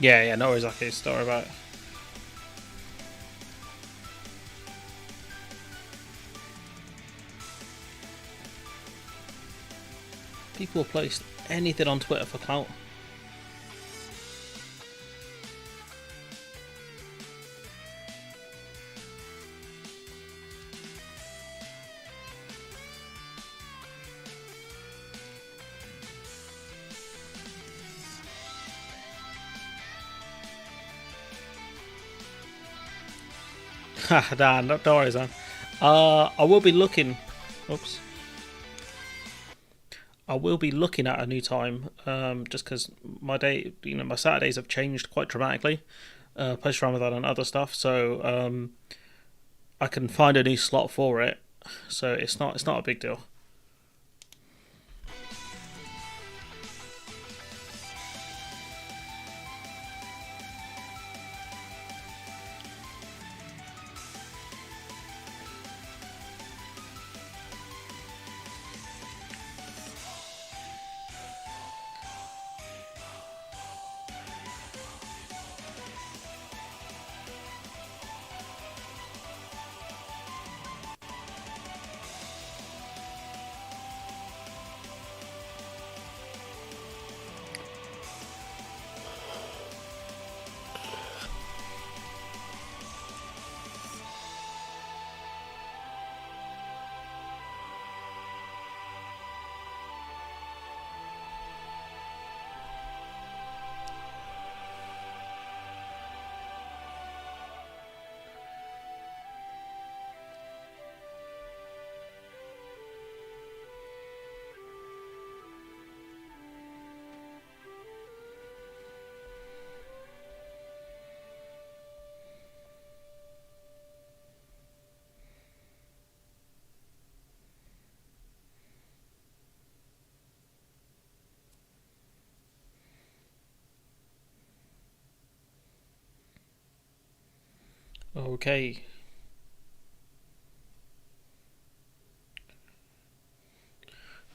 Yeah, no worries, okay, story about it. People post anything on Twitter for clout. Ha, Dan, don't worry, Dan. I will be looking. Oops. I will be looking at a new time, just because my day, my Saturdays have changed quite dramatically, post Ramadan and other stuff. So I can find a new slot for it. So it's not a big deal. Okay.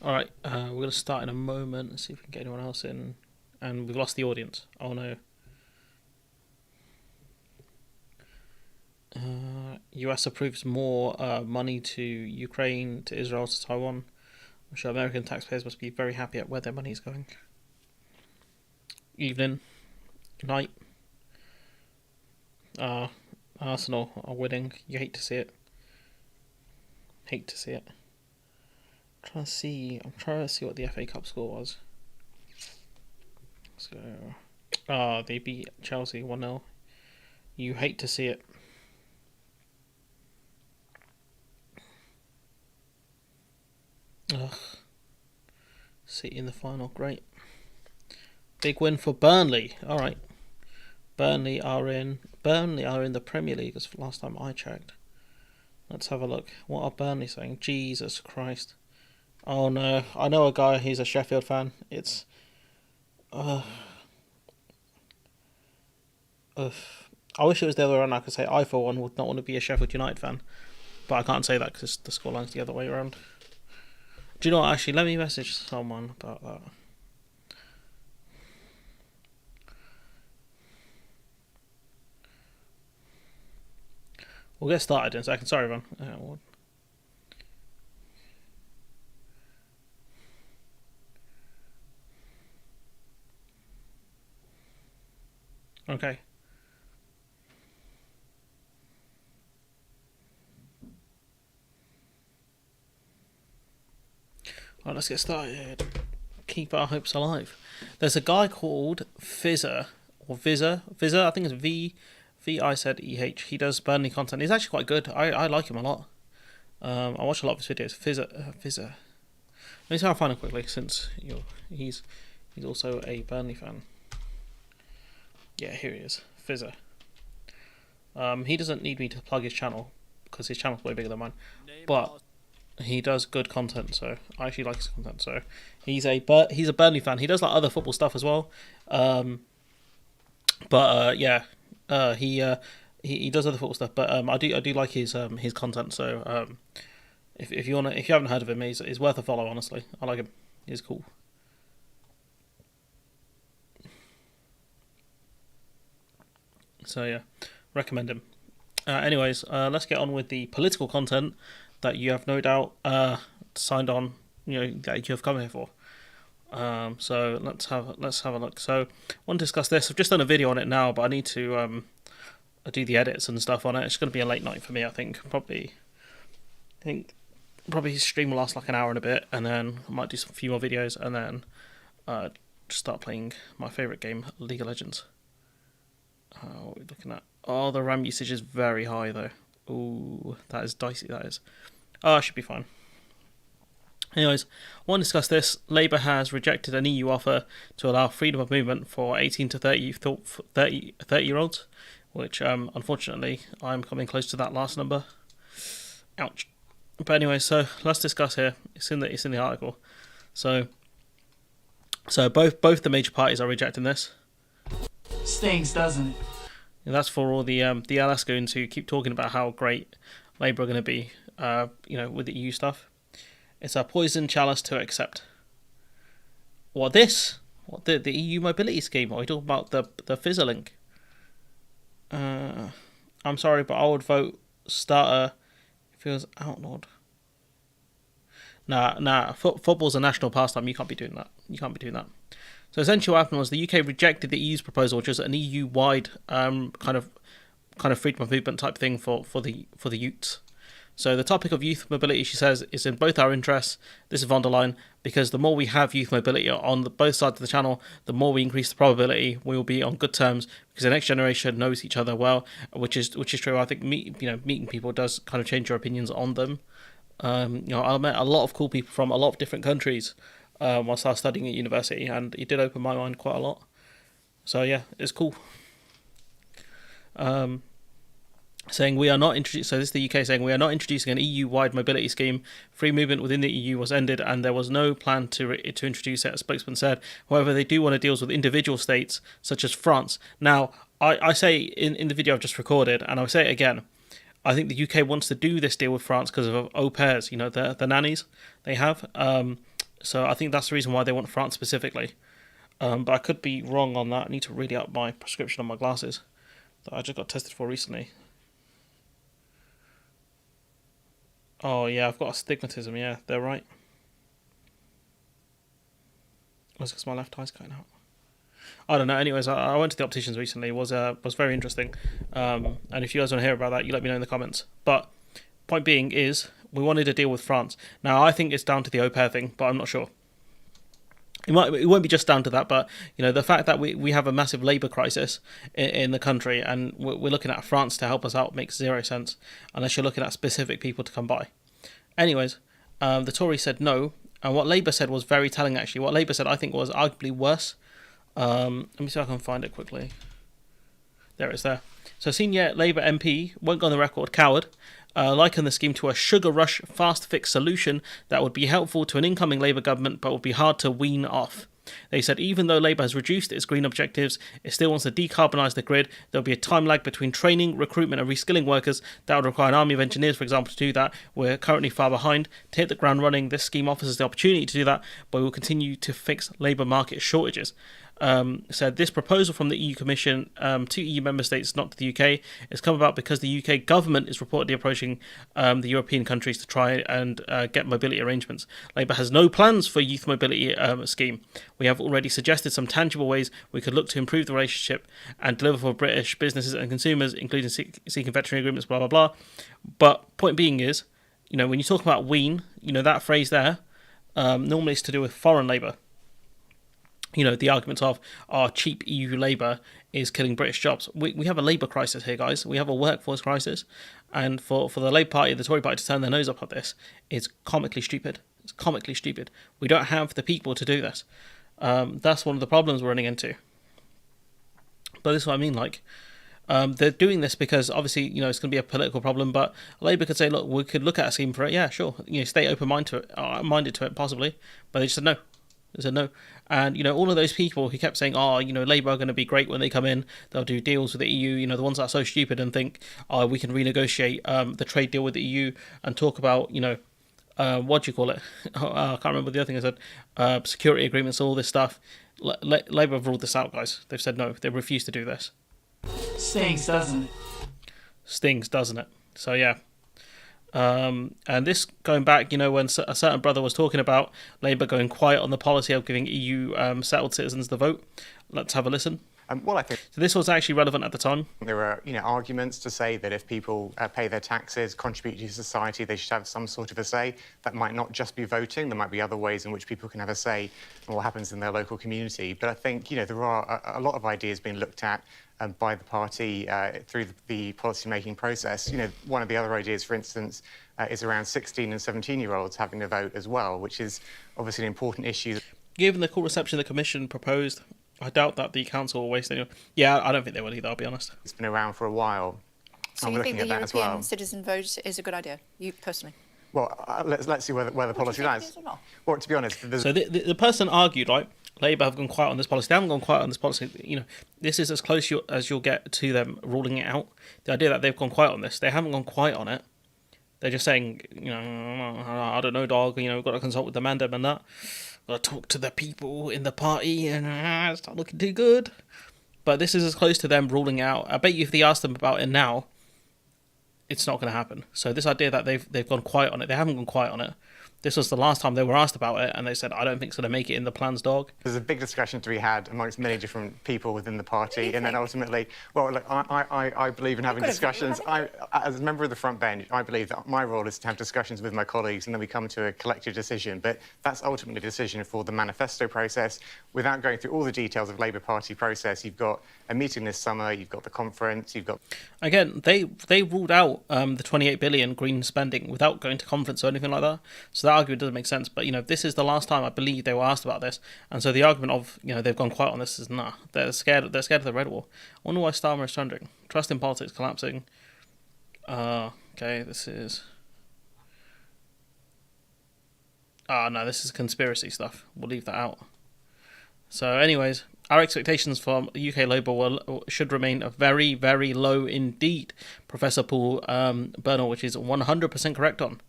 All right. We're gonna start in a moment and see if we can get anyone else in. And we've lost the audience. Oh no. US approves more money to Ukraine, to Israel, to Taiwan. I'm sure American taxpayers must be very happy at where their money is going. Evening, night. Uh, Arsenal are winning. You hate to see it. Hate to see it. I'm trying to see what the FA Cup score was. So, they beat Chelsea 1-0. You hate to see it. Ugh. City in the final, great. Big win for Burnley. All right. Burnley are in the Premier League as last time I checked. Let's have a look. What are Burnley saying? Jesus Christ. Oh no. I know a guy, he's a Sheffield fan. It's uh, uh, I wish it was the other way around. I could say I for one would not want to be a Sheffield United fan. But I can't say that because the scoreline's the other way around. Do you know what, actually, let me message someone about that. We'll get started in a second. Sorry, everyone. Okay. Alright, let's get started. Keep our hopes alive. There's a guy called Fizzer, or Vizzer, I think it's V-I-Z-E-H. He does Burnley content. He's actually quite good. I like him a lot. I watch a lot of his videos. Fizzer. Let me see how I find him quickly, since he's also a Burnley fan. Yeah, here he is. Fizzer. He doesn't need me to plug his channel, because his channel's way bigger than mine. But he does good content, so I actually like his content. So he's a Burnley fan. He does like other football stuff as well, yeah, he does other football stuff. But I do like his content. So if you haven't heard of him, he's worth a follow. Honestly, I like him. He's cool. So yeah, recommend him. Anyways, let's get on with the political content that you have no doubt signed on, that you have come here for. So let's have a look. So I want to discuss this. I've just done a video on it now, but I need to do the edits and stuff on it. It's going to be a late night for me, I think. Probably stream will last like an hour and a bit, and then I might do some few more videos, and then just start playing my favourite game, League of Legends. What are we looking at? Oh, the RAM usage is very high though. Ooh, that is dicey, that is. Oh, I should be fine. Anyways, I want to discuss this. Labour has rejected an EU offer to allow freedom of movement for 18 to 30-year-olds, which unfortunately I'm coming close to that last number. Ouch. But anyway, so let's discuss here. It's in the article. So both the major parties are rejecting this. Stings, doesn't it? And that's for all the LS goons who keep talking about how great Labour are going to be, with the EU stuff. It's a poison chalice to accept. What this? What the EU mobility scheme? Are we talking about the Fizzer link? I'm sorry, but I would vote starter. Feels outlawed. Nah. Football's a national pastime. You can't be doing that. So essentially, what happened was the UK rejected the EU's proposal, which is an EU-wide kind of freedom of movement type thing for the youths. So the topic of youth mobility, she says, is in both our interests. This is von der Leyen, because the more we have youth mobility on both sides of the channel, the more we increase the probability we will be on good terms, because the next generation knows each other well, which is true. I think meeting people does kind of change your opinions on them. I met a lot of cool people from a lot of different countries whilst I was studying at university, and it did open my mind quite a lot. So yeah, it's cool. Saying we are not introducing. So this is the UK saying we are not introducing an EU-wide mobility scheme. Free movement within the EU was ended, and there was no plan to introduce it. A spokesman said. However, they do want to deal with individual states such as France. Now, I say in the video I've just recorded, and I'll say it again. I think the UK wants to do this deal with France because of au pairs. The nannies they have. So I think that's the reason why they want France specifically. But I could be wrong on that. I need to read out my prescription on my glasses that I just got tested for recently. Oh, yeah, I've got astigmatism, yeah, they're right. Was because my left eye's cutting out. I don't know, anyways, I went to the opticians recently, it was very interesting. And if you guys want to hear about that, you let me know in the comments. But, point being is, we wanted to deal with France. Now, I think it's down to the au pair thing, but I'm not sure. It won't be just down to that, but the fact that we have a massive labour crisis in the country, and we're looking at France to help us out makes zero sense unless you're looking at specific people to come by. Anyways, the Tories said no, and what Labour said was very telling. Actually, what Labour said I think was arguably worse. Let me see if I can find it quickly. There it's there. So senior Labour MP won't go on the record, coward. Liken the scheme to a sugar rush fast fix solution that would be helpful to an incoming Labour government but would be hard to wean off. They said even though Labour has reduced its green objectives, it still wants to decarbonise the grid. There will be a time lag between training, recruitment and reskilling workers. That would require an army of engineers, for example, to do that. We're currently far behind. To hit the ground running, this scheme offers us the opportunity to do that, but we will continue to fix labour market shortages. Said this proposal from the EU Commission to EU member states, not to the UK, has come about because the UK government is reportedly approaching the European countries to try and get mobility arrangements. Labour has no plans for youth mobility scheme. We have already suggested some tangible ways we could look to improve the relationship and deliver for British businesses and consumers, including seeking veterinary agreements, blah, blah, blah. But point being is, when you talk about wean, that phrase there, normally it's to do with foreign labour. The argument of our cheap EU labour is killing British jobs. We have a labour crisis here, guys. We have a workforce crisis. And for the Labour Party, the Tory Party to turn their nose up at this is comically stupid. It's comically stupid. We don't have the people to do this. That's one of the problems we're running into. But this is what I mean, they're doing this because obviously, it's going to be a political problem, but Labour could say, look, we could look at a scheme for it. Yeah, sure. Stay open-minded to it, possibly. But they just said no. They said no. And, all of those people who kept saying, Labour are going to be great when they come in. They'll do deals with the EU. The ones that are so stupid and think, we can renegotiate the trade deal with the EU and talk about, what do you call it? I can't remember the other thing I said. Security agreements, all this stuff. Labour have ruled this out, guys. They've said no. They refuse to do this. Stings, doesn't it? Stings, doesn't it? So yeah. And this going back, when a certain brother was talking about Labour going quiet on the policy of giving EU settled citizens the vote. Let's have a listen. Well, I think So this was actually relevant at the time. there are, arguments to say that if people pay their taxes, contribute to society, they should have some sort of a say. That might not just be voting. There might be other ways in which people can have a say in what happens in their local community. But I think, there are a lot of ideas being looked at by the party through the policy-making process. One of the other ideas, for instance, is around 16 and 17-year-olds having a vote as well, which is obviously an important issue. Given the cool reception the Commission proposed, I doubt that the Council will waste any. Yeah, I don't think they will either, I'll be honest. It's been around for a while. So you think the European citizen vote is a good idea, you personally? Well, let's see where the policy lies. Well, to be honest, so the person argued, right? Labour have gone quiet on this policy. They haven't gone quiet on this policy. This is as close as you'll get to them ruling it out. The idea that they've gone quiet on this, they haven't gone quiet on it. They're just saying, I don't know, dog. We've got to consult with the mandem and that. Got to talk to the people in the party, and it's not looking too good. But this is as close to them ruling out. I bet you if they ask them about it now, it's not going to happen. So this idea that they've gone quiet on it, they haven't gone quiet on it. This was the last time they were asked about it, and they said, I don't think it's going to make it in the plans, dog. There's a big discussion to be had amongst many different people within the party, and then ultimately, well, look, I believe in having discussions. As a member of the front bench, I believe that my role is to have discussions with my colleagues, and then we come to a collective decision. But that's ultimately a decision for the manifesto process. Without going through all the details of Labour Party process, you've got a meeting this summer, you've got the conference, you've got... Again, they ruled out the 28 billion green spending without going to conference or anything like that. So that argument doesn't make sense. But, this is the last time I believe they were asked about this. And so the argument of, they've gone quiet on this is nah. They're scared of the red wall. I wonder why Starmer is trending. Trust in politics collapsing. Okay, this is... no, this is conspiracy stuff. We'll leave that out. So anyways, our expectations from UK Labour should remain very, very low indeed. Professor Paul Bernal, which is 100% correct on.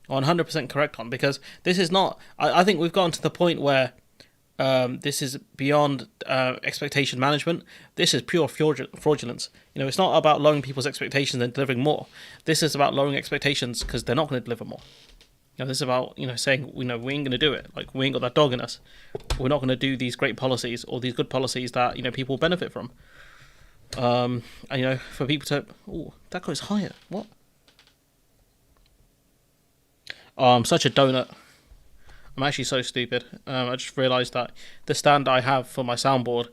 100% correct on, because this is not... I think we've gotten to the point where this is beyond expectation management. This is pure fraudulence. It's not about lowering people's expectations and delivering more. This is about lowering expectations because they're not going to deliver more. This is about, saying, we ain't going to do it. Like, we ain't got that dog in us. We're not going to do these great policies or these good policies that, people benefit from. And, for people to... Oh, that goes higher. What? Oh, I'm such a donut. I'm actually so stupid. I just realised that the stand I have for my soundboard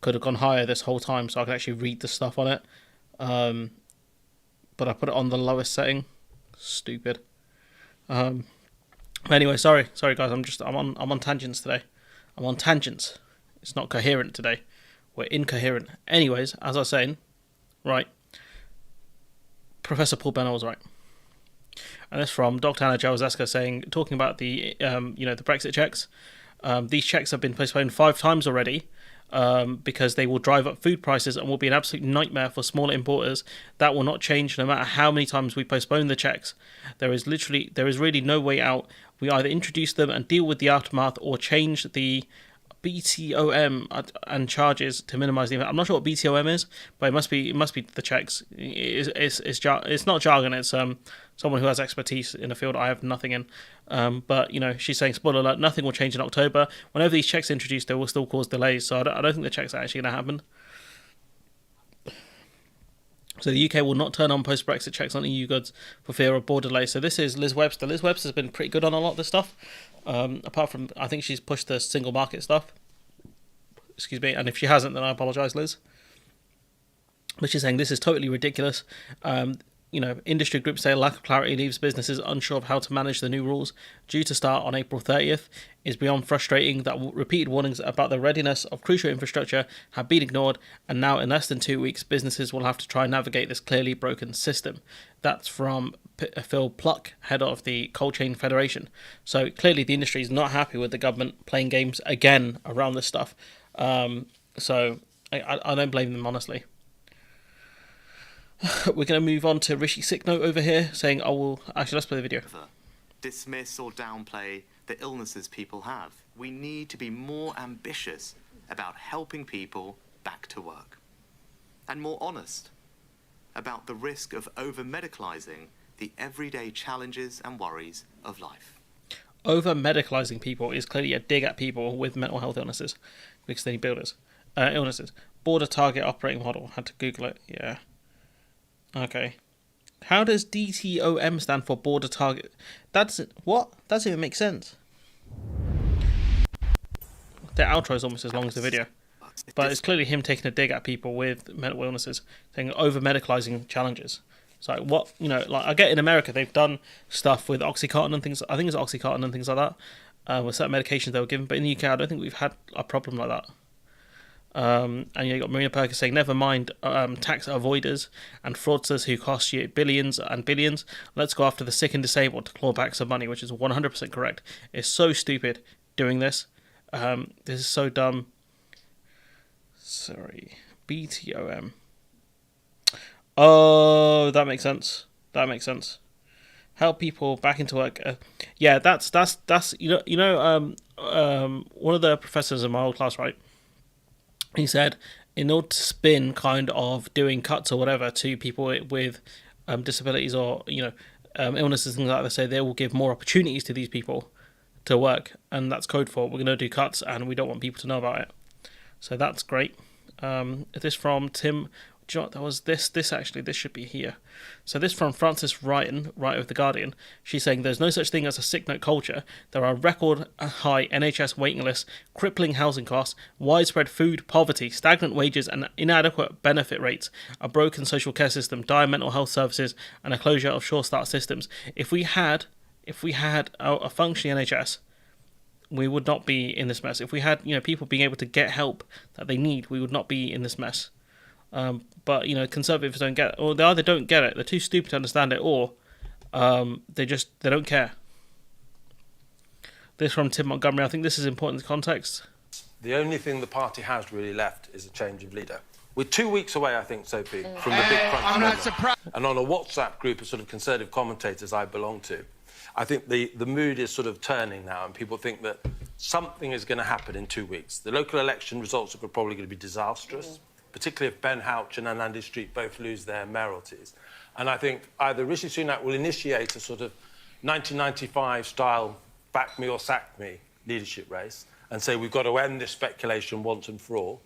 could have gone higher this whole time so I could actually read the stuff on it. But I put it on the lowest setting. Stupid. Anyway, sorry guys, I'm on tangents today. I'm on tangents. It's not coherent today. We're incoherent. Anyways, as I was saying, right, Professor Paul Bennell was right. And this from Dr. Anna Jawozeska talking about the the Brexit checks. These checks have been postponed 5 times already. Because they will drive up food prices and will be an absolute nightmare for smaller importers. That will not change no matter how many times we postpone the checks. There is really no way out. We either introduce them and deal with the aftermath, or change the BTOM and charges to minimise the impact. I'm not sure what BTOM is, but it must be the checks. It's not jargon. It's someone who has expertise in a field I have nothing in. But she's saying, spoiler alert, nothing will change in October. Whenever these checks are introduced, they will still cause delays. So I don't think the checks are actually going to happen. So the UK will not turn on post-Brexit checks on EU goods for fear of border delays. So this is Liz Webster. Liz Webster's been pretty good on a lot of this stuff. Apart from, I think she's pushed the single market stuff. Excuse me. And if she hasn't, then I apologise, Liz. But she's saying this is totally ridiculous. Industry groups say a lack of clarity leaves businesses unsure of how to manage the new rules due to start on April 30th. Is beyond frustrating that repeated warnings about the readiness of crucial infrastructure have been ignored, and now in less than 2 weeks businesses will have to try and navigate this clearly broken system. That's from Phil Pluck, head of the Cold Chain Federation. So clearly the industry is not happy with the government playing games again around this stuff. So I don't blame them, honestly. We're going to move on to Rishi sick note over here, saying, let's play the video. Dismiss or downplay the illnesses people have. We need to be more ambitious about helping people back to work. and more honest about the risk of over-medicalising the everyday challenges and worries of life. Over-medicalising people is clearly a dig at people with mental health illnesses, because they need illnesses. Border target operating model. Had to Google it. Yeah. Okay. How does DTOM stand for border target? That's what? That doesn't even make sense. The outro is almost as long as the video. But it's clearly him taking a dig at people with mental illnesses, saying over-medicalising challenges. It's like, what, I get in America, they've done stuff with Oxycontin and things, I think it's Oxycontin and things like that, with certain medications they were given, but in the UK, I don't think we've had a problem like that. And you got Marina Perkins saying, never mind tax avoiders and fraudsters who cost you billions and billions. Let's go after the sick and disabled to claw back some money, which is 100% correct. It's so stupid doing this. This is so dumb. Sorry, BTOM. Oh, that makes sense. Help people back into work. Yeah, that's one of the professors in my old class, right? He said, in order to spin kind of doing cuts or whatever to people with disabilities or illnesses and things like that, they say they will give more opportunities to these people to work, and that's code for we're going to do cuts and we don't want people to know about it. So that's great. This from Tim. Do you know what, that was this should be here. So this from Frances Ryan, writer of The Guardian. She's saying there's no such thing as a sick note culture. There are record high NHS waiting lists, crippling housing costs, widespread food poverty, stagnant wages and inadequate benefit rates, a broken social care system, dire mental health services and a closure of sure start systems. If we had a functioning NHS, we would not be in this mess. If we had people being able to get help that they need, we would not be in this mess. But conservatives don't get it, or they either don't get it, they're too stupid to understand it, or they don't care. This from Tim Montgomery. I think this is important in context. The only thing the party has really left is a change of leader. We're 2 weeks away, I think, Sophie, from the big crunch. I'm not surprised. And on a WhatsApp group of sort of conservative commentators I belong to, I think the mood is sort of turning now, and people think that something is going to happen in 2 weeks. The local election results are probably going to be disastrous, particularly if Ben Houchen and Andy Street both lose their mayoralties. And I think either Rishi Sunak will initiate a sort of 1995-style back me or sack me leadership race and say we've got to end this speculation once and for all,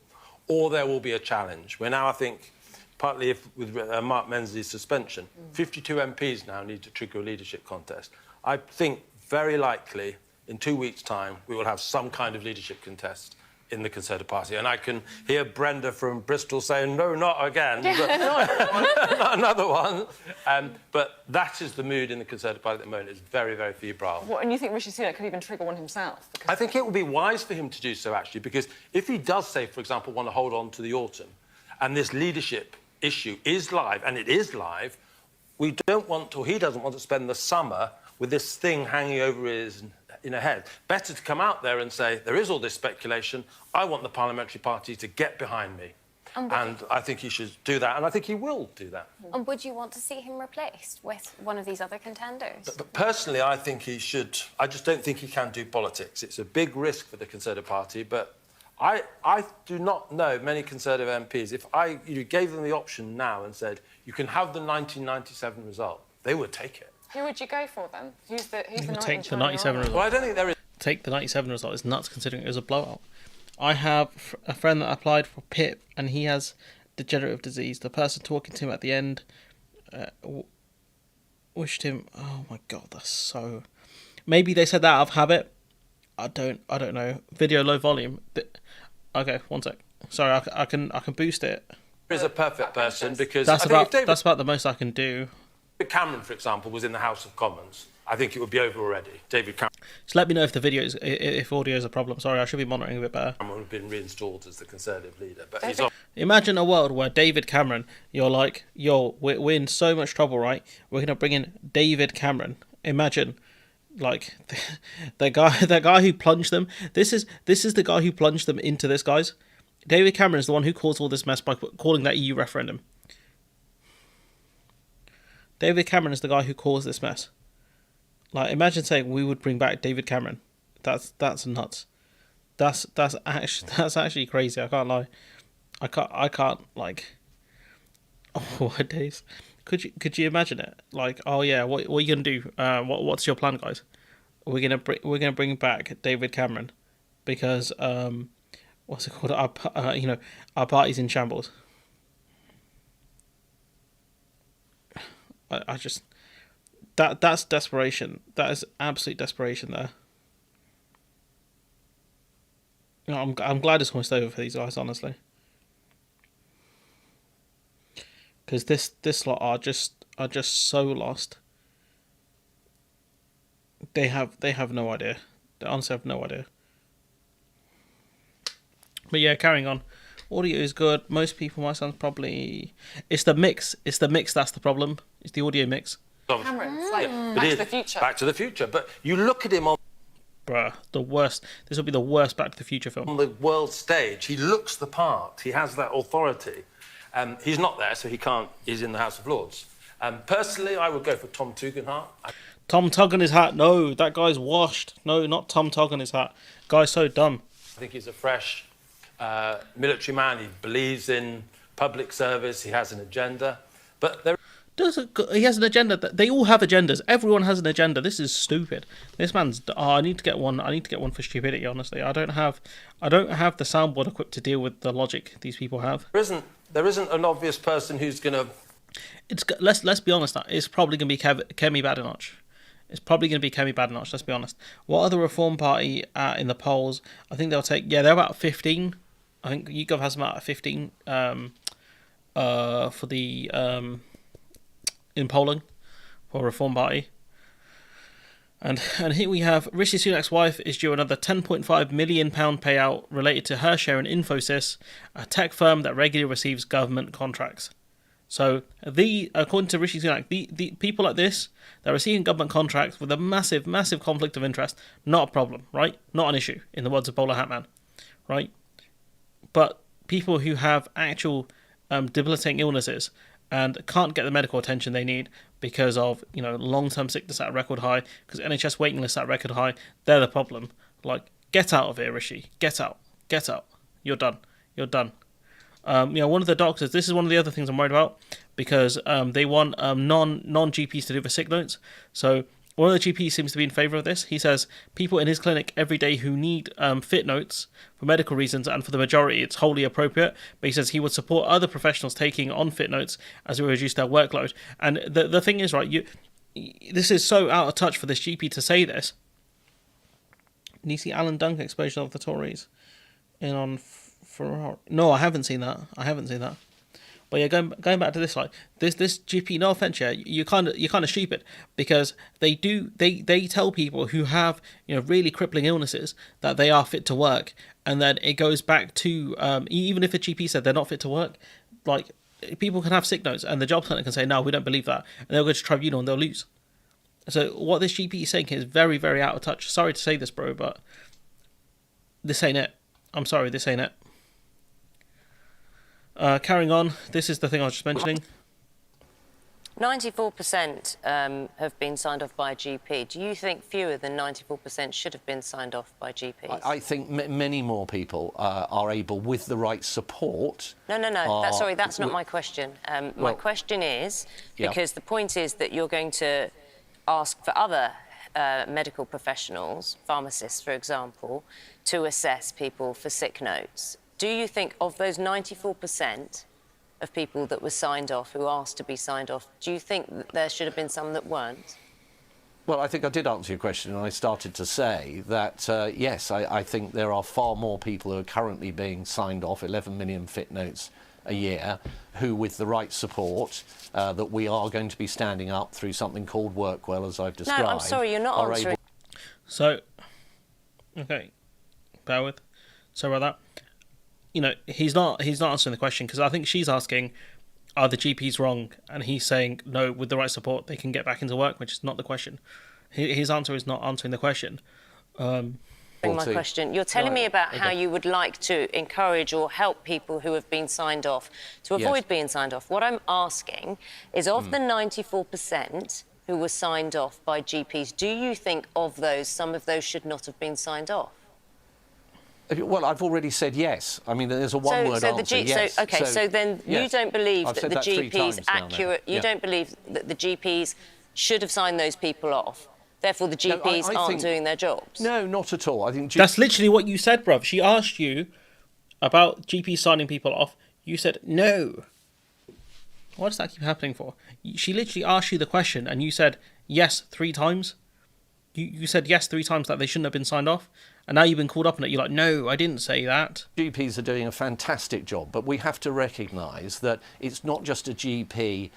or there will be a challenge. We're now, I think, partly with Mark Menzies' suspension, 52 MPs now need to trigger a leadership contest. I think very likely in 2 weeks' time we will have some kind of leadership contest in the Conservative Party. And I can hear Brenda from Bristol saying, no, not again. Not another one. But that is the mood in the Conservative Party at the moment. It's very, very febrile. What, and you think Rishi Sunak could even trigger one himself? I think it would be wise for him to do so, actually, because if he does say, for example, want to hold on to the autumn, and this leadership issue is live, and it is live, we don't want to, or he doesn't want to spend the summer with this thing hanging over his head. Better to come out there and say, there is all this speculation, I want the parliamentary party to get behind me. And I think he should do that, and I think he will do that. And would you want to see him replaced with one of these other contenders? But personally, I think he should. I just don't think he can do politics. It's a big risk for the Conservative Party, but I do not know many Conservative MPs. If you gave them the option now and said, you can have the 1997 result, they would take it. Who would you go for then? Who's the take the 97 result. Well, I don't think there is. Take the 97 result. It's nuts considering it was a blowout. I have a friend that applied for PIP and he has degenerative disease. The person talking to him at the end wished him. Oh my god, that's so. Maybe they said that out of habit. I don't know. Video low volume. Okay, one sec. Sorry, I can boost it. There is a perfect person because that's about the most I can do. David Cameron, for example, was in the House of Commons. I think it would be over already. David Cameron. Just let me know if the video if audio is a problem. Sorry, I should be monitoring a bit better. Cameron would have been reinstalled as the Conservative leader, but he's Imagine a world where David Cameron, you're like, yo, we're in so much trouble, right? We're gonna bring in David Cameron. Imagine, like, the guy who plunged them. This is the guy who plunged them into this, guys. David Cameron is the one who caused all this mess by calling that EU referendum. David Cameron is the guy who caused this mess. Like, imagine saying we would bring back David Cameron. That's nuts. That's actually crazy. I can't lie. I can't like. Oh, what days? Could you imagine it? Like, oh yeah, what are you gonna do? What's your plan, guys? We're gonna bring back David Cameron because what's it called? Our party's in shambles. I just that's desperation. That is absolute desperation there. You know, I'm glad it's almost over for these guys, honestly. Because this lot are just so lost. They have no idea. They honestly have no idea. But yeah, carrying on. Audio is good. Most people, my son's probably... It's the mix. It's the mix that's the problem. It's the audio mix. Cameron's like Back to the Future. Back to the Future. But you look at him on... Bruh, the worst. This will be the worst Back to the Future film. On the world stage, he looks the part. He has that authority. He's not there, so he can't... He's in the House of Lords. Personally, I would go for Tom Tugendhat. Tom Tug on his hat. No, that guy's washed. No, not Tom Tug on his hat. Guy's so dumb. I think he's a fresh military man. He believes in public service. He has an agenda. But there... He has an agenda. They all have agendas. Everyone has an agenda. This is stupid. This man's... Oh, I need to get one. I need to get one for stupidity, honestly. I don't have the soundboard equipped to deal with the logic these people have. There isn't an obvious person who's going to... Let's be honest. It's probably going to be Kemi Badenoch. It's probably going to be Kemi Badenoch, let's be honest. What are the Reform Party in the polls? I think they'll take... Yeah, they're about 15. I think YouGov has them about 15 for the... in polling for Reform Party. And here we have Rishi Sunak's wife is due another £10.5 million payout related to her share in Infosys, a tech firm that regularly receives government contracts. So, according to Rishi Sunak, the people like this, they're receiving government contracts with a massive, massive conflict of interest. Not a problem, right? Not an issue, in the words of Bowler Hatman, right? But people who have actual debilitating illnesses and can't get the medical attention they need because of, long-term sickness at a record high, because NHS waiting lists at a record high, they're the problem. Like, get out of here, Rishi. Get out. Get out. You're done. You're done. One of the doctors, this is one of the other things I'm worried about, because they want non-GPs to do the sick notes. So one of the GPs seems to be in favour of this. He says people in his clinic every day who need fit notes for medical reasons, and for the majority it's wholly appropriate, but he says he would support other professionals taking on fit notes as it would reduce their workload. And the thing is, right, this is so out of touch for this GP to say this. And you see Alan Duncan exposure of the Tories in on... No, I haven't seen that. But yeah, going back to this, like this GP, no offense, yeah, you're kind of stupid, because they tell people who have really crippling illnesses that they are fit to work, and then it goes back to even if a GP said they're not fit to work, like people can have sick notes, and the job centre can say no, we don't believe that, and they'll go to tribunal and they'll lose. So what this GP is saying is very, very out of touch. Sorry to say this, bro, but this ain't it. I'm sorry, this ain't it. Carrying on, this is the thing I was just mentioning. 94% have been signed off by a GP. Do you think fewer than 94% should have been signed off by GPs? I think many more people are able, with the right support... No. That's not my question. My question is, because the point is that you're going to ask for other medical professionals, pharmacists, for example, to assess people for sick notes. Do you think of those 94% of people that were signed off, who asked to be signed off, do you think that there should have been some that weren't? Well, I think I did answer your question, and I started to say that, yes, I think there are far more people who are currently being signed off, 11 million fit notes a year, who, with the right support, that we are going to be standing up through something called Workwell, as I've described. No, I'm sorry, you're not answering. So, okay, bear with. Sorry about that. He's not answering the question, because I think she's asking, are the GPs wrong? And he's saying, no, with the right support, they can get back into work, which is not the question. His answer is not answering the question. My question. You're telling me about how you would like to encourage or help people who have been signed off to avoid being signed off. What I'm asking is, of the 94% who were signed off by GPs, do you think of those, some of those should not have been signed off? Well, I've already said yes. I mean, there's a one-word answer, yes. So then yes. you don't believe I've that said the that 3 GPs times now, accurate. You don't believe that the GPs should have signed those people off. Therefore, the GPs aren't doing their jobs. No, not at all. I think that's literally what you said, bruv. She asked you about GPs signing people off. You said no. What does that keep happening for? She literally asked you the question, and you said yes 3 times. You said yes 3 times that they shouldn't have been signed off, and now you've been called up on it. You're like, no, I didn't say that. GPs are doing a fantastic job, but we have to recognise that it's not just a GP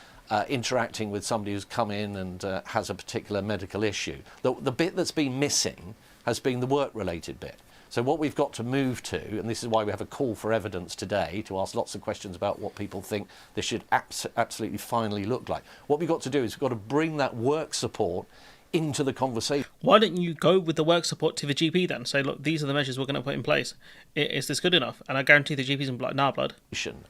interacting with somebody who's come in and has a particular medical issue. The bit that's been missing has been the work-related bit. So what we've got to move to, and this is why we have a call for evidence today, to ask lots of questions about what people think this should absolutely finally look like. What we've got to do is we've got to bring that work support into the conversation. Why don't you go with the work support to the GP then? Say, look, these are the measures we're going to put in place. Is this good enough? And I guarantee the GPs will be like, nah, blood.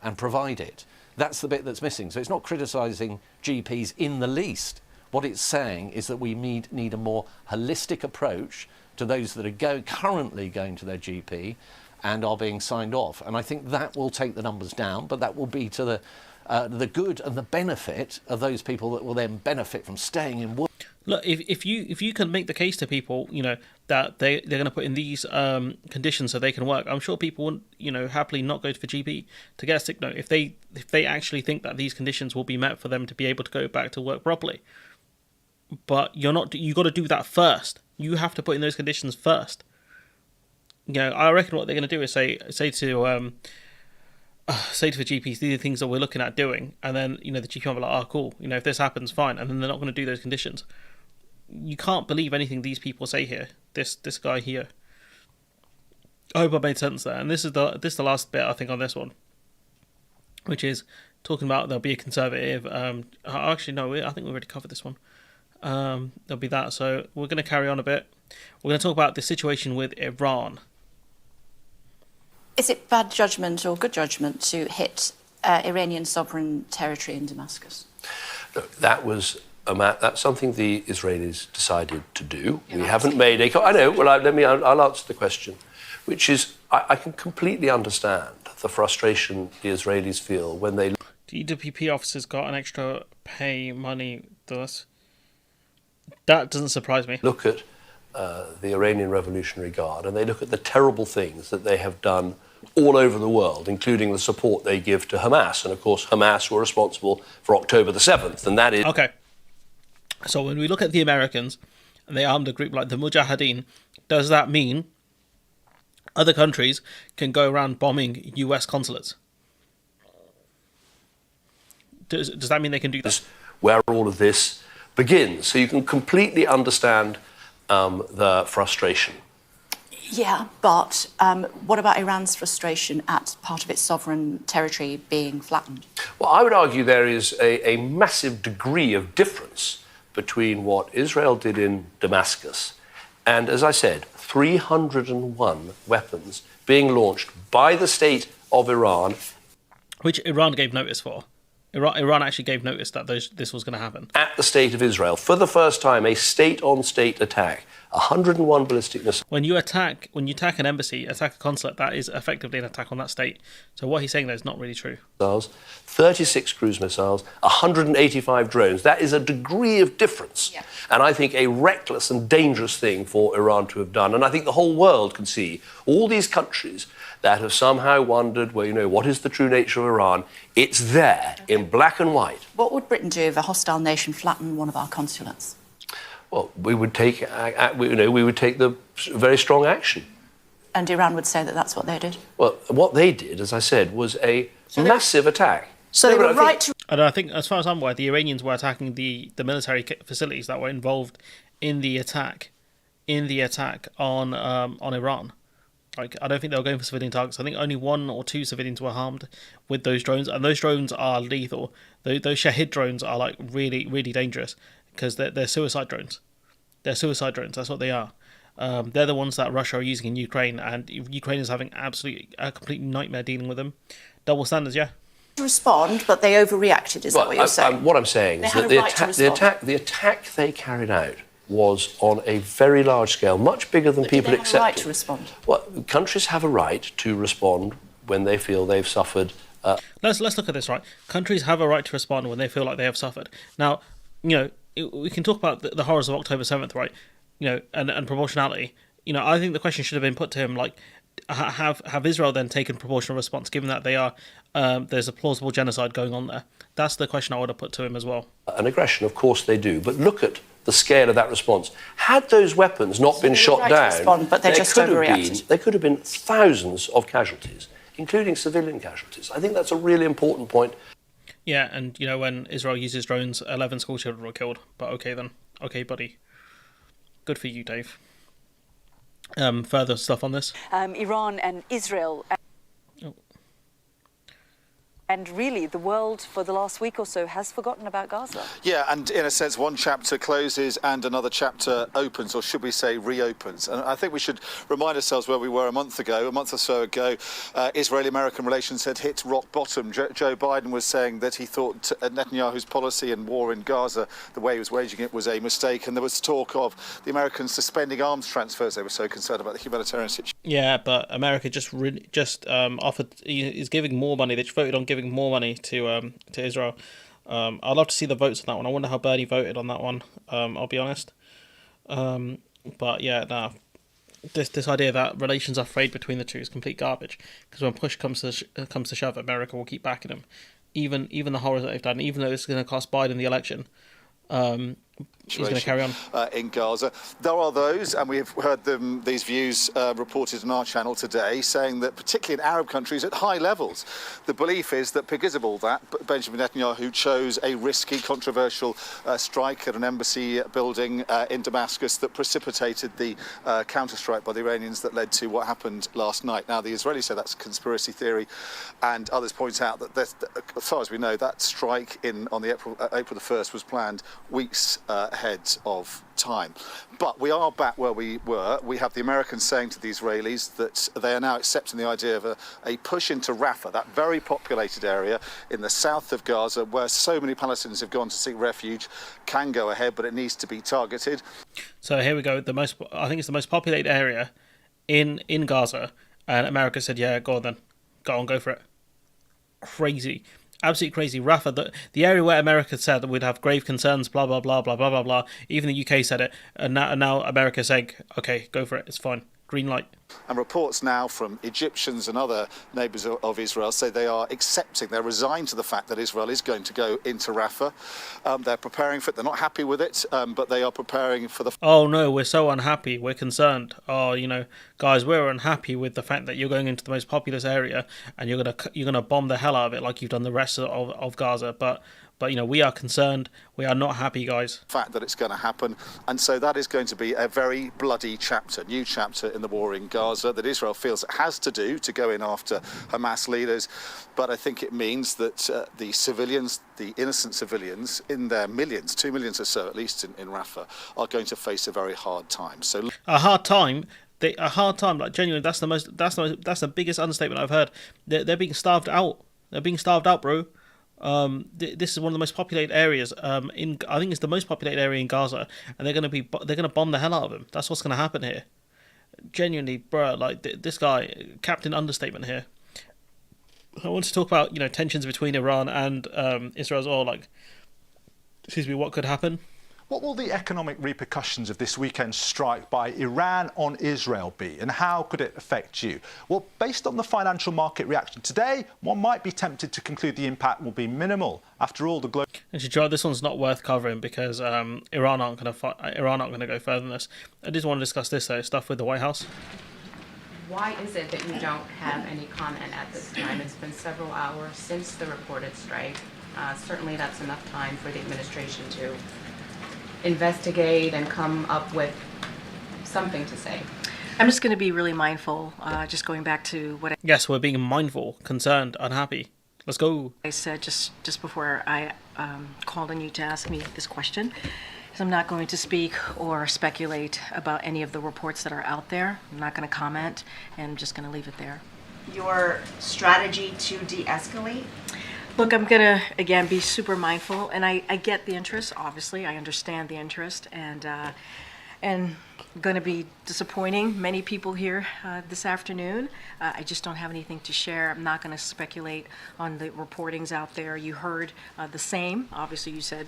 And provide it. That's the bit that's missing. So it's not criticising GPs in the least. What it's saying is that we need a more holistic approach to those that are currently going to their GP and are being signed off. And I think that will take the numbers down, but that will be to the good and the benefit of those people that will then benefit from staying in work. Look, if you can make the case to people, that they're going to put in these conditions so they can work, I'm sure people wouldn't, happily not go to the GP to get a sick note if they actually think that these conditions will be met for them to be able to go back to work properly. But you got to do that first. You have to put in those conditions first. I reckon what they're going to do is say to the GPs, these are the things that we're looking at doing, and then the GP will be like, oh cool, if this happens, fine, and then they're not going to do those conditions. You can't believe anything these people say here. This guy here. I hope I made sense there. And this is the last bit I think on this one, which is talking about there'll be a conservative. Actually no, I think we already covered this one. There'll be that. So we're going to carry on a bit. We're going to talk about the situation with Iran. Is it bad judgment or good judgment to hit Iranian sovereign territory in Damascus? No, that's something the Israelis decided to do. We haven't made a... I know, well, I'll answer the question, which is, I can completely understand the frustration the Israelis feel when they... The EWP officers got an extra pay money thus. That doesn't surprise me. Look at the Iranian Revolutionary Guard, and they look at the terrible things that they have done all over the world, including the support they give to Hamas. And, of course, Hamas were responsible for October the 7th, and that is... Okay. So when we look at the Americans, and they armed a group like the Mujahideen, does that mean other countries can go around bombing US consulates? Does that mean they can do that? Where all of this begins. So you can completely understand the frustration. Yeah, but what about Iran's frustration at part of its sovereign territory being flattened? Well, I would argue there is a massive degree of difference between what Israel did in Damascus and, as I said, 301 weapons being launched by the state of Iran. Which Iran gave notice for. Iran actually gave notice that this was going to happen. At the state of Israel, for the first time, a state-on-state attack. 101 ballistic missiles. When you attack an embassy, attack a consulate, that is effectively an attack on that state. So what he's saying there is not really true. 36 cruise missiles, 185 drones. That is a degree of difference. Yeah. And I think a reckless and dangerous thing for Iran to have done. And I think the whole world can see all these countries that have somehow wondered, well, what is the true nature of Iran? It's there in black and white. What would Britain do if a hostile nation flattened one of our consulates? Well, we would take the very strong action. And Iran would say that that's what they did? Well, what they did, as I said, was a massive attack. So they were right to... And I think, as far as I'm aware, the Iranians were attacking the military facilities that were involved in the attack on Iran. Like, I don't think they were going for civilian targets. I think only 1 or 2 civilians were harmed with those drones, and those drones are lethal. Those Shahid drones are like really, really dangerous because they're suicide drones. They're suicide drones. That's what they are. They're the ones that Russia are using in Ukraine, and Ukraine is having a complete nightmare dealing with them. Double standards, yeah. Respond, but they overreacted. Is that what you're saying? What I'm saying is that the attack they carried out was on a very large scale, much bigger than people accepted. Do they have a right to respond? Well, countries have a right to respond when they feel they've suffered. Let's look at this, right? Countries have a right to respond when they feel like they have suffered. Now, we can talk about the horrors of October 7th, right? And proportionality. I think the question should have been put to him, like, have Israel then taken proportional response, given that they are there's a plausible genocide going on there? That's the question I would have put to him as well. An aggression, of course they do, but look at the scale of that response. Had those weapons not been shot down, respond, but there could have been thousands of casualties, including civilian casualties. I think that's a really important point. Yeah, and when Israel uses drones, 11 schoolchildren were killed. But okay then, okay, buddy, good for you, Dave. Further stuff on this. Iran and Israel. And really, the world for the last week or so has forgotten about Gaza. Yeah, and in a sense, one chapter closes and another chapter opens, or should we say reopens. And I think we should remind ourselves where we were a month or so ago. Israeli-American relations had hit rock bottom. Joe Biden was saying that he thought Netanyahu's policy and war in Gaza, the way he was waging it, was a mistake. And there was talk of the Americans suspending arms transfers. They were so concerned about the humanitarian situation. Yeah, but America just offered, is giving more money. They just voted on giving more money to Israel. I'd love to see the votes on that one. I wonder how Bernie voted on that one. I'll be honest. But yeah, no. This idea that relations are frayed between the two is complete garbage. Because when push comes to shove, America will keep backing them. Even the horrors that they've done, even though this is going to cost Biden the election. He's going to carry on in Gaza. There are those, and we've heard these views reported on our channel today, saying that particularly in Arab countries at high levels, the belief is that because of all that, Benjamin Netanyahu chose a risky, controversial strike at an embassy building in Damascus that precipitated the counterstrike by the Iranians that led to what happened last night. Now, the Israelis say that's a conspiracy theory, and others point out that, as far as we know, that strike on the April the 1st was planned weeks ahead of time. But we are back where we were. We have the Americans saying to the Israelis that they are now accepting the idea of a push into Rafah, that very populated area in the south of Gaza where so many Palestinians have gone to seek refuge, can go ahead, but it needs to be targeted. So here we go. I think it's the most populated area in Gaza, and America said, yeah, go on then. Go for it. Crazy. Absolutely crazy. Rafah, the area where America said that we'd have grave concerns, blah, blah, blah, blah, blah, blah, blah. Even the UK said it. And now America's saying, okay, go for it. It's fine. Green light. And reports now from Egyptians and other neighbours of Israel say they are accepting, they're resigned to the fact that Israel is going to go into Rafah. They're preparing for it. They're not happy with it, but they are preparing for the... Oh, no, we're so unhappy. We're concerned. Oh, guys, we're unhappy with the fact that you're going into the most populous area and you're gonna bomb the hell out of it like you've done the rest of Gaza. But we are concerned. We are not happy, guys. Fact that it's going to happen. And so that is going to be a very bloody chapter, new chapter in the war in Gaza that Israel feels it has to do to go in after Hamas leaders. But I think it means that the civilians, the innocent civilians, in their millions, 2 million or so at least in Rafah, are going to face a very hard time. So a hard time? A hard time, like genuinely, that's the biggest understatement I've heard. They're being starved out. They're being starved out, bro. This is one of the most populated areas. I think it's the most populated area in Gaza, and they're gonna bomb the hell out of them. That's what's gonna happen here. Genuinely, bro. Like this guy, Captain Understatement here. I want to talk about tensions between Iran and Israel as well. Like, excuse me, what could happen? What will the economic repercussions of this weekend's strike by Iran on Israel be, and how could it affect you? Well, based on the financial market reaction today, one might be tempted to conclude the impact will be minimal. After all, the global... Actually, this one's not worth covering because Iran aren't going to go further than this. I just want to discuss this though, stuff with the White House. Why is it that you don't have any comment at this time? It's been several hours since the reported strike. Certainly, that's enough time for the administration to investigate and come up with something to say. I'm just going to be really mindful, just going back to what Yes, we're being mindful, concerned, unhappy. Let's go. I said just before I called on you to ask me this question. I'm not going to speak or speculate about any of the reports that are out there. I'm not going to comment, and I'm just going to leave it there. Your strategy to de-escalate? Look, I'm gonna again be super mindful, and I get the interest. Obviously, I understand the interest, and going to be disappointing many people here this afternoon. I just don't have anything to share. I'm not going to speculate on the reportings out there. You heard the same. Obviously, you said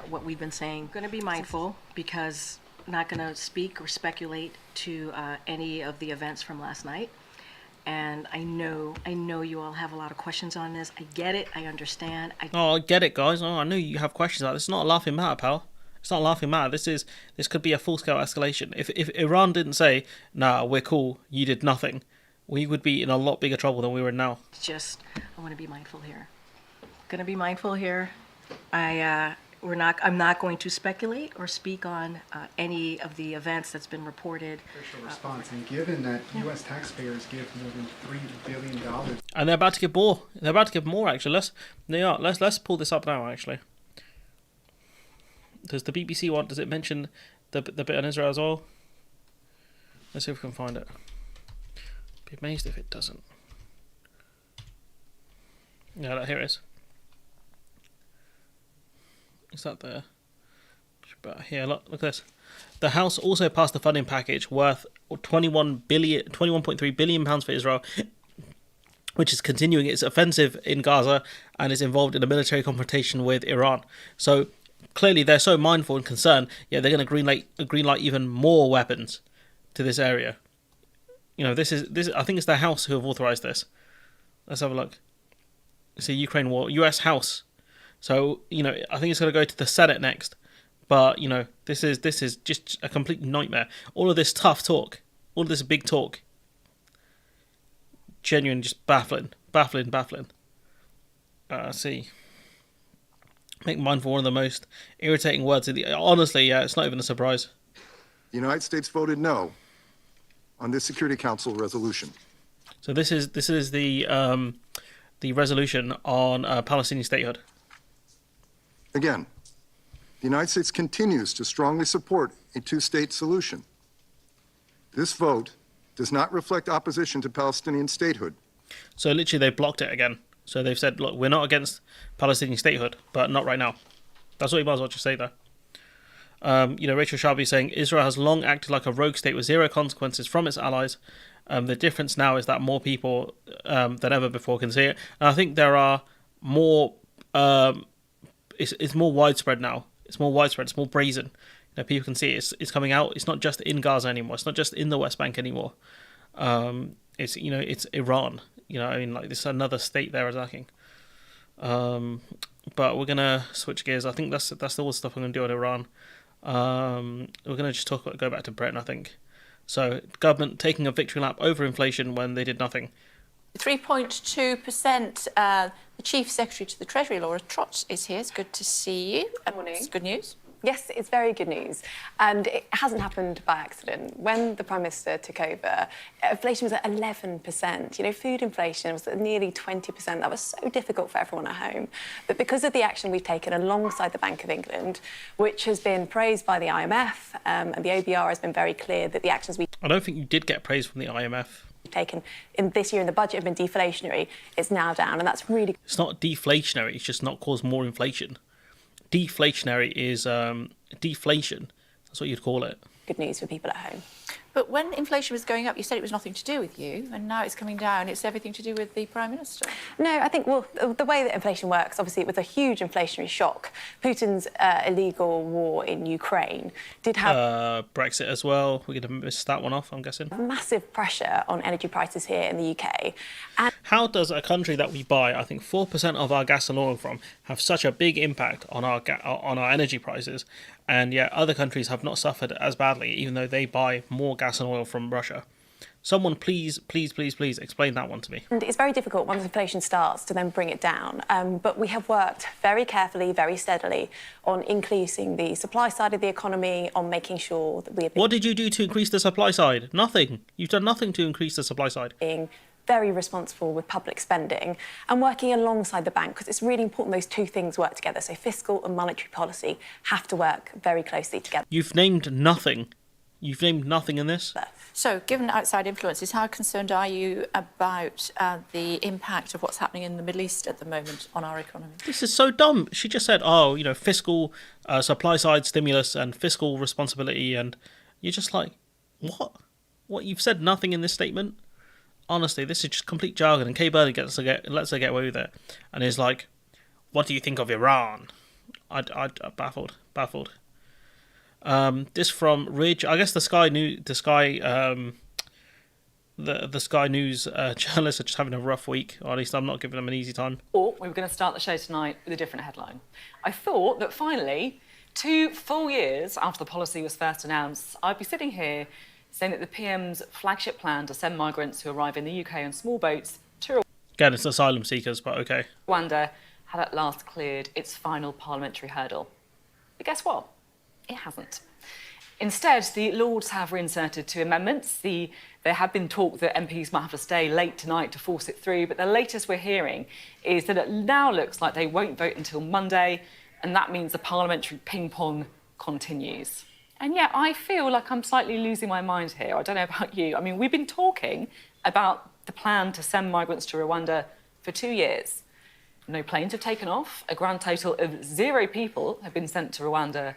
what we've been saying. Going to be mindful because I'm not going to speak or speculate to any of the events from last night. And I know you all have a lot of questions on this. I get it. I understand. I get it, guys. I know you have questions about this. It's not a laughing matter, pal. It's not a laughing matter. This could be a full-scale escalation. If Iran didn't say, "Nah, we're cool, you did nothing," we would be in a lot bigger trouble than we were in now. Just, I want to be mindful here. Going to be mindful here. I'm not going to speculate or speak on any of the events that's been reported. Response, and given that U.S. taxpayers give more than $3 billion, and they're about to give more. They're about to give more. Actually, let's pull this up now. Actually, does the BBC want? Does it mention the bit on Israel as well? Let's see if we can find it. Be amazed if it doesn't. Yeah, here it is. Is that there? But here, look at this. The House also passed a funding package worth £21.3 billion for Israel, which is continuing its offensive in Gaza and is involved in a military confrontation with Iran. So clearly they're so mindful and concerned, they're going to greenlight even more weapons to this area. This. I think it's the House who have authorized this. Let's have a look. It's a Ukraine war. U.S. House. So, I think it's going to go to the Senate next. But, this is just a complete nightmare. All of this tough talk, all of this big talk, genuine, just baffling. See. Make mindful one of the most irritating words. Honestly, it's not even a surprise. The United States voted no on this Security Council resolution. So this is the resolution on Palestinian statehood. Again, the United States continues to strongly support a two-state solution. This vote does not reflect opposition to Palestinian statehood. So literally they've blocked it again. So they've said, look, we're not against Palestinian statehood, but not right now. That's what you might as well just say there. Rachel Sharby saying, Israel has long acted like a rogue state with zero consequences from its allies. The difference now is that more people than ever before can see it. And I think there are more... It's more widespread now. It's more widespread. It's more brazen. People can see it. It's coming out. It's not just in Gaza anymore. It's not just in the West Bank anymore. It's Iran. This is another state they're attacking. But we're gonna switch gears. I think that's all the stuff I'm gonna do on Iran. We're gonna just go back to Britain. I think. So government taking a victory lap over inflation when they did nothing. 3.2%. The Chief Secretary to the Treasury, Laura Trott, is here. It's good to see you. Good morning. It's good news. Yes, it's very good news. And it hasn't happened by accident. When the Prime Minister took over, inflation was at 11%. Food inflation was at nearly 20%. That was so difficult for everyone at home. But because of the action we've taken alongside the Bank of England, which has been praised by the IMF, and the OBR has been very clear that the actions we... I don't think you did get praise from the IMF. ...taken in this year in the budget have been deflationary. It's now down, and that's really... It's not deflationary. It's just not caused more inflation. Deflationary is deflation. That's what you'd call it. Good news for people at home. But when inflation was going up, you said it was nothing to do with you, and now it's coming down. It's everything to do with the Prime Minister. No, I think, the way that inflation works, obviously, it was a huge inflationary shock. Putin's illegal war in Ukraine did have... Brexit as well. We're going to miss that one off, I'm guessing. Massive pressure on energy prices here in the UK. And how does a country that we buy, I think 4% of our gas and oil from, have such a big impact on our energy prices, and yet other countries have not suffered as badly, even though they buy more gas and oil from Russia? Someone please explain that one to me. And it's very difficult once inflation starts to then bring it down. But we have worked very carefully, very steadily on increasing the supply side of the economy, on making sure that we have... What did you do to increase the supply side? Nothing. You've done nothing to increase the supply side. Being very responsible with public spending and working alongside the bank, because it's really important those two things work together. So fiscal and monetary policy have to work very closely together. You've named nothing. You've named nothing in this. So, given outside influences, how concerned are you about the impact of what's happening in the Middle East at the moment on our economy? This is so dumb. She just said, oh, fiscal supply side stimulus and fiscal responsibility, and you're just like, what? What? You've said nothing in this statement? Honestly, this is just complete jargon, and Kay Burley lets her get away with it, and is like, what do you think of Iran? I'm baffled. This from Ridge. I guess the Sky News journalists are just having a rough week, or at least I'm not giving them an easy time. Or we were going to start the show tonight with a different headline. I thought that finally, 2 full years after the policy was first announced, I'd be sitting here saying that the PM's flagship plan to send migrants who arrive in the UK on small boats to Again, it's asylum seekers, but okay. Rwanda had at last cleared its final parliamentary hurdle. But guess what? It hasn't. Instead, the Lords have reinserted 2 amendments. There had been talk that MPs might have to stay late tonight to force it through, but the latest we're hearing is that it now looks like they won't vote until Monday, and that means the parliamentary ping-pong continues. And yet, I feel like I'm slightly losing my mind here. I don't know about you. I mean, we've been talking about the plan to send migrants to Rwanda for 2 years. No planes have taken off. A grand total of 0 people have been sent to Rwanda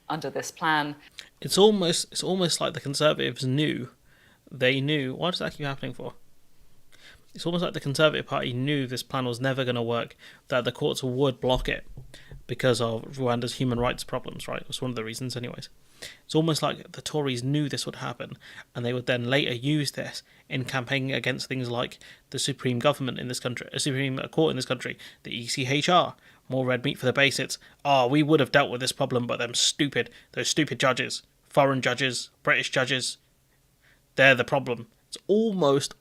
under this plan. It's almost like the Conservatives knew. They knew. Why does that keep happening for? It's almost like the Conservative Party knew this plan was never going to work, that the courts would block it because of Rwanda's human rights problems, right? It was one of the reasons anyways. It's almost like the Tories knew this would happen, and they would then later use this in campaigning against things like the Supreme Government in this country, a Supreme Court in this country, the ECHR, more red meat for the basics. We would have dealt with this problem, but those stupid judges, foreign judges, British judges, they're the problem. It's almost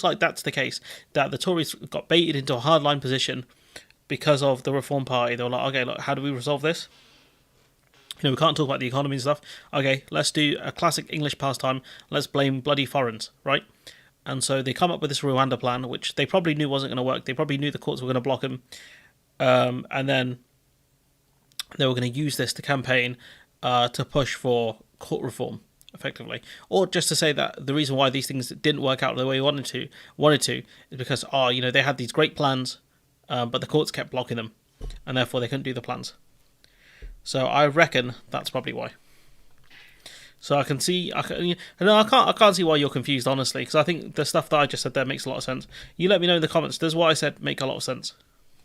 like that's the case, that the Tories got baited into a hardline position because of the Reform Party. They were like, okay, look, how do we resolve this? We can't talk about the economy and stuff. Okay, let's do a classic English pastime. Let's blame bloody foreigners, right? And so they come up with this Rwanda plan, which they probably knew wasn't going to work. They probably knew the courts were going to block them. And then they were going to use this to campaign to push for court reform, effectively. Or just to say that the reason why these things didn't work out the way we wanted to is because, they had these great plans, but the courts kept blocking them, and therefore they couldn't do the plans. So I reckon that's probably why. So I can't see why you're confused, honestly, because I think the stuff that I just said there makes a lot of sense. You let me know in the comments, does what I said make a lot of sense?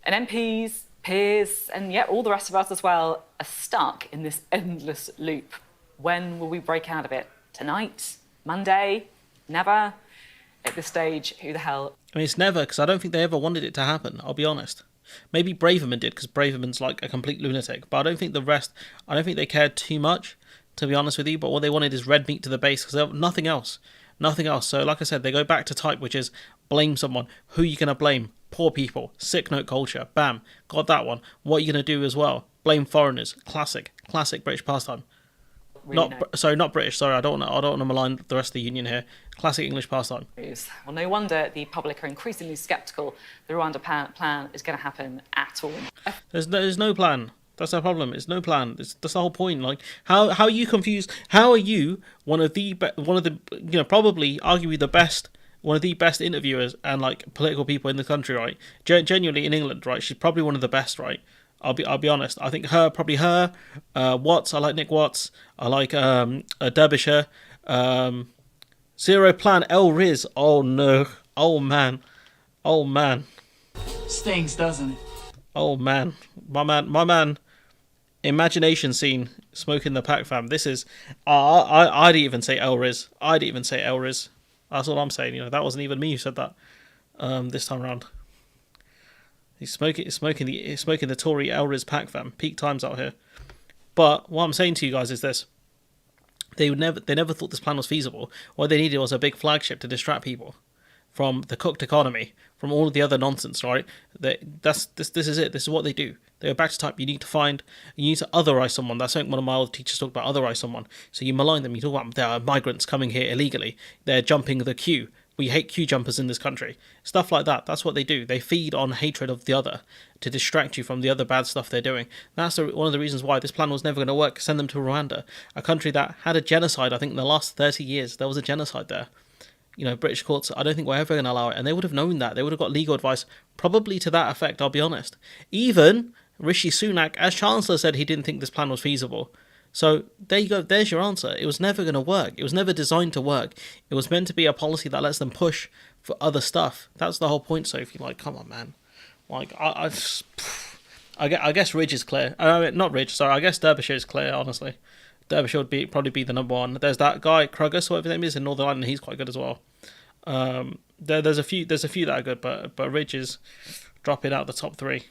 And MPs, peers, and all the rest of us as well are stuck in this endless loop. When will we break out of it? Tonight? Monday? Never? At this stage, who the hell? I mean, it's never, because I don't think they ever wanted it to happen, I'll be honest. Maybe Braverman did, because Braverman's like a complete lunatic. But I don't think they cared too much, to be honest with you. But what they wanted is red meat to the base, because nothing else. So like I said, they go back to type, which is blame someone. Who are you going to blame? Poor people. Sick note culture. Bam. Got that one. What are you going to do as well? Blame foreigners. Classic British pastime. Really not British. Sorry, I don't want to malign the rest of the union here. Classic English pastime. Well, no wonder the public are increasingly sceptical the Rwanda plan is going to happen at all. There's no plan. That's the problem. It's no plan. That's the whole point. Like, how are you confused? How are you one of the probably arguably the best, one of the best interviewers and like political people in the country, right? Genuinely in England, right? She's probably one of the best, right? I'll be honest. I think Watts. I like Nick Watts. I like Derbyshire. Zero Plan. El Riz. Oh no. Oh man. Stings, doesn't it? Oh man. My man. Imagination scene. Smoking the pack, fam. This is. I'd even say El Riz. That's all I'm saying. That wasn't even me who said that. This time around. He's smoking the Tory El Riz pack, fam. Peak times out here. But what I'm saying to you guys is this: they never thought this plan was feasible. What they needed was a big flagship to distract people from the cooked economy, from all of the other nonsense, right? This is it. This is what they do. They go back to type. You need to otherize someone. That's something one of my old teachers talked about. Otherize someone. So you malign them. You talk about there are migrants coming here illegally. They're jumping the queue. We hate queue jumpers in this country. Stuff like that. That's what they do. They feed on hatred of the other to distract you from the other bad stuff they're doing. That's one of the reasons why this plan was never going to work. Send them to Rwanda, a country that had a genocide, I think, in the last 30 years. There was a genocide there. You know, British courts, I don't think we're ever going to allow it. And they would have known that. They would have got legal advice, probably to that effect, I'll be honest. Even Rishi Sunak, as Chancellor, said he didn't think this plan was feasible. So there you go. There's your answer. It was never going to work. It was never designed to work. It was meant to be a policy that lets them push for other stuff. That's the whole point, Sophie. Like, come on, man. Like, I guess Ridge is clear. Not Ridge, sorry. I guess Derbyshire is clear, honestly. Derbyshire would probably be the number one. There's that guy, Krugus, whatever his name is, in Northern Ireland. He's quite good as well. There's a few that are good, but Ridge is dropping out the top three.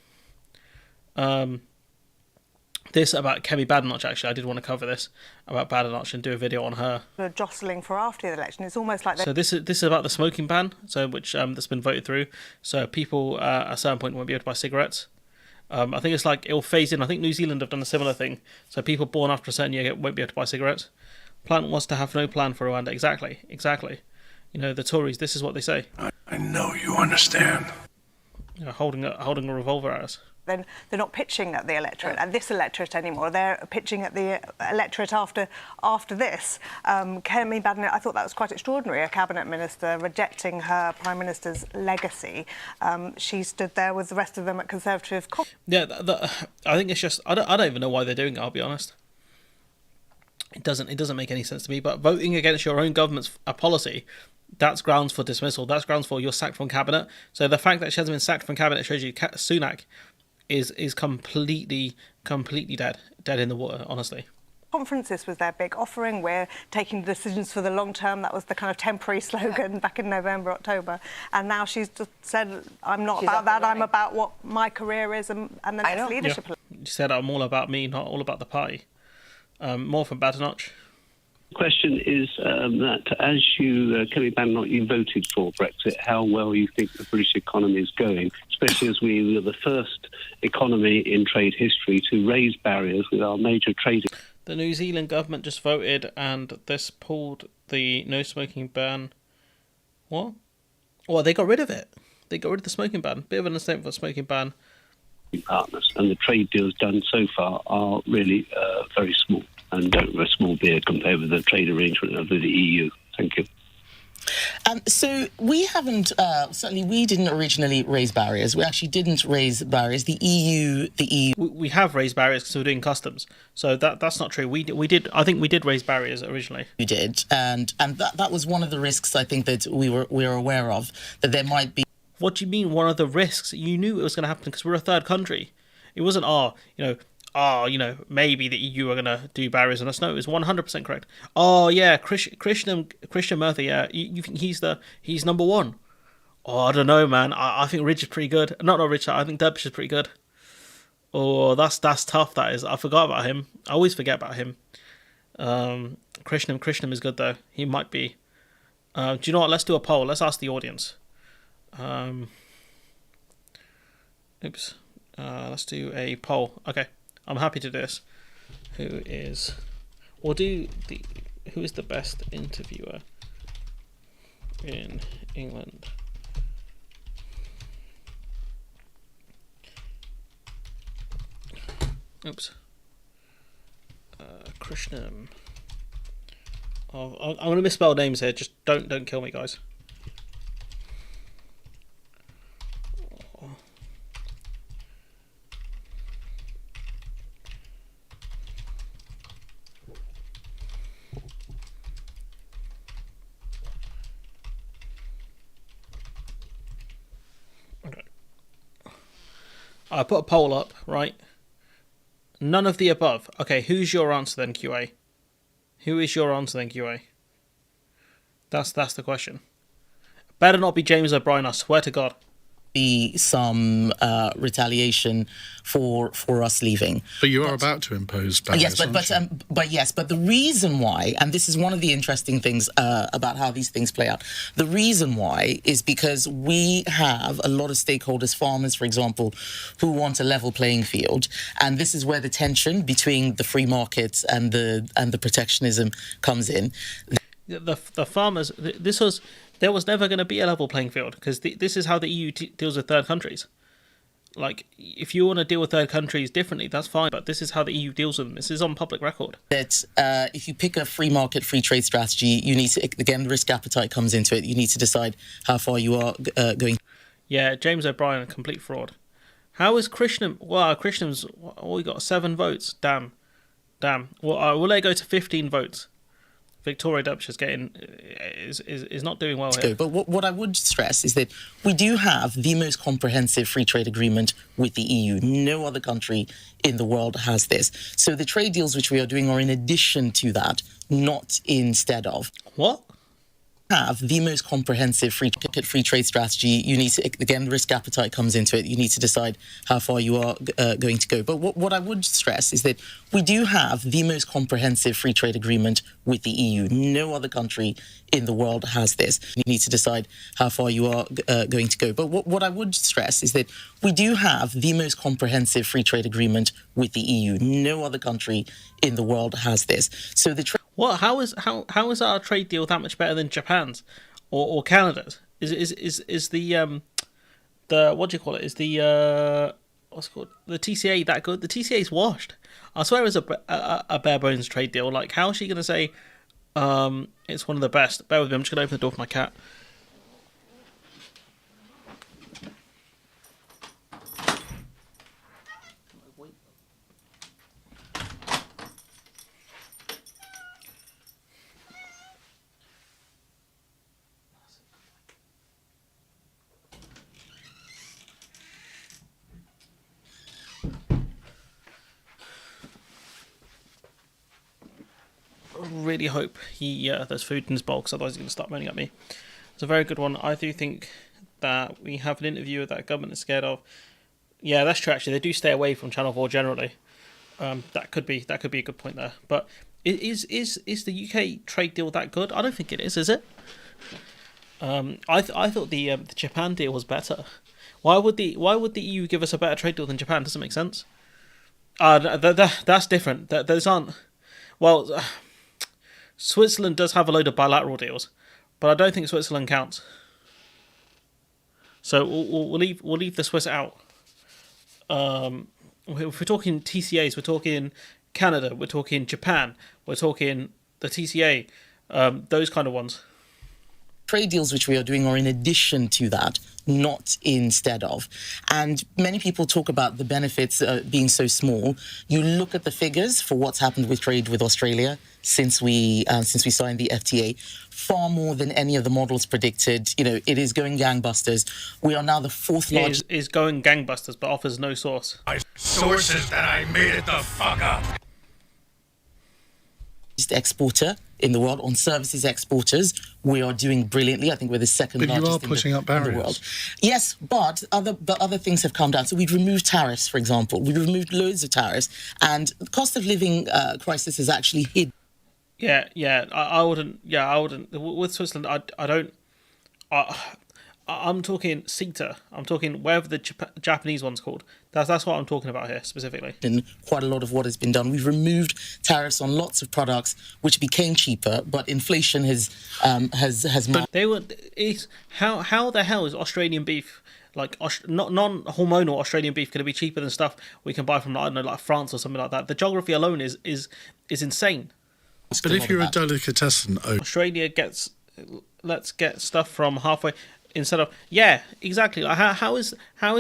This about Kemi Badenoch, actually, I did want to cover this about Badenoch and do a video on her. The jostling for after the election, it's almost like... So this is about the smoking ban, so which that's been voted through. So people at a certain point won't be able to buy cigarettes. I think it's like it'll phase in. I think New Zealand have done a similar thing. So people born after a certain year won't be able to buy cigarettes. Plan wants to have no plan for Rwanda. Exactly. You know, the Tories, this is what they say. I know you understand. You know, holding a revolver at us. Then they're not pitching at the electorate, at this electorate anymore. They're pitching at the electorate after this. Kemi Badenoch, I thought that was quite extraordinary, a cabinet minister rejecting her prime minister's legacy. She stood there with the rest of them at Conservative. Yeah, I think it's just I don't even know why they're doing it. I'll be honest. It doesn't make any sense to me. But voting against your own government's policy, that's grounds for dismissal. That's grounds for you're sacked from cabinet. So the fact that she hasn't been sacked from cabinet shows you Sunak is completely dead in the water, honestly. Conferences was their big offering. We're taking decisions for the long term. That was the kind of temporary slogan back in November, October. And now she's just said, I'm not about that. I'm about what my career is and the next leadership. Yeah. She said, I'm all about me, not all about the party. More from Badenoch. The question is that as you, Kemi Badenoch, you voted for Brexit, how well you think the British economy is going, especially as we were the first economy in trade history to raise barriers with our major trading. The New Zealand government just voted and this pulled the no smoking ban. What? Well, they got rid of it. They got rid of the smoking ban. Bit of an understatement for the smoking ban. Partners, and the trade deals done so far are really very small and a small beer compared with the trade arrangement of the EU. Thank you. So we haven't, certainly we didn't originally raise barriers. We actually didn't raise barriers. The EU... We have raised barriers because we're doing customs. So that's not true. We did. I think we did raise barriers originally. We did. And that was one of the risks I think that we were aware of, that there might be... What do you mean one of the risks? You knew it was going to happen because we're a third country. It wasn't, maybe the EU are going to do barriers on us. No, it was 100% correct. Oh, yeah, Christian Murphy, yeah, you think he's number one? Oh, I don't know, man. I think Ridge is pretty good. Not Ridge, I think Derbyshire is pretty good. Oh, that's tough, that is. I forgot about him. I always forget about him. Christian is good, though. He might be. Do you know what? Let's do a poll. Let's ask the audience. Let's do a poll. Okay, I'm happy to do this. Who is the best interviewer in England? Krishnam. I'm going to misspell names here. Just don't kill me, guys. I put a poll up, right? None of the above. Okay, who's your answer then, QA? Who is your answer then, QA? That's the question. Better not be James O'Brien, I swear to God. Be some retaliation for us leaving. But you are about to impose barriers. Yes, but the reason why, and this is one of the interesting things about how these things play out. The reason why is because we have a lot of stakeholders, farmers, for example, who want a level playing field, and this is where the tension between the free markets and the protectionism comes in. The farmers. This was there was never going to be a level playing field because this is how the EU deals with third countries. Like, if you want to deal with third countries differently, that's fine, but this is how the EU deals with them. This is on public record. That if you pick a free market, free trade strategy, you need to, again, the risk appetite comes into it. You need to decide how far you are going. Yeah, James O'Brien, a complete fraud. How is Krishnam? Well, Krishnam's, we got 7 votes. Damn. Well, will they go to 15 votes? Victoria Dupch is not doing well here. But what I would stress is that we do have the most comprehensive free trade agreement with the EU. No other country in the world has this. So the trade deals which we are doing are in addition to that, not instead of. What? Have the most comprehensive free trade strategy. You need to, again, risk appetite comes into it. You need to decide how far you are going to go. But what I would stress is that we do have the most comprehensive free trade agreement with the EU. No other country in the world has this. You need to decide how far you are going to go. But what I would stress is that we do have the most comprehensive free trade agreement with the EU. No other country in the world has this. So the what? How is our trade deal that much better than Japan's or Canada's? Is the what do you call it? Is the what's it called, the TCA that good? The TCA is washed. I swear it's a bare bones trade deal. Like, how is she gonna say it's one of the best? Bear with me. I'm just gonna open the door for my cat. Really hope there's food in his bowl, because otherwise he's going to start moaning at me. It's a very good one. I do think that we have an interviewer that government is scared of. Yeah, that's true. Actually, they do stay away from Channel 4 generally. That could be a good point there. But is the UK trade deal that good? I don't think it is it? I thought the Japan deal was better. Why would the EU give us a better trade deal than Japan? Doesn't make sense. That's different. Those aren't. Well, Switzerland does have a load of bilateral deals, but I don't think Switzerland counts. So we'll leave the Swiss out. If we're talking TCAs, we're talking Canada, we're talking Japan, we're talking the TCA, those kind of ones. Trade deals which we are doing are in addition to that, not instead of. And many people talk about the benefits being so small. You look at the figures for what's happened with trade with Australia since we signed the FTA, far more than any of the models predicted. You know, it is going gangbusters. We are now the fourth largest. Is going gangbusters, but offers no source. My sources that I made it the fuck up. Exporter in the world. On services exporters, we are doing brilliantly. I think we're the second largest. But you are putting up barriers. In the world. Yes, but other things have come down. So we've removed tariffs, for example. We've removed loads of tariffs, and the cost of living crisis has actually hit. Yeah. I wouldn't. Yeah, I wouldn't. With Switzerland, I don't. I'm talking CETA. I'm talking whatever the Japanese one's called. That's what I'm talking about here specifically. And quite a lot of what has been done. We've removed tariffs on lots of products, which became cheaper, but inflation has. But they were. How the hell is Australian beef, like non-hormonal Australian beef, going to be cheaper than stuff we can buy from, I don't know, like France or something like that? The geography alone is insane. But if you're a delicatessen, Australia let's get stuff from halfway. Instead of, yeah, exactly. How is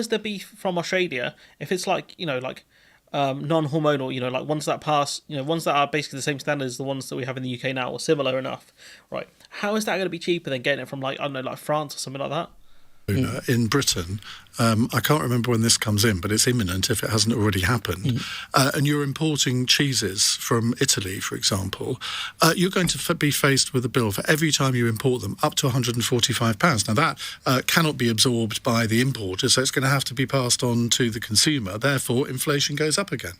the beef from Australia, if it's like, you know, like non-hormonal, you know, like ones that pass, you know, ones that are basically the same standard as the ones that we have in the UK now, or similar enough, right? How is that going to be cheaper than getting it from, like, I don't know, like France or something like that? In Britain, I can't remember when this comes in, but it's imminent if it hasn't already happened, and you're importing cheeses from Italy, for example, you're going to be faced with a bill for every time you import them up to £145. Now that cannot be absorbed by the importer, so it's going to have to be passed on to the consumer. Therefore, inflation goes up again.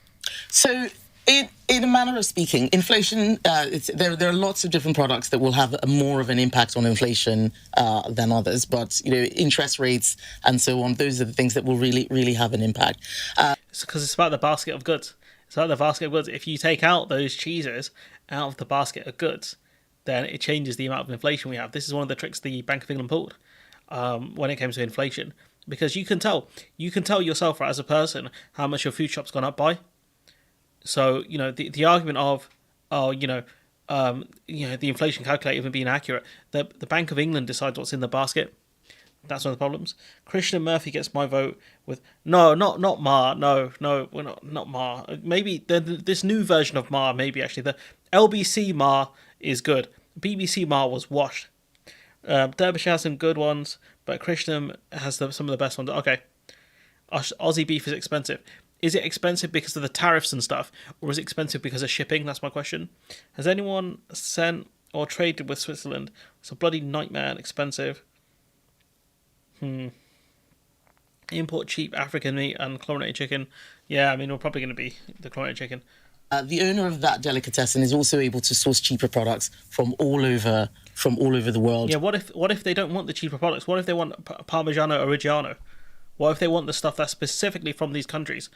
So in a manner of speaking, inflation, there are lots of different products that will have more of an impact on inflation than others. But, you know, interest rates and so on, those are the things that will really, really have an impact. It's because it's about the basket of goods. It's about the basket of goods. If you take out those cheeses out of the basket of goods, then it changes the amount of inflation we have. This is one of the tricks the Bank of England pulled when it came to inflation, because you can tell yourself, right, as a person, how much your food shop's gone up by. So the argument of the inflation calculator even being accurate, the Bank of England decides what's in the basket. That's one of the problems. Christian Murphy gets my vote with not Ma. No, we're not Ma. Maybe this new version of Ma. Maybe actually the LBC Ma is good. BBC Ma was washed. Derbyshire has some good ones, but Christian has some of the best ones. Okay, Aussie beef is expensive. Is it expensive because of the tariffs and stuff, or is it expensive because of shipping? That's my question. Has anyone sent or traded with Switzerland? It's a bloody nightmare and expensive. Import cheap African meat and chlorinated chicken. Yeah, I mean, we're probably going to be the chlorinated chicken. The owner of that delicatessen is also able to source cheaper products from all over the world. Yeah, what if they don't want the cheaper products? What if they want Parmigiano Reggiano? What if they want the stuff that's specifically from these countries?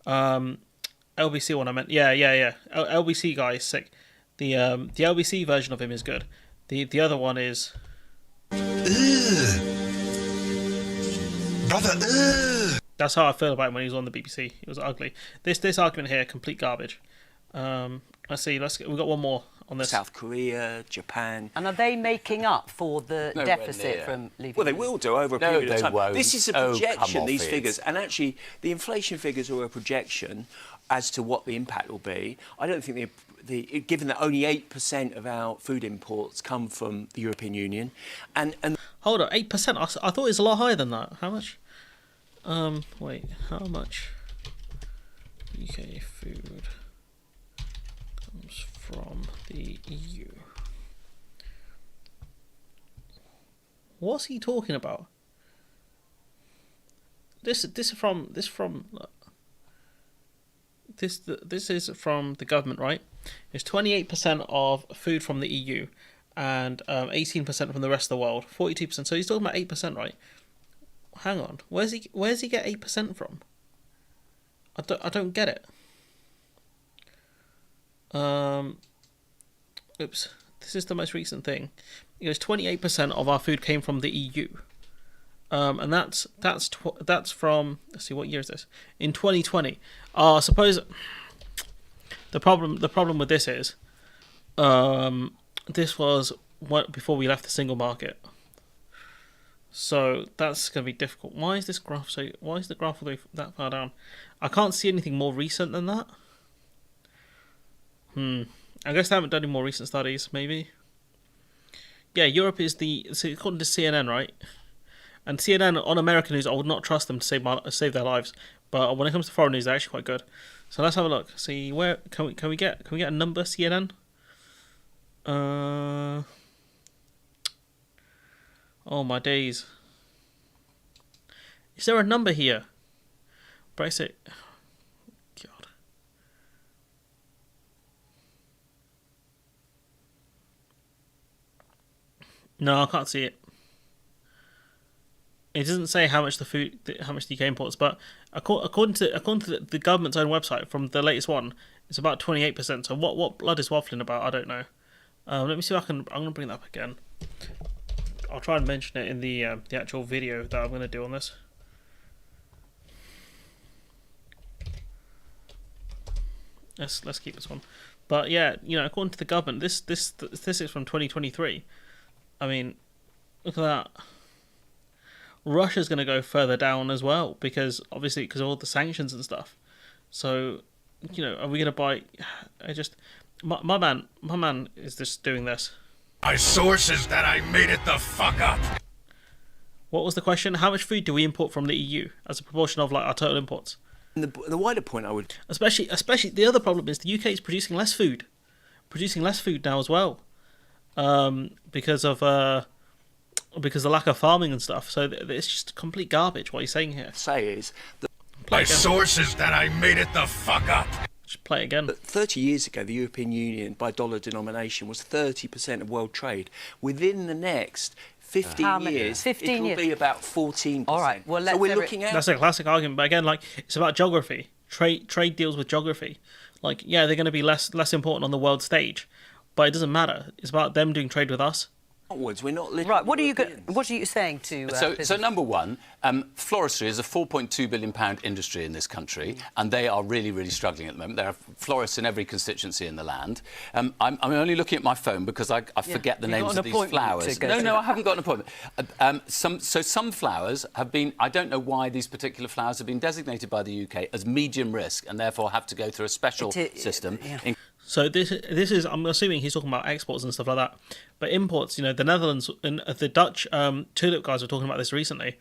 LBC one I meant. Yeah. LBC guy is sick. The LBC version of him is good. The other one is. Brother, That's how I feel about him when he was on the BBC. It was ugly. This argument here, complete garbage. Let's see. We've got one more on this. South Korea, Japan. And are they making up for the Nowhere deficit near. from leaving? Well, they will do over a No, period of they time. won't. This is a Oh, projection, come off these it. figures. And actually, the inflation figures are a projection as to what the impact will be. I don't think given that only 8% of our food imports come from the European Union, and hold on, 8%. I thought it was a lot higher than that. How much? Wait, how much UK food comes from the EU? What's he talking about? This is from the government, right? It's 28% of food from the EU and 18% from the rest of the world. 42%. So he's talking about 8%, right? Hang on. Where's he get 8% from? I don't get it. Oops. This is the most recent thing. It goes 28% of our food came from the EU. And that's from, let's see, what year is this? In 2020. I suppose the problem with this is this was before we left the single market. So that's going to be difficult. Why is the graph all the way that far down? I can't see anything more recent than that. I guess they haven't done any more recent studies, maybe. Yeah, Europe is according to CNN, right? And CNN on American news, I would not trust them to save their lives. But when it comes to foreign news, they're actually quite good. So let's have a look. See where can we get a number? CNN. Oh my days. Is there a number here? Brexit. God. No, I can't see it. It doesn't say how much the UK imports, but according to the government's own website from the latest one, it's about 28%. So what blood is waffling about? I don't know. Let me see if I'm gonna bring that up again. I'll try and mention it in the actual video that I'm gonna do on this. Let's keep this one. But yeah, according to the government, this is from 2023. I mean, look at that. Russia's going to go further down as well because of all the sanctions and stuff. So, are we going to buy? My man is just doing this. My source is that I made it the fuck up. What was the question? How much food do we import from the EU as a proportion of our total imports? And the wider point I would... Especially the other problem is the UK is producing less food. Now as well. Because of the lack of farming and stuff. So it's just complete garbage what he's saying here. Say is... My source is that I made it the fuck up. Just play it again. 30 years ago, the European Union, by dollar denomination, was 30% of world trade. Within the next 15 years, it will be about 14%. All right, well, so we're looking at... That's a classic argument, but again, it's about geography. Trade deals with geography. They're going to be less important on the world stage, but it doesn't matter. It's about them doing trade with us. We're not right. What are you saying to? So number one, floristry is a £4.2 billion industry in this country, and they are really, really struggling at the moment. There are florists in every constituency in the land. I'm only looking at my phone because I forget the names of these flowers. No, I haven't got an appointment. Some flowers have been. I don't know why these particular flowers have been designated by the UK as medium risk, and therefore have to go through a special system. So this is, I'm assuming he's talking about exports and stuff like that, but imports, the Netherlands and the Dutch tulip guys were talking about this recently.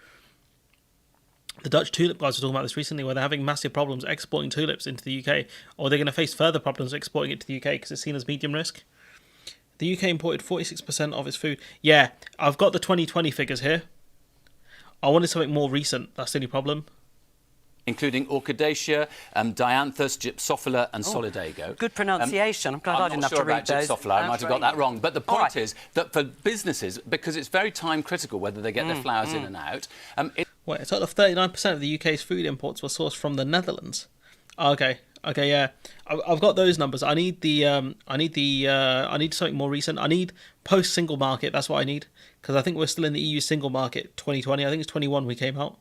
The Dutch tulip guys were talking about this recently, where they're having massive problems exporting tulips into the UK, or they're going to face further problems exporting it to the UK because it's seen as medium risk. The UK imported 46% of its food. Yeah, I've got the 2020 figures here. I wanted something more recent. That's the only problem. Including Orchidaceae, Dianthus, Gypsophila and Solidago. Good pronunciation. I'm glad I didn't have to read those. Gypsophila. I might have got that wrong. But the point is that for businesses, because it's very time critical whether they get their flowers in and out... Wait, it's like 39% of the UK's food imports were sourced from the Netherlands. Okay, yeah. I've got those numbers. I need something more recent. I need post single market. That's what I need, because I think we're still in the EU single market 2020. I think it's 21 we came out.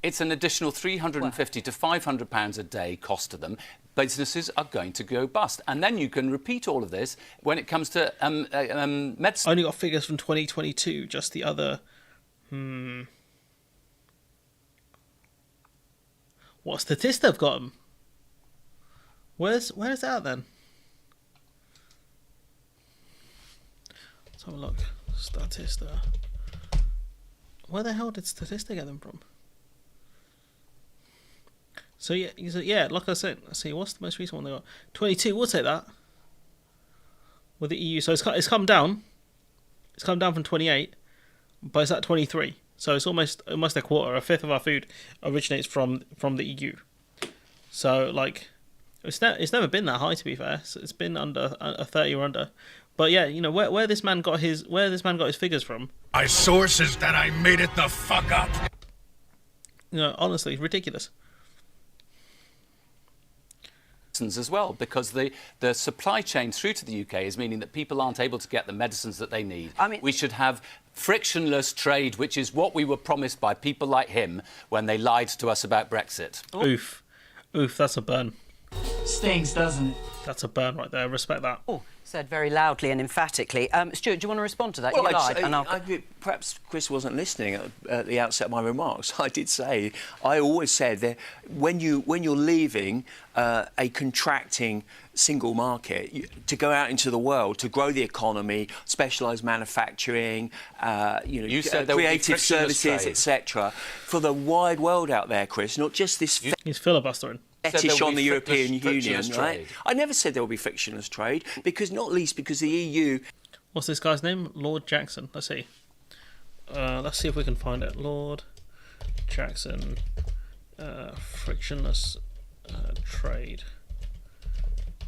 It's an additional £350 to £500 a day cost to them. Businesses are going to go bust. And then you can repeat all of this when it comes to medicine. I only got figures from 2022, just the other... What Statista have got them? Where's that then? Let's have a look. Statista. Where the hell did Statista get them from? So yeah, like I said, let's see, what's the most recent one they got? 22, we'll take that. With the EU, so it's come down. It's come down from 28, but it's at 23. So it's almost a quarter, a fifth of our food originates from the EU. So like, it's never been that high, to be fair. So it's been under a 30 or under. But yeah, where this man got his figures from. My source is that I made it the fuck up. Honestly, ridiculous. As well, because the supply chain through to the UK is meaning that people aren't able to get the medicines that they need. We should have frictionless trade, which is what we were promised by people like him when they lied to us about Brexit. Oof, that's a burn. Stings, doesn't it? That's a burn right there. Respect that. Said very loudly and emphatically. Stuart, do you want to respond to that? Well, You lied. perhaps Chris wasn't listening at the outset of my remarks. I did say, I always said that when you're leaving a contracting single market to go out into the world to grow the economy, specialised manufacturing, you said creative services, etc., for the wide world out there, Chris, not just this. He's filibustering. Fetish on the European Union, right? I never said there will be frictionless trade, not least because the EU... What's this guy's name? Lord Jackson. Let's see. Let's see if we can find it. Lord Jackson, frictionless trade,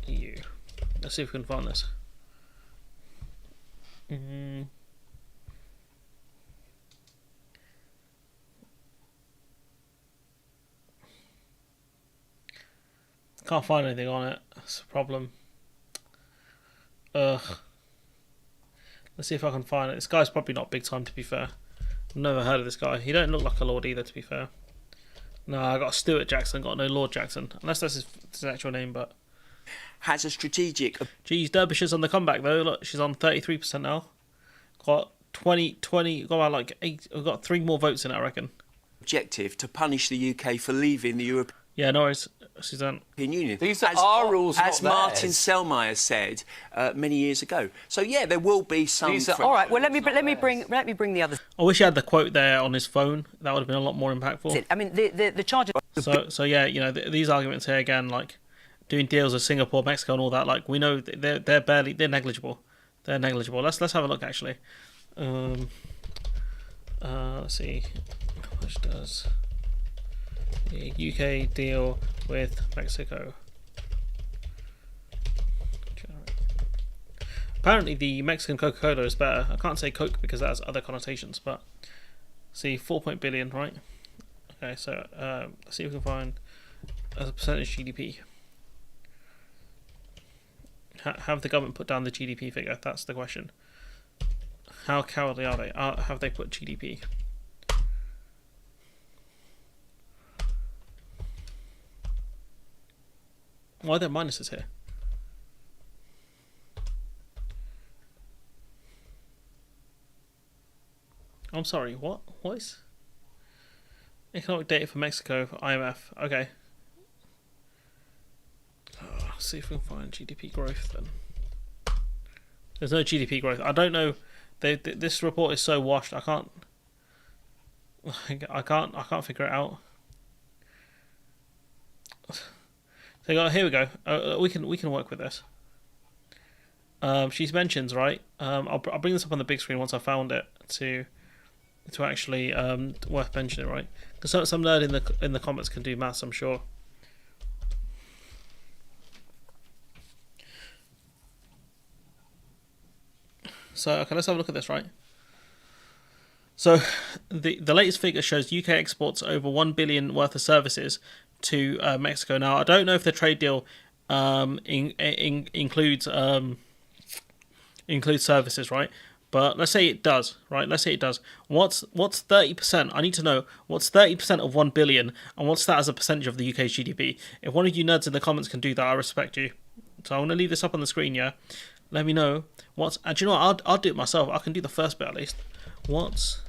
EU. Let's see if we can find this. Can't find anything on it. That's a problem. Let's see if I can find it. This guy's probably not big time, to be fair. I've never heard of this guy. He don't look like a lord either, to be fair. No, I got Stuart Jackson, got no Lord Jackson. Unless that's his actual name, but... Has a strategic... Geez, Derbyshire's on the comeback, though. Look, she's on 33% now. Got 20... Got like 8... We've got 3 more votes in it, I reckon. Objective to punish the UK for leaving the European... Yeah, no worries. Suzanne. Union. These are our rules, as not Martin theirs. Selmayr said many years ago. So yeah, there will be some. All right. Well, let me bring the others. I wish he had the quote there on his phone. That would have been a lot more impactful. I mean, the charge. So yeah, these arguments here again, like doing deals with Singapore, Mexico, and all that. Like we know they're negligible. They're negligible. Let's have a look actually. Let's see. How much does the UK deal with Mexico? Apparently the Mexican Coca-Cola is better. I can't say Coke because that has other connotations, but see, 4 billion, right? Okay, so let's see if we can find as a percentage GDP Have the government put down the GDP figure? That's the question. How cowardly are they? Have they put GDP? Why are there minuses here? I'm sorry, what? What is... Economic data for Mexico, for IMF. Okay. See if we can find GDP growth then. There's no GDP growth. I don't know. This report is so washed. I can't figure it out. So here we go. We can work with this. She mentions, right. I'll bring this up on the big screen once I found it to actually worth mentioning, right? Because some nerd in the comments can do maths, I'm sure. So okay, let's have a look at this, right? So the latest figure shows UK exports over 1 billion worth of services to Mexico. Now I don't know if the trade deal includes services, right? But let's say it does, right? Let's say it does. What's 30%? I need to know what's 30% of 1 billion, and what's that as a percentage of the UK's GDP? If one of you nerds in the comments can do that, I respect you. So I'm gonna leave this up on the screen, yeah. Let me know what's. And do you know what? I'll do it myself. I can do the first bit at least. What's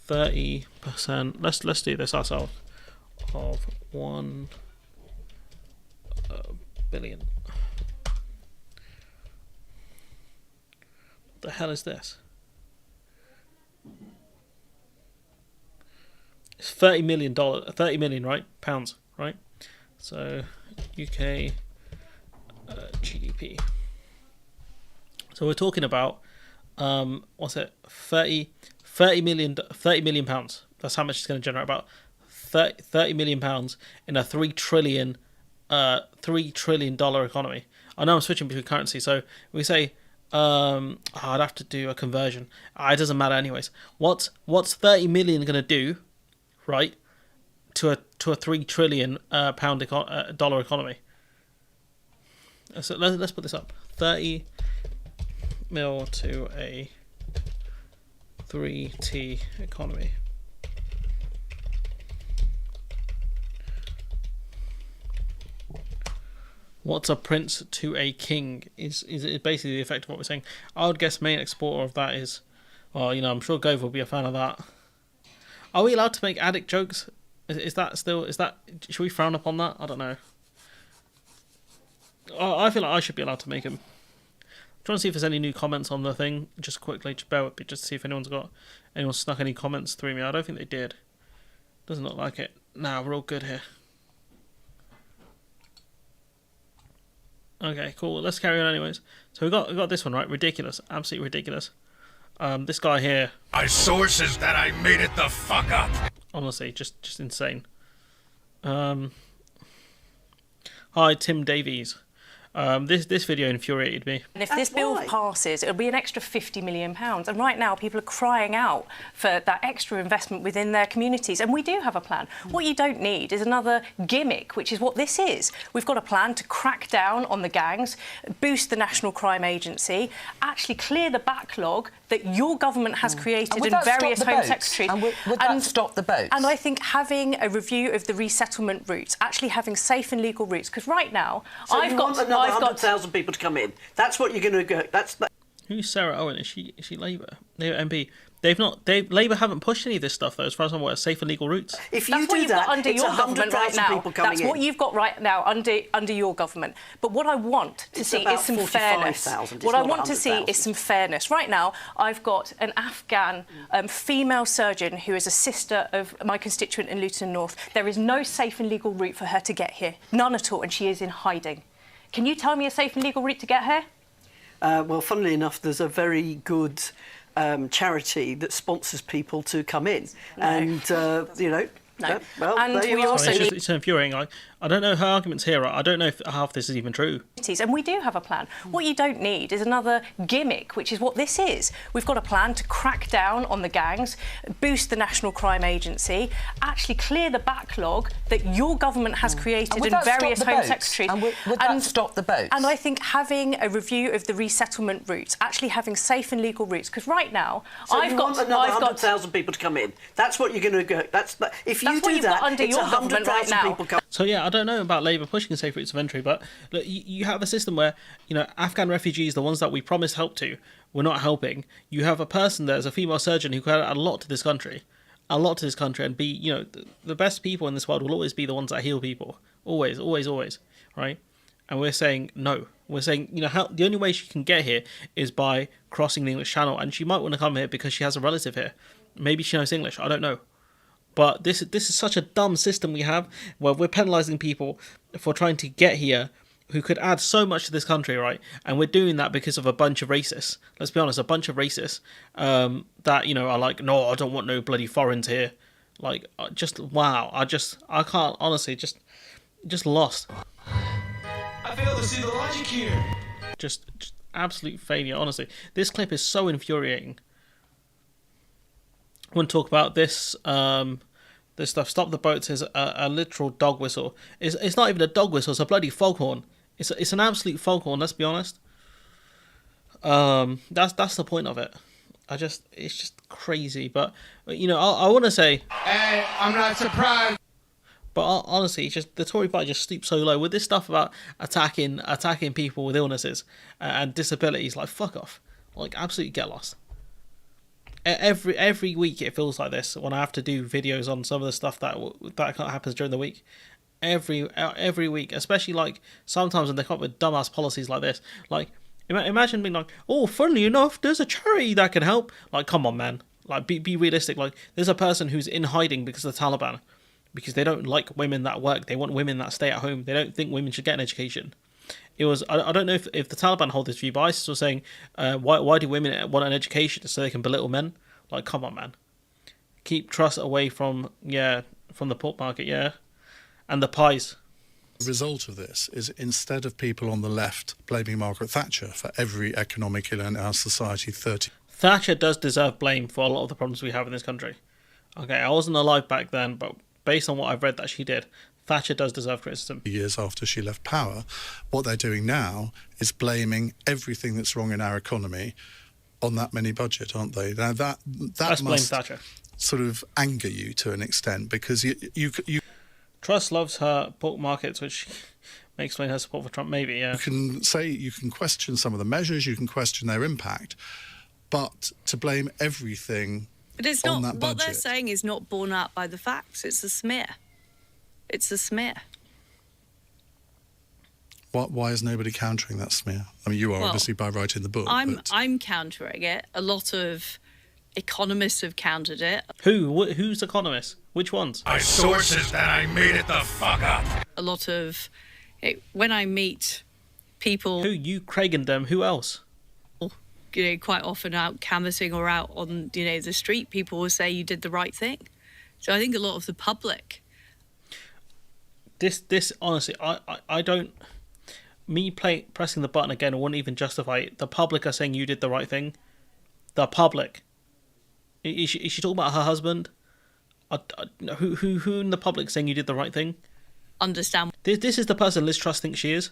30%? Let's do this ourselves. Of 1 billion. What the hell is this? It's $30 million. 30 million, right? Pounds, right? So UK GDP. So we're talking about what's it? 30 million pounds. That's how much it's going to generate. About 30 million pounds in a $3 trillion economy. I know I'm switching between currency, so we say I'd have to do a conversion. It doesn't matter anyways. What's 30 million going to do, right, to a $3 trillion dollar economy? So let's put this up. 30 mil to a 3T economy. What's a prince to a king is basically the effect of what we're saying. I would guess main exporter of that is, well, you know, I'm sure Gove will be a fan of that. Are we allowed to make addict jokes? Is that should we frown upon that? I don't know. I feel like I should be allowed to make them. I'm trying to see if there's any new comments on the thing. Just quickly, just bear with me, just to see if anyone snuck any comments through me. I don't think they did. Doesn't look like it. Nah, we're all good here. Okay, cool. Let's carry on anyways. So we got this one, right? Ridiculous. Absolutely ridiculous. This guy here. My sources that I made it the fuck up. Honestly, just insane. Hi, Tim Davies. This video infuriated me. And if this bill passes, it'll be an extra £50 million. And right now, people are crying out for that extra investment within their communities. And we do have a plan. What you don't need is another gimmick, which is what this is. We've got a plan to crack down on the gangs, boost the National Crime Agency, actually clear the backlog that your government has created in various Home Secretaries. And would that stop the boats? And I think having a review of the resettlement routes, actually having safe and legal routes, because right now, so I've got 100,000 people to come in. That's what you're going to go. Who's Sarah Owen? Is she Labour? Labour MP. Labour haven't pushed any of this stuff though, as far as I'm aware. Safe and legal routes. If you do that, under it's your government right now. That's what you've got right now under your government. But what I want to see is some fairness. What I want to see is some fairness. Right now, I've got an Afghan female surgeon who is a sister of my constituent in Luton North. There is no safe and legal route for her to get here. None at all, and she is in hiding. Can you tell me a safe and legal route to get her? Well, funnily enough, there's a very good charity that sponsors people to come in. And, you know, No. Well, and there you we are. also It's need just, it's infuriating. I don't know her arguments here. I don't know if half this is even true. and we do have a plan. What you don't need is another gimmick, which is what this is. We've got a plan to crack down on the gangs, boost the National Crime Agency, actually clear the backlog that your government has created And would in that stop various the Home boats? Secretaries. And would that stop the boats? And I think having a review of the resettlement routes, actually having safe and legal routes, because right now So you want another 100,000 people to come in. That's what you're going to go. If you That's what do you've got that, under it's your government right 100,000 now. people come. So yeah, I don't know about Labour pushing safe routes of entry, but look, you have a system where, you know, Afghan refugees, the ones that we promised help to, we're not helping. You have a person there as a female surgeon who could add a lot to this country, and be, you know, the best people in this world will always be the ones that heal people, always, right? And we're saying no. We're saying, you know, the only way she can get here is by crossing the English Channel, and she might want to come here because she has a relative here. Maybe she knows English. I don't know. But this is such a dumb system we have, where we're penalising people for trying to get here who could add so much to this country, right? And we're doing that because of a bunch of racists. Let's be honest, a bunch of racists that, you know, are like, no, I don't want no bloody foreigners here. Like, just, wow. I can't, honestly, just lost. I fail to see the logic here. Just absolute failure, honestly. This clip is so infuriating. I want to talk about this this stuff. Stop the boats is a literal dog whistle. It's not even a dog whistle, it's a bloody foghorn. It's an absolute foghorn, let's be honest. That's the point of it. It's just crazy. But, you know, I want to say... Hey, I'm not surprised. But honestly, it's just the Tory party just stoops so low with this stuff about attacking people with illnesses and disabilities. Like, fuck off. Like, absolutely get lost. Every week it feels like this when I have to do videos on some of the stuff that happens during the week. Every week, especially like sometimes when they come up with dumbass policies like this. Like, imagine being like, oh, funnily enough, there's a charity that can help. Like, come on, man. Like, be realistic. Like, there's a person who's in hiding because of the Taliban, because they don't like women that work. They want women that stay at home. They don't think women should get an education. It was, I don't know if the Taliban hold this view, but ISIS was saying, why do women want an education so they can belittle men? Like, come on, man. Keep trust away from the pork market, and the pies. The result of this is, instead of people on the left blaming Margaret Thatcher for every economic ill in our society, Thatcher does deserve blame for a lot of the problems we have in this country. Okay, I wasn't alive back then, but based on what I've read that she did, Thatcher does deserve criticism. years after she left power, what they're doing now is blaming everything that's wrong in our economy on that mini budget, aren't they? Now that Let's blame must Thatcher. sort of anger you to an extent, because you Truss loves her pork markets, which may explain her support for Trump, maybe, yeah. you can question some of the measures, you can question their impact, but to blame everything But it's on not, that what budget... they're saying is not borne out by the facts. It's a smear. It's a smear. Why is nobody countering that smear? I mean, you are, Well, obviously, by writing the book. I'm countering it. A lot of economists have countered it. Who's economists? Which ones? My sources that I made it the fuck up. A lot of... when I meet people... Who? You, Craig and them. Who else? You know, quite often out canvassing or out on, you know, the street, people will say you did the right thing. So I think a lot of the public... This honestly, I don't... Me pressing the button again wouldn't even justify it. The public are saying you did the right thing. The public. Is she talking about her husband? Who in the public saying you did the right thing? Understand. This is the person Liz Truss thinks she is.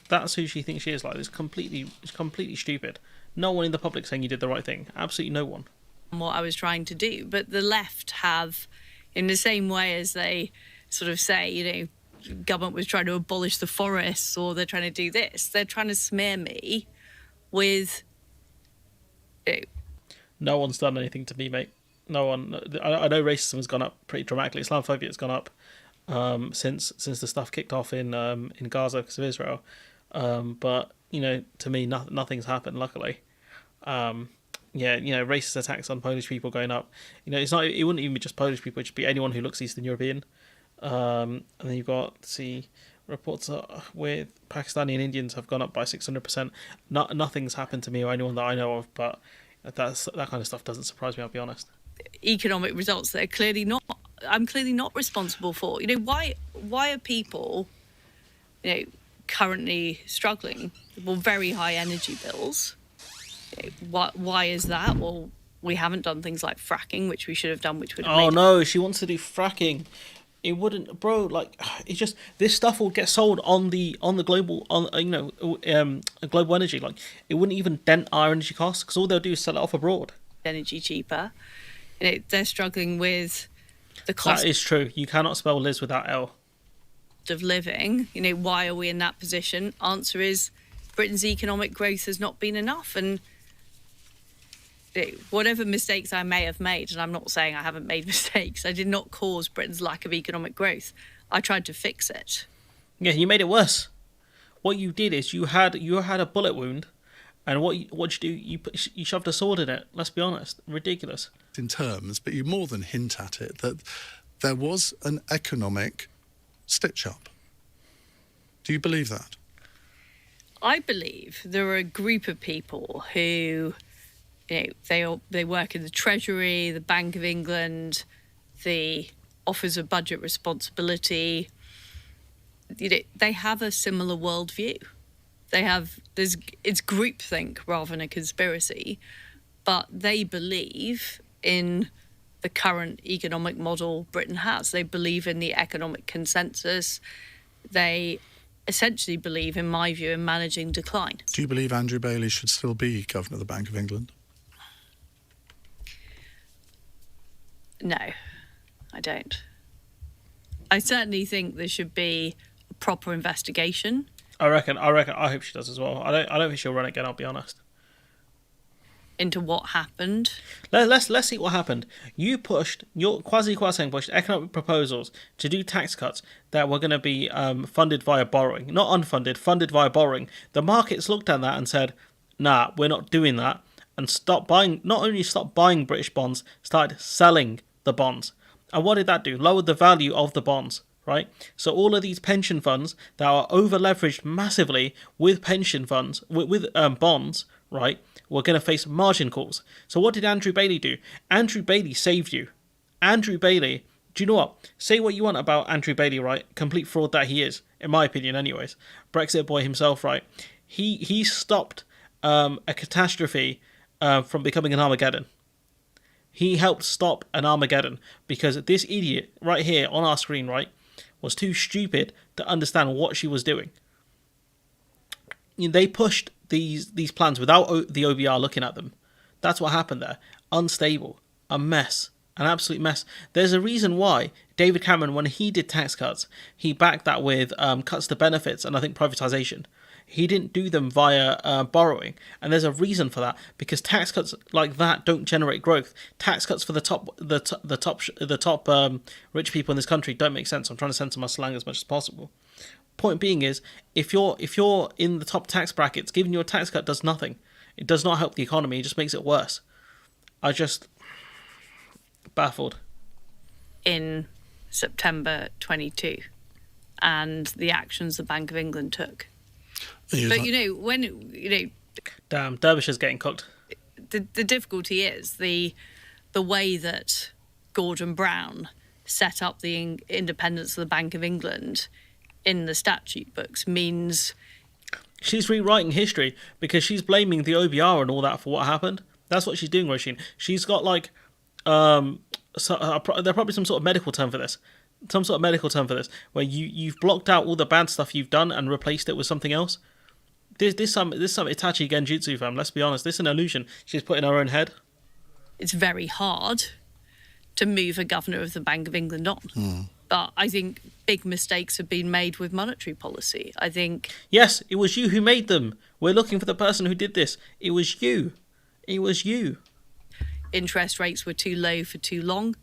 That's who she thinks she is. Like, it's completely stupid. No one in the public saying you did the right thing. Absolutely no one. What I was trying to do, but the left have, in the same way as they sort of say, you know, government was trying to abolish the forests, or they're trying to do this, they're trying to smear me with... No one's done anything to me, mate. No one. I know racism has gone up pretty dramatically. Islamophobia has gone up since the stuff kicked off in Gaza because of Israel. But, you know, to me, nothing's happened, luckily. Yeah, you know, racist attacks on Polish people going up. You know, it wouldn't even be just Polish people, it should be anyone who looks Eastern European. And then you've got, reports with Pakistani and Indians have gone up by 600%. Nothing's happened to me or anyone that I know of, but that kind of stuff doesn't surprise me, I'll be honest. Economic results that I'm clearly not responsible for. Why are people, currently struggling? Well, very high energy bills. Why is that? Well, we haven't done things like fracking, which we should have done, which would have made... no, she wants to do fracking. It wouldn't, bro. It's just this stuff will get sold on the global global energy. It wouldn't even dent our energy costs because all they'll do is sell it off abroad. Energy cheaper. They're struggling with the cost. That is true. You cannot spell Liz without L. Of living. Why are we in that position? Answer is Britain's economic growth has not been enough, and whatever mistakes I may have made, and I'm not saying I haven't made mistakes, I did not cause Britain's lack of economic growth. I tried to fix it. Yeah, you made it worse. What you did is you had a bullet wound, and what you do, you shoved a sword in it. Let's be honest, ridiculous. In terms, but you more than hint at it, that there was an economic stitch-up. Do you believe that? I believe there are a group of people who... they work in the Treasury, the Bank of England, the Office of Budget Responsibility. They have a similar worldview. It's groupthink rather than a conspiracy, but they believe in the current economic model Britain has. They believe in the economic consensus. They essentially believe, in my view, in managing decline. Do you believe Andrew Bailey should still be Governor of the Bank of England? No, I don't. I certainly think there should be a proper investigation. I hope she does as well. I don't think she'll run again, I'll be honest. Into what happened. Let's see what happened. Kwasi Kwarteng pushed economic proposals to do tax cuts that were going to be funded via borrowing, not unfunded, funded via borrowing. The markets looked at that and said, nah, we're not doing that, and not only stopped buying British bonds, started selling the bonds. And what did that do? Lowered the value of the bonds, right? So all of these pension funds that are over leveraged massively with pension funds, with bonds, right, were going to face margin calls. So what did Andrew Bailey do? Andrew Bailey saved you. Andrew Bailey, do you know what? Say what you want about Andrew Bailey, right? Complete fraud that he is, in my opinion anyways. Brexit boy himself, right? He stopped a catastrophe from becoming an Armageddon. He helped stop an Armageddon because this idiot right here on our screen, right, was too stupid to understand what she was doing. They pushed these plans without the OBR looking at them. That's what happened there. Unstable. A mess. An absolute mess. There's a reason why David Cameron, when he did tax cuts, he backed that with cuts to benefits and I think privatisation. He didn't do them via borrowing, and there's a reason for that because tax cuts like that don't generate growth. Tax cuts for the top rich people in this country don't make sense. I'm trying to censor my slang as much as possible. Point being is, if you're in the top tax brackets, giving you a tax cut does nothing. It does not help the economy. It just makes it worse. I just baffled. In September 22, and the actions the Bank of England took. But damn, Derbyshire's getting cooked. The difficulty is the way that Gordon Brown set up the independence of the Bank of England in the statute books means she's rewriting history because she's blaming the OBR and all that for what happened. That's what she's doing, Rishi. She's got there's probably some sort of medical term for this. Where you've blocked out all the bad stuff you've done and replaced it with something else. This some Itachi Genjutsu, fam. Let's be honest. This is an illusion she's put in her own head. It's very hard to move a governor of the Bank of England on. But I think big mistakes have been made with monetary policy. I think... Yes, it was you who made them. We're looking for the person who did this. It was you. Interest rates were too low for too long.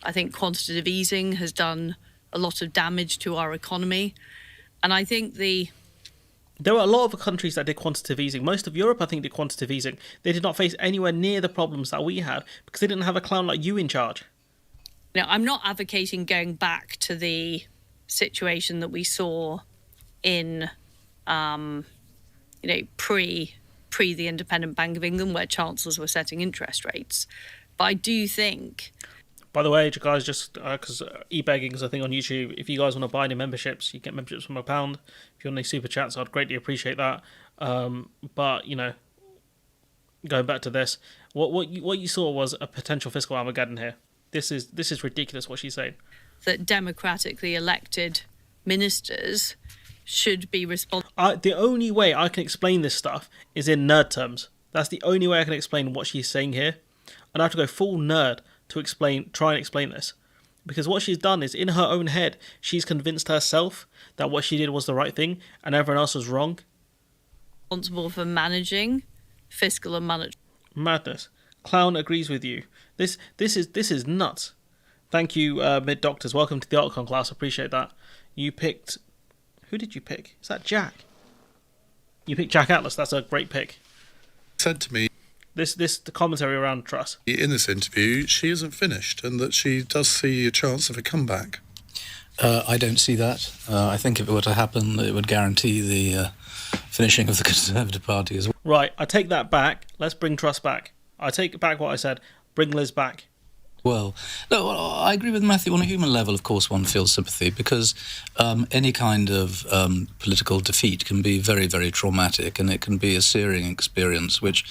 I think quantitative easing has done a lot of damage to our economy. And I think there were a lot of countries that did quantitative easing. Most of Europe, I think, did quantitative easing. They did not face anywhere near the problems that we had because they didn't have a clown like you in charge. I'm not advocating going back to the situation that we saw in, pre the Independent Bank of England, where chancellors were setting interest rates. But I do think. By the way, guys, just because e-begging is a thing on YouTube, if you guys want to buy any memberships, you get memberships from £1. If you want any super chats, I'd greatly appreciate that. But going back to this, what you saw was a potential fiscal Armageddon here. This is ridiculous what she's saying. That democratically elected ministers should be responsible. The only way I can explain this stuff is in nerd terms. That's the only way I can explain what she's saying here. And I have to go full nerd to try and explain this. Because what she's done is, in her own head, she's convinced herself that what she did was the right thing and everyone else was wrong. Responsible for managing fiscal and monetary. Madness. Clown agrees with you. This is nuts. Thank you, Mid Doctors. Welcome to the Altcon class. Appreciate that. You picked. Who did you pick? Is that Jack? You picked Jack Atlas. That's a great pick. Said to me. The commentary around Truss. In this interview, she isn't finished, and that she does see a chance of a comeback. I don't see that. I think if it were to happen, it would guarantee the finishing of the Conservative Party as well. Right, I take that back. Let's bring Truss back. I take back what I said. Bring Liz back. Well, no, I agree with Matthew. On a human level, of course, one feels sympathy because any kind of political defeat can be very, very traumatic, and it can be a searing experience which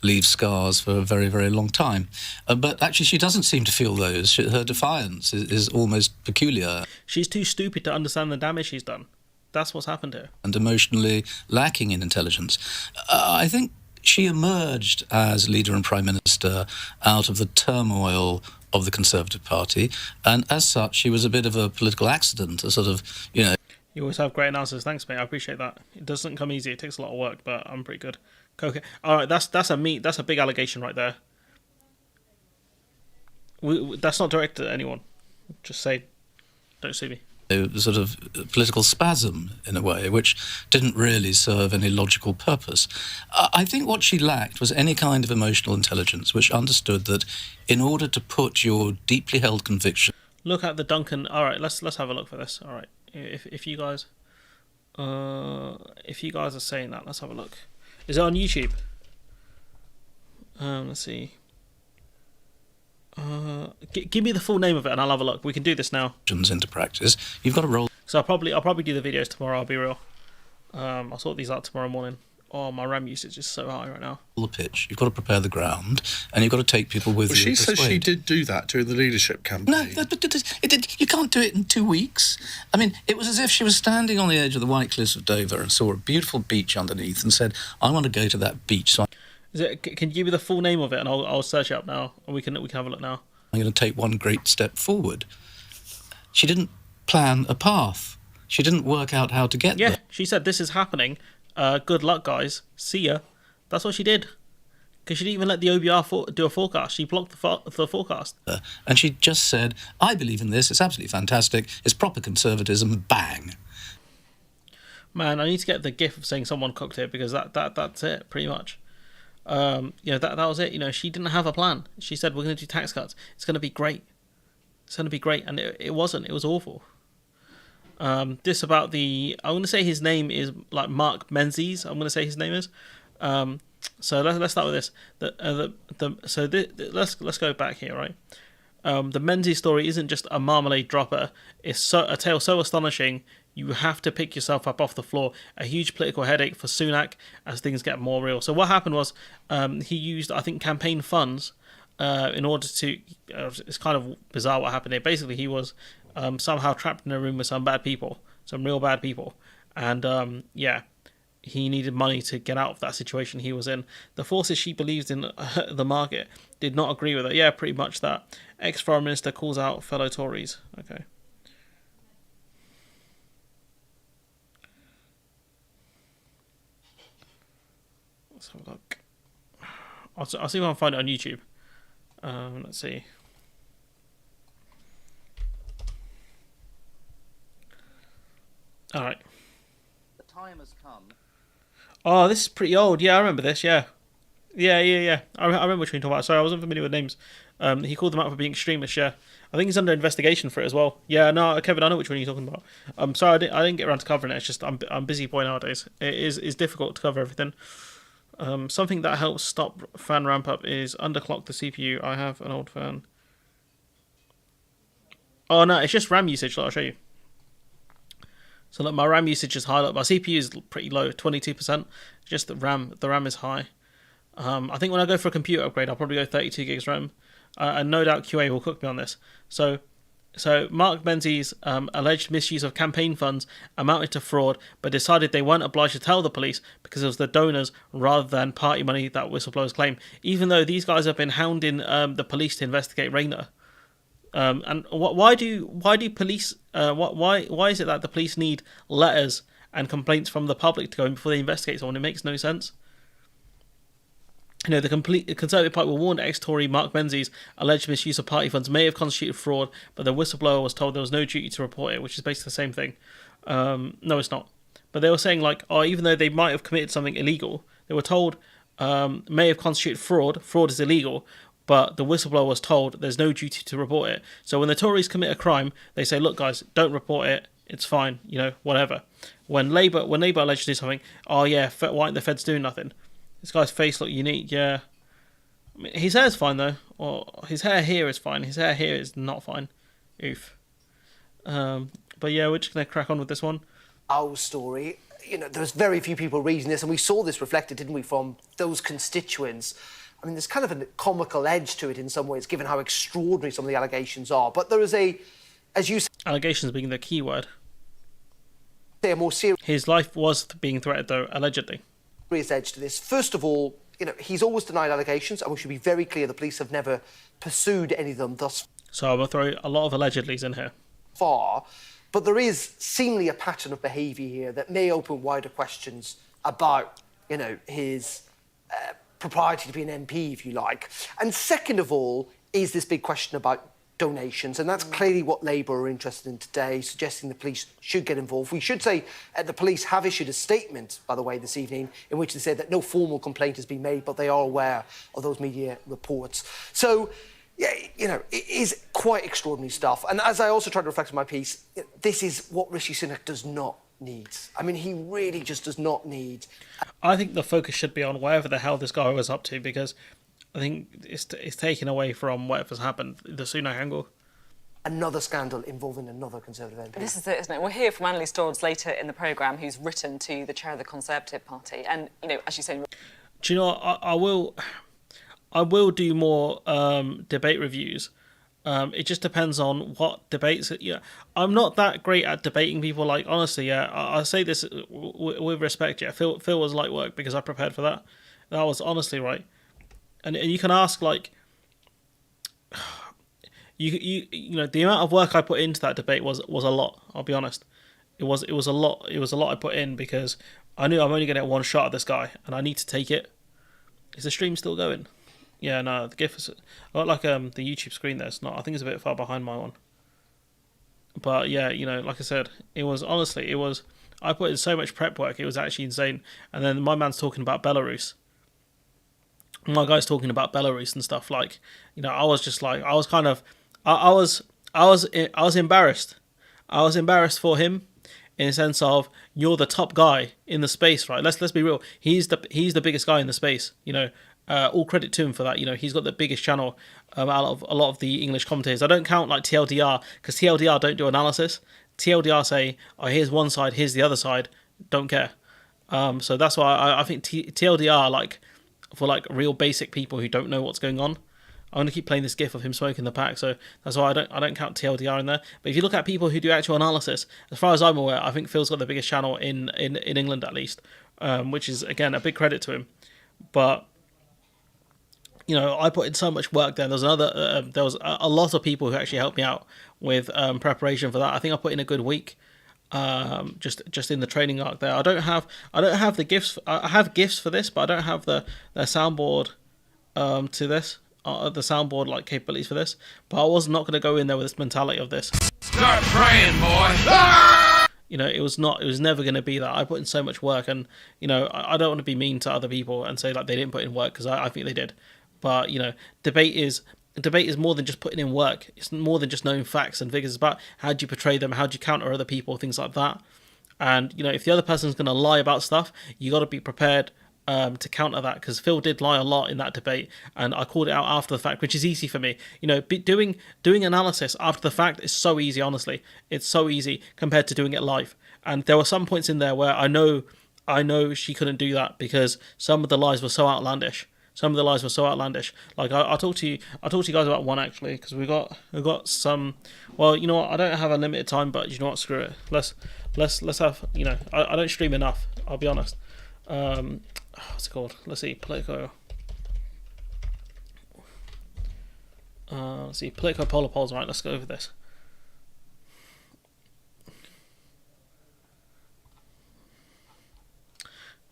leaves scars for a very, very long time. But actually, she doesn't seem to feel those. Her defiance is almost peculiar. She's too stupid to understand the damage she's done. That's what's happened here. And emotionally lacking in intelligence. I think she emerged as leader and prime minister out of the turmoil of the Conservative Party, and as such, she was a bit of a political accident, a sort of, You always have great answers. Thanks, mate. I appreciate that. It doesn't come easy. It takes a lot of work, but I'm pretty good. Okay. All right. That's a big allegation right there. That's not directed at anyone. Just say, don't sue me. A sort of political spasm, in a way, which didn't really serve any logical purpose. I think what she lacked was any kind of emotional intelligence, which understood that in order to put your deeply held conviction... Look at the Duncan... All right, let's have a look for this. All right, if you guys... if you guys are saying that, let's have a look. Is it on YouTube? Let's see. Give me the full name of it and I'll have a look. We can do this now. Into practice, you've got to roll. So I'll probably do the videos tomorrow. I'll be real. I'll sort these out tomorrow morning. Oh, my RAM usage is so high right now. The pitch. You've got to prepare the ground, and you've got to take people with you. She says she did do that during the leadership campaign. No, you can't do it in 2 weeks. I mean, it was as if she was standing on the edge of the White Cliffs of Dover and saw a beautiful beach underneath and said, "I want to go to that beach." So can you give me the full name of it and I'll search it up now and we can have a look now. I'm going to take one great step forward. She didn't plan a path. She didn't work out how to get there. Yeah, she said, "This is happening. Good luck, guys. See ya." That's what she did. Because she didn't even let the OBR do a forecast. She blocked the forecast. And she just said, "I believe in this. It's absolutely fantastic. It's proper conservatism." Bang. Man, I need to get the gif of saying someone cooked it because that's it, pretty much. That was it. She didn't have a plan. She said, "We're going to do tax cuts. It's going to be great. It's going to be great," and it wasn't. It was awful. This about the. I'm going to say his name is like Mark Menzies. I'm going to say his name is. So let's start with this. Let's go back here, right? The Menzies story isn't just a marmalade dropper. It's a tale so astonishing. You have to pick yourself up off the floor. A huge political headache for Sunak as things get more real. So what happened was he used, I think, campaign funds in order to... it's kind of bizarre what happened here. Basically, he was somehow trapped in a room with some bad people, some real bad people. And, he needed money to get out of that situation he was in. The forces she believes in the market did not agree with it. Yeah, pretty much that. Ex-Foreign Minister calls out fellow Tories. Okay. Let's have a look. I'll see if I can find it on YouTube. Let's see. All right. The time has come. Oh, this is pretty old. Yeah, I remember this. Yeah. I remember what you're talking about. Sorry, I wasn't familiar with names. He called them out for being extremists. Yeah, I think he's under investigation for it as well. Yeah, no, Kevin, I know which one you're talking about. I'm sorry, I didn't get around to covering it. It's just I'm busy boy nowadays. It is difficult to cover everything. Something that helps stop fan ramp up is underclock the CPU. I have an old fan. Oh no, it's just RAM usage. I'll show you. So look, my RAM usage is high. Look, my CPU is pretty low, 22%. Just the RAM is high. I think when I go for a computer upgrade, I'll probably go 32 gigs RAM. And no doubt QA will cook me on this. So Mark Menzies' alleged misuse of campaign funds amounted to fraud, but decided they weren't obliged to tell the police because it was the donors rather than party money that whistleblowers claim. Even though these guys have been hounding the police to investigate Rayner. And why do police? Why is it that the police need letters and complaints from the public to go in before they investigate someone? It makes no sense. You know, the Conservative Party will warn ex-Tory Mark Menzies' alleged misuse of party funds may have constituted fraud, but the whistleblower was told there was no duty to report it, which is basically the same thing. No, it's not. But they were saying, like, even though they might have committed something illegal, they were told may have constituted fraud. Fraud is illegal, but the whistleblower was told there's no duty to report it. So when the Tories commit a crime, they say, look, guys, don't report it. It's fine, you know, whatever. When Labour allegedly do something, oh yeah, why aren't the feds doing nothing? This guy's face look unique, yeah. I mean, his hair's fine though, or his hair here is fine. His hair here is not fine. Oof. But yeah, we're just gonna crack on with this one. Our story, you know, there's very few people reading this, and we saw this reflected, didn't we, from those constituents. I mean, there's kind of a comical edge to it in some ways, given how extraordinary some of the allegations are. But there is as you say, allegations being the key word. A more serious. His life was being threatened though, allegedly. Edge to this. First of all, you know, he's always denied allegations, and we should be very clear the police have never pursued any of them thus So I'm going to throw a lot of allegedlys in here. far. But there is seemingly a pattern of behaviour here that may open wider questions about, you know, his propriety to be an MP, if you like. And second of all, is this big question about donations, and that's clearly what Labour are interested in today, suggesting the police should get involved. We should say the police have issued a statement, by the way, this evening, in which they said that no formal complaint has been made, but they are aware of those media reports. So, yeah, you know, it is quite extraordinary stuff. And as I also tried to reflect in my piece, this is what Rishi Sunak does not need. I mean, he really just does not need. I think the focus should be on whatever the hell this guy was up to, because I think it's taken away from whatever's happened, the Sunak angle. Another scandal involving another Conservative MP. This is it, isn't it? We'll hear from Annalise Dodds later in the programme, who's written to the chair of the Conservative Party. And, you know, as you say... Do you know what? I will do more debate reviews. It just depends on what debates... Yeah, I'm not that great at debating people. Like, honestly, yeah, I say this with respect, yeah. Phil was light work because I prepared for that. That was honestly right. And you can ask, like, you know, the amount of work I put into that debate was a lot. I'll be honest, it was a lot. It was a lot I put in because I knew I'm only going to get one shot at this guy, and I need to take it. Is the stream still going? Yeah, no, the GIF is. I got like the YouTube screen there. It's not. I think it's a bit far behind my one. But yeah, you know, like I said, it was honestly, it was. I put in so much prep work. It was actually insane. And then my man's talking about Belarus. My guy's talking about Belarus and stuff, like, you know, I was just like, I was kind of, I was embarrassed. I was embarrassed for him in the sense of, you're the top guy in the space, right? Let's be real. He's the biggest guy in the space, you know. All credit to him for that. You know, he's got the biggest channel out of a lot of the English commentators. I don't count like TLDR, because TLDR don't do analysis. TLDR say, oh, here's one side, here's the other side. Don't care. So that's why I think TLDR, like, for like real basic people who don't know what's going on. I'm going to keep playing this gif of him smoking the pack, so that's why I don't count TLDR in there. But if you look at people who do actual analysis, as far as I'm aware, I think Phil's got the biggest channel in England at least, which is, again, a big credit to him. But, you know, I put in so much work there. There was a lot of people who actually helped me out with preparation for that. I think I put in a good week. Just in the training arc there. I don't have the gifts. I have gifts for this, but I don't have the soundboard to this. The soundboard like capabilities for this. But I was not going to go in there with this mentality of this. Start praying, boy. You know, it was never going to be that. I put in so much work, and you know, I don't want to be mean to other people and say like they didn't put in work, because I think they did. But you know, debate is debate is more than just putting in work. It's more than just knowing facts and figures. It's about how do you portray them, how do you counter other people, things like that. And, you know, if the other person's going to lie about stuff, you got to be prepared to counter that, because Phil did lie a lot in that debate, and I called it out after the fact, which is easy for me. You know, doing analysis after the fact is so easy, honestly. It's so easy compared to doing it live. And there were some points in there where I know she couldn't do that because some of the lies were so outlandish. Like I'll talk to you guys about one actually, because we got some. Well, you know what? I don't have a limited time, but you know what? Screw it. Let's have. You know, I don't stream enough. I'll be honest. What's it called? Let's see. Politico. Let's see. Politico polar polls. Right. Let's go over this.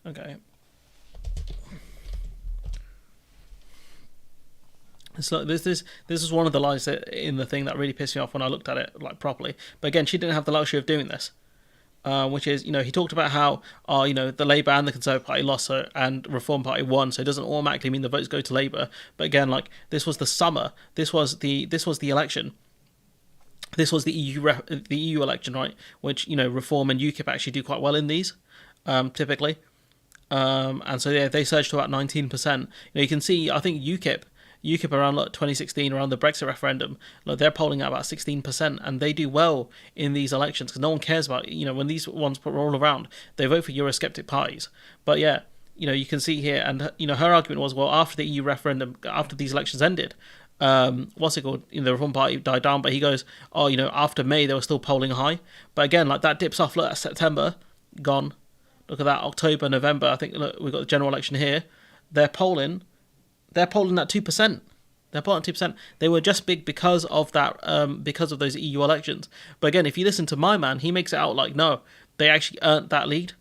Okay. So this is one of the lies in the thing that really pissed me off when I looked at it like properly. But again, she didn't have the luxury of doing this, which is, you know, he talked about how you know, the Labour and the Conservative Party lost, and Reform Party won, so it doesn't automatically mean the votes go to Labour. But again, like, this was the summer, this was the election. This was the EU election, right? Which, you know, Reform and UKIP actually do quite well in these, typically. And so yeah, they surged to about 19%. You know, you can see, I think UKIP around like 2016, around the Brexit referendum, like, they're polling at about 16%, and they do well in these elections because no one cares about, you know, when these ones roll around, they vote for Eurosceptic parties. But yeah, you know, you can see here, and you know, her argument was, well, after the EU referendum, after these elections ended, what's it called? You know, the Reform Party died down, but he goes, oh, you know, after May they were still polling high, but again, like, that dips off. Look at September, gone. Look at that, October, November. I think, look, we've got the general election here. They're polling at 2%. They're polling at 2%. They were just big because of that, because of those EU elections. But again, if you listen to my man, he makes it out like, no, they actually earned that lead.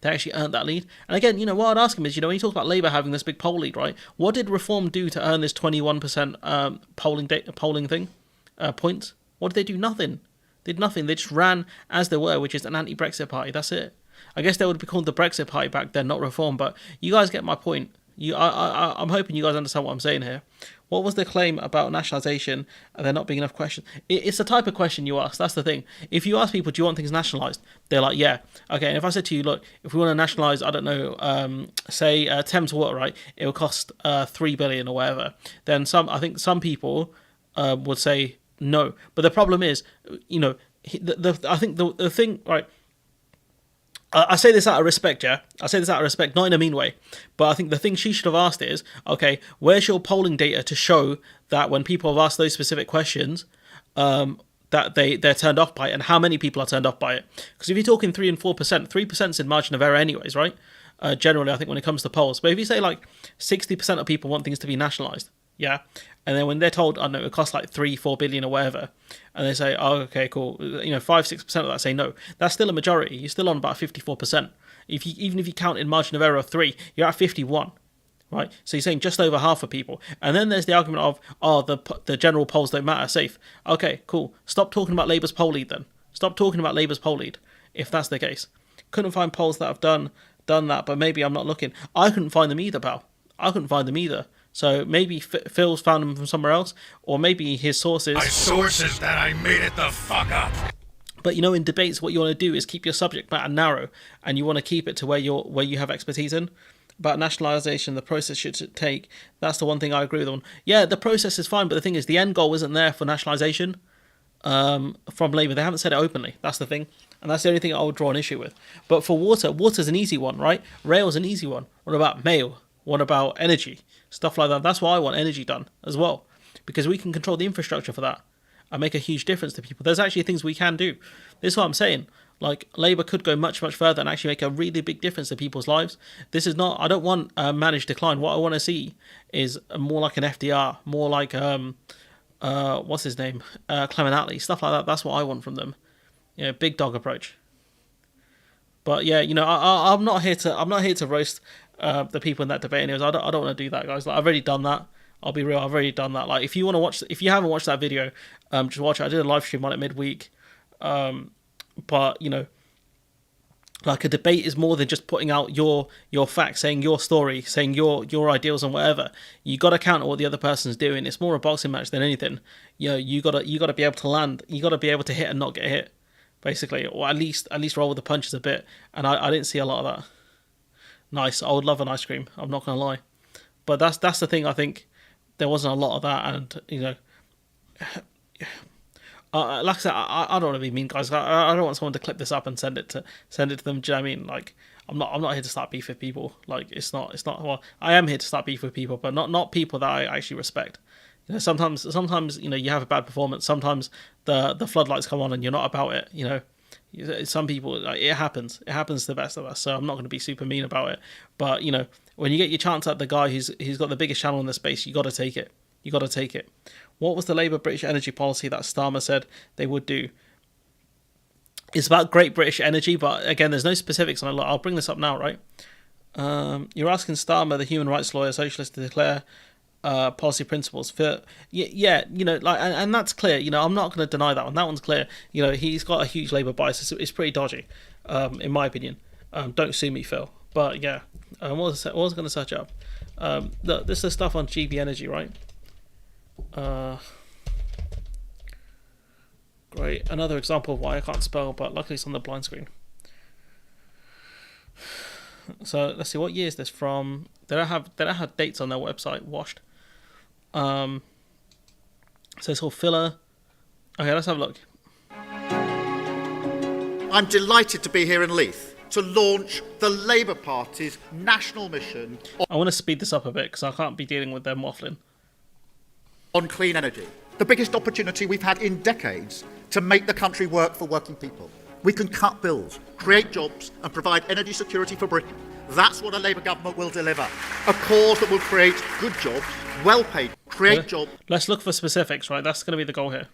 And again, you know, what I'd ask him is, you know, when he talks about Labour having this big poll lead, right? What did Reform do to earn this 21% polling thing, points? What did they do? Nothing. They did nothing. They just ran as they were, which is an anti-Brexit party. That's it. I guess they would be called the Brexit party back then, not Reform. But you guys get my point. I'm hoping you guys understand what I'm saying here. What was the claim about nationalisation and there not being enough questions? It's the type of question you ask. That's the thing. If you ask people, do you want things nationalised? They're like, yeah. Okay, and if I said to you, look, if we want to nationalise, I don't know, say Thames Water, right? It will cost 3 billion or whatever. Then I think some people would say no. But the problem is, you know, I think the thing, right? I say this out of respect, yeah? I say this out of respect, not in a mean way. But I think the thing she should have asked is, okay, where's your polling data to show that when people have asked those specific questions, that they're turned off by it, and how many people are turned off by it? Because if you're talking 3 and 4%, 3% is in margin of error anyways, right? Generally, I think when it comes to polls. But if you say like 60% of people want things to be nationalised, yeah? And then when they're told, I don't know, it costs like 3-4 billion or whatever, and they say, oh, okay, cool, you know, 5-6% of that say no, that's still a majority. You're still on about 54%. Even if you count in margin of error of 3, you're at 51, right? So you're saying just over half of people. And then there's the argument of, oh, the general polls don't matter, safe. Okay, cool. Stop talking about Labour's poll lead then. Stop talking about Labour's poll lead, if that's the case. Couldn't find polls that have done that, but maybe I'm not looking. I couldn't find them either, pal. I couldn't find them either. So maybe Phil's found them from somewhere else, or maybe his sources. My sources that I made it the fuck up. But you know, in debates, what you want to do is keep your subject matter narrow, and you want to keep it to where you have expertise in. About nationalisation, the process should take. That's the one thing I agree with on. Yeah, the process is fine, but the thing is, the end goal isn't there for nationalisation from Labour. They haven't said it openly. That's the thing, and that's the only thing I would draw an issue with. But for water's an easy one, right? Rail's an easy one. What about mail? What about energy? Stuff like that. That's why I want energy done as well, because we can control the infrastructure for that and make a huge difference to people. There's actually things we can do. This is what I'm saying. Like, Labour could go much, much further and actually make a really big difference to people's lives. This is not, I don't want managed decline. What I want to see is more like an FDR, more like, what's his name? Clement Attlee, stuff like that. That's what I want from them. You know, big dog approach. But yeah, you know, I'm not here to roast the people in that debate. Anyways, I don't want to do that, guys. Like, I've already done that. I'll be real. I've already done that. Like, if you haven't watched that video, just watch it. I did a live stream on it midweek. But you know, Like, a debate is more than just putting out your facts, saying your story, saying your ideals and whatever. You got to counter what the other person's doing. It's more a boxing match than anything. You know, you gotta be able to land. You got to be able to hit and not get hit, basically, or at least roll with the punches a bit. And I didn't see a lot of that. Nice. I would love an ice cream. I'm not gonna lie, but that's the thing. I think there wasn't a lot of that, and you know. Like I said, I don't want to be mean, guys. I don't want someone to clip this up and send it to them. Do you know what I mean? Like, I'm not here to start beef with people. Like, it's not. Well, I am here to start beef with people, but not people that I actually respect. You know, sometimes you know, you have a bad performance. Sometimes the floodlights come on and you're not about it. You know, some people, like, it happens. It happens to the best of us. So I'm not going to be super mean about it. But you know, when you get your chance at the guy who's got the biggest channel in the space, you got to take it. You got to take it. What was the Labour British energy policy that Starmer said they would do? It's about Great British Energy, but again, there's no specifics on it. I'll bring this up now, right? You're asking Starmer, the human rights lawyer, socialist, to declare policy principles for you know, like, and that's clear. You know, I'm not going to deny that one. That one's clear. You know, he's got a huge Labour bias. It's pretty dodgy, in my opinion. Don't sue me, Phil. But yeah, what was I going to search up? Look, this is the stuff on GB Energy, right? Great, another example of why I can't spell, but luckily it's on the blind screen. So let's see, what year is this from? They don't have dates on their website. Washed. So it's all filler. Okay, let's have a look. I'm delighted to be here in Leith to launch the Labour Party's national mission. I want to speed this up a bit because I can't be dealing with them waffling. On clean energy, the biggest opportunity we've had in decades to make the country work for working people. We can cut bills, create jobs and provide energy security for Britain. That's what a Labour government will deliver. A cause that will create good jobs, well-paid, jobs. Let's look for specifics, right? That's going to be the goal here.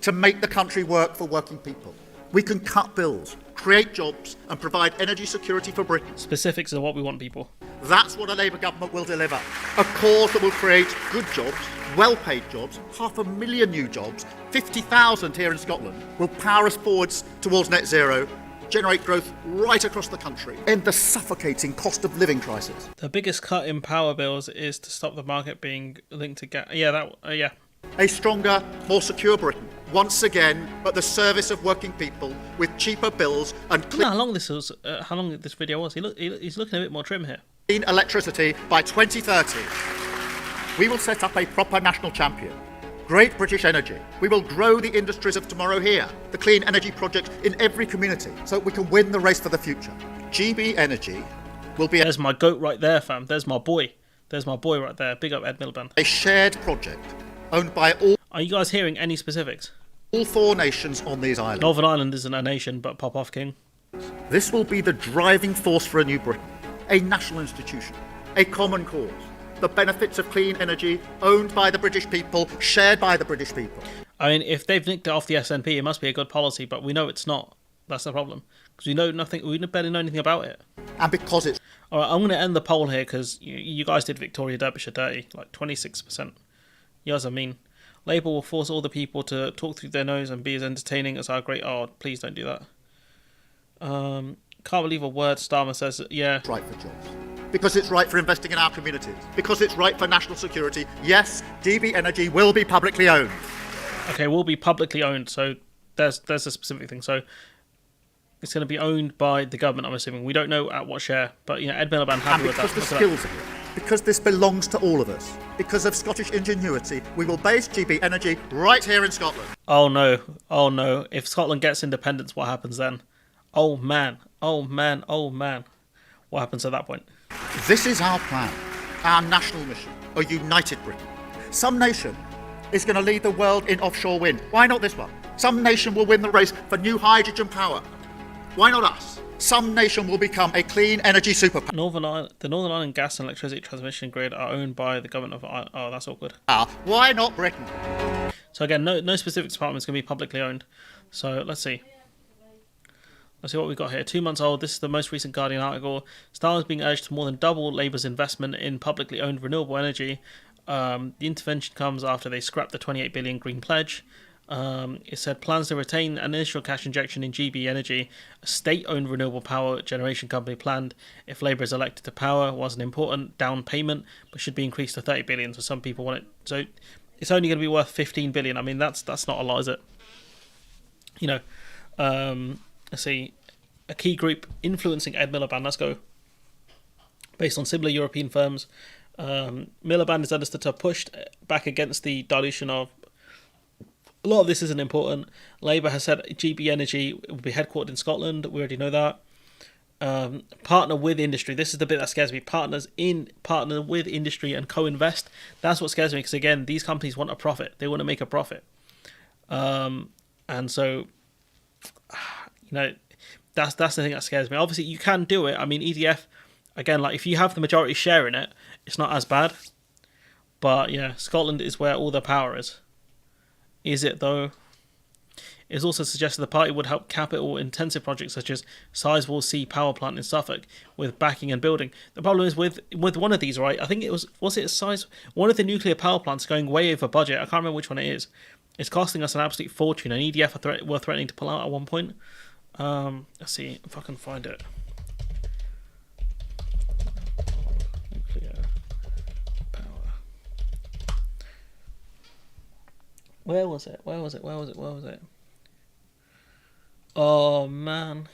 To make the country work for working people. We can cut bills, create jobs and provide energy security for Britain. Specifics are what we want, people. That's what a Labour government will deliver. A cause that will create good jobs, well-paid jobs, 500,000 new jobs, 50,000 here in Scotland, will power us forwards towards net zero, generate growth right across the country, end the suffocating cost of living crisis. The biggest cut in power bills is to stop the market being linked to gas. Yeah, yeah. A stronger, more secure Britain, once again at the service of working people with cheaper bills and how long this was? How long this video was? He's looking a bit more trim here. Clean electricity by 2030. We will set up a proper national champion. Great British Energy. We will grow the industries of tomorrow here, the clean energy project in every community, so we can win the race for the future. GB Energy will be... There's my goat right there, fam. There's my boy. There's my boy right there. Big up Ed Miliband. A shared project owned by all... Are you guys hearing any specifics? All 4 nations on these islands. Northern Ireland isn't a nation, but pop off, King. This will be the driving force for a new Britain. A national institution. A common cause. The benefits of clean energy owned by the British people, shared by the British people. I mean, if they've nicked it off the SNP, it must be a good policy, but we know it's not. That's the problem. Because we know nothing, we barely know anything about it. And because it's... All right, I'm going to end the poll here because you guys did Victoria Derbyshire dirty, like 26%. You guys are mean. Labour will force all the people to talk through their nose and be as entertaining as our great... Oh, please don't do that. Can't believe a word Starmer says. Yeah. Right for jobs. Because it's right for investing in our communities. Because it's right for national security. Yes, GB Energy will be publicly owned. Okay, will be publicly owned. So there's a specific thing. So it's going to be owned by the government, I'm assuming. We don't know at what share, but you know, Ed Miliband happy with that. And because the skills are here. Because this belongs to all of us. Because of Scottish ingenuity, we will base GB Energy right here in Scotland. Oh no. Oh no. If Scotland gets independence, what happens then? Oh man. Oh man. Oh man. What happens at that point? This is our plan, our national mission, a united Britain. Some nation is going to lead the world in offshore wind. Why not this one? Some nation will win the race for new hydrogen power. Why not us? Some nation will become a clean energy superpower. The Northern Ireland gas and electricity transmission grid are owned by the government of Ireland. Oh, that's awkward. Why not Britain? So again, no specific department is going to be publicly owned. So let's see. Let's see what we've got here. 2 months old. This is the most recent Guardian article. Starmer is being urged to more than double Labour's investment in publicly owned renewable energy. The intervention comes after they scrapped the 28 billion green pledge. It said plans to retain an initial cash injection in GB Energy, a state-owned renewable power generation company planned if Labour is elected to power, was an important down payment, but should be increased to 30 billion. So some people want it. So it's only going to be worth 15 billion. I mean, that's not a lot, is it? You know, let's see, a key group influencing Ed Miliband. Let's go. Based on similar European firms, Miliband is understood to have pushed back against the dilution of. A lot of this isn't important. Labour has said GB Energy will be headquartered in Scotland. We already know that. Partner with industry. This is the bit that scares me. Partner with industry and co-invest. That's what scares me, because again, these companies want a profit. They want to make a profit. And so, you know, that's the thing that scares me. Obviously, you can do it. I mean, EDF, again, like if you have the majority share in it, it's not as bad. But yeah, Scotland is where all the power is. Is it though? It's also suggested the party would help capital-intensive projects such as Sizewell C power plant in Suffolk with backing and building. The problem is with one of these, right? I think it was it one of the nuclear power plants going way over budget. I can't remember which one it is. It's costing us an absolute fortune, and EDF were threatening to pull out at one point. Let's see if I can find it. Nuclear power. Where was it? Oh man,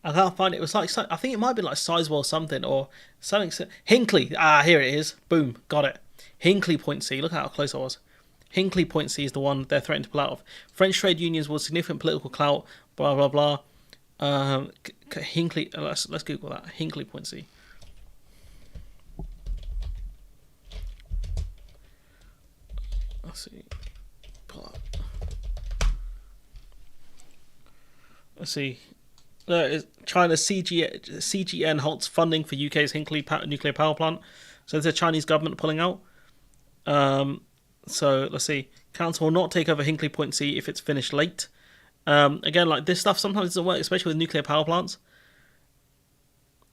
I can't find it. It was like, I think it might be like Sizewell something or something. Hinkley. Ah, here it is. Boom, got it. Hinkley Point C. Look how close I was. Hinkley Point C is the one they're threatening to pull out of. French trade unions with significant political clout. Blah blah blah. Hinkley. Let's Google that. Hinkley Point C. Let's see. Pull up. Let's see. China's CGN halts funding for UK's Hinkley nuclear power plant. So there's a Chinese government pulling out. So let's see. Council will not take over Hinkley Point C if it's finished late. Again, like this stuff sometimes doesn't work, especially with nuclear power plants.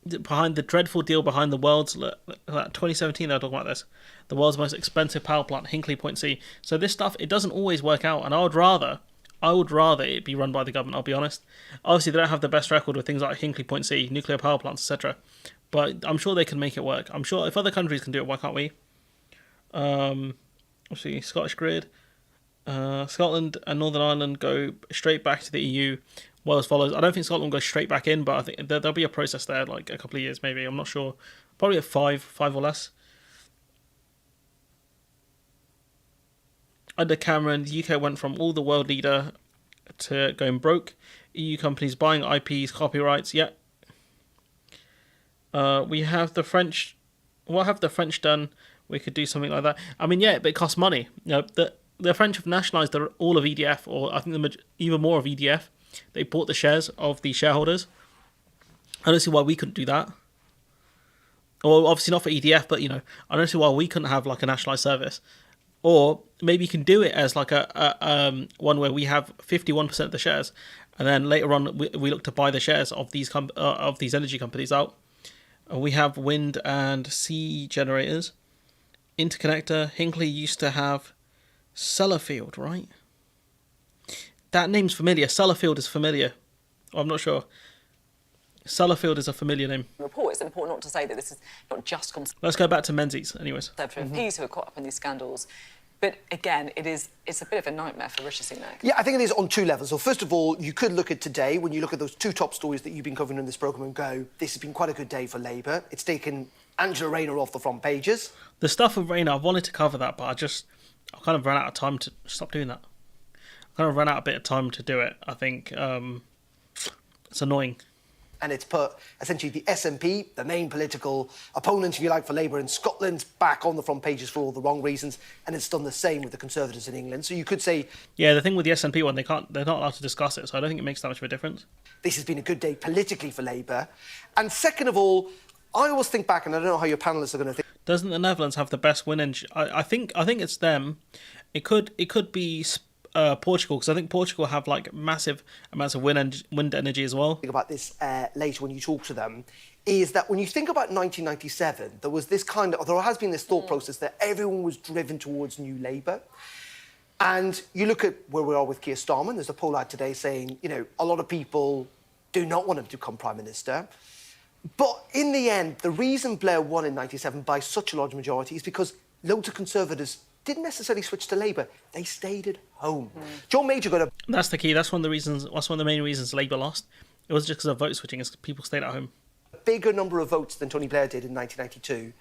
Behind the dreadful deal behind the world's 2017, they're talking about this. The world's most expensive power plant, Hinkley Point C. So this stuff, it doesn't always work out, and I would rather it be run by the government, I'll be honest. Obviously, they don't have the best record with things like Hinkley Point C, nuclear power plants, etc. But I'm sure they can make it work. I'm sure if other countries can do it, why can't we? Let's see, Scottish Grid. Scotland and Northern Ireland go straight back to the EU. Well, as follows. I don't think Scotland will go straight back in, but I think there'll be a process there, like a couple of years maybe. I'm not sure. Probably at five or less. Under Cameron, the UK went from all the world leader to going broke. EU companies buying IPs, copyrights. Yeah. We have the French. What have the French done? We could do something like that. I mean, yeah, but it costs money. You know, the French have nationalised all of EDF, or I think even more of EDF. They bought the shares of the shareholders. I don't see why we couldn't do that. Well, obviously not for EDF, but you know, I don't see why we couldn't have like a nationalised service. Or maybe you can do it as like a one where we have 51% of the shares, and then later on we look to buy the shares of these energy companies out. We have wind and sea generators. Interconnector. Hinkley used to have Sellafield, right? That name's familiar. Sellafield is familiar. Oh, I'm not sure. Sellafield is a familiar name. Report. It's important not to say that this is not just Let's go back to Menzies, anyways. MPs who are caught up in these scandals. But again, it's a bit of a nightmare for Rishi Sunak. Yeah, I think it is on two levels. So first of all, you could look at today, when you look at those two top stories that you've been covering in this programme, and go, this has been quite a good day for Labour. It's taken Angela Rayner off the front pages. The stuff with Rayner, I wanted to cover that, but I kind of ran out of time to stop doing that. I kind of ran out a bit of time to do it. I think it's annoying. And it's put, essentially, the SNP, the main political opponent, if you like, for Labour in Scotland, back on the front pages for all the wrong reasons, and it's done the same with the Conservatives in England. So you could say... Yeah, the thing with the SNP one, they're not allowed to discuss it, so I don't think it makes that much of a difference. This has been a good day politically for Labour. And second of all, I always think back, and I don't know how your panellists are going to think... Doesn't the Netherlands have the best wind engine? I think it's them. It could be... Portugal, because I think Portugal have like massive amounts of wind energy as well. Think about this later when you talk to them, is that when you think about 1997, there has been this thought process that everyone was driven towards New Labour. And you look at where we are with Keir Starmer, there's a poll out today saying, you know, a lot of people do not want him to become Prime Minister. But in the end, the reason Blair won in 97 by such a large majority is because loads of Conservatives didn't necessarily switch to Labour. They stayed at home. John Major got a... That's the key. That's one of the main reasons Labour lost. It was just because of vote switching, as people stayed at home. bigger number of votes than Tony Blair did in 1992.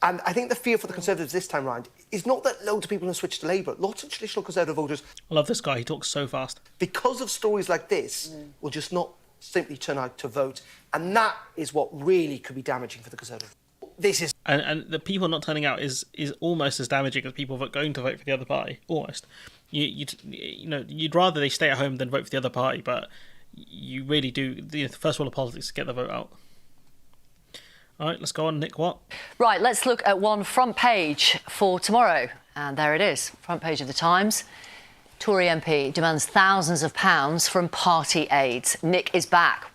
And I think the fear for the Conservatives this time round is not that loads of people have switched to Labour. Lots of traditional Conservative voters... I love this guy. He talks so fast. Because of stories like this, will just not simply turn out to vote. And that is what really could be damaging for the Conservatives. This is... And the people not turning out is almost as damaging as people going to vote for the other party. Almost. You'd rather they stay at home than vote for the other party, but you really do... The first rule of politics is to get the vote out. All right, let's go on. Nick, what? Right, let's look at one front page for tomorrow. And there it is, front page of the Times. Tory MP demands thousands of pounds from party aides. Nick is back.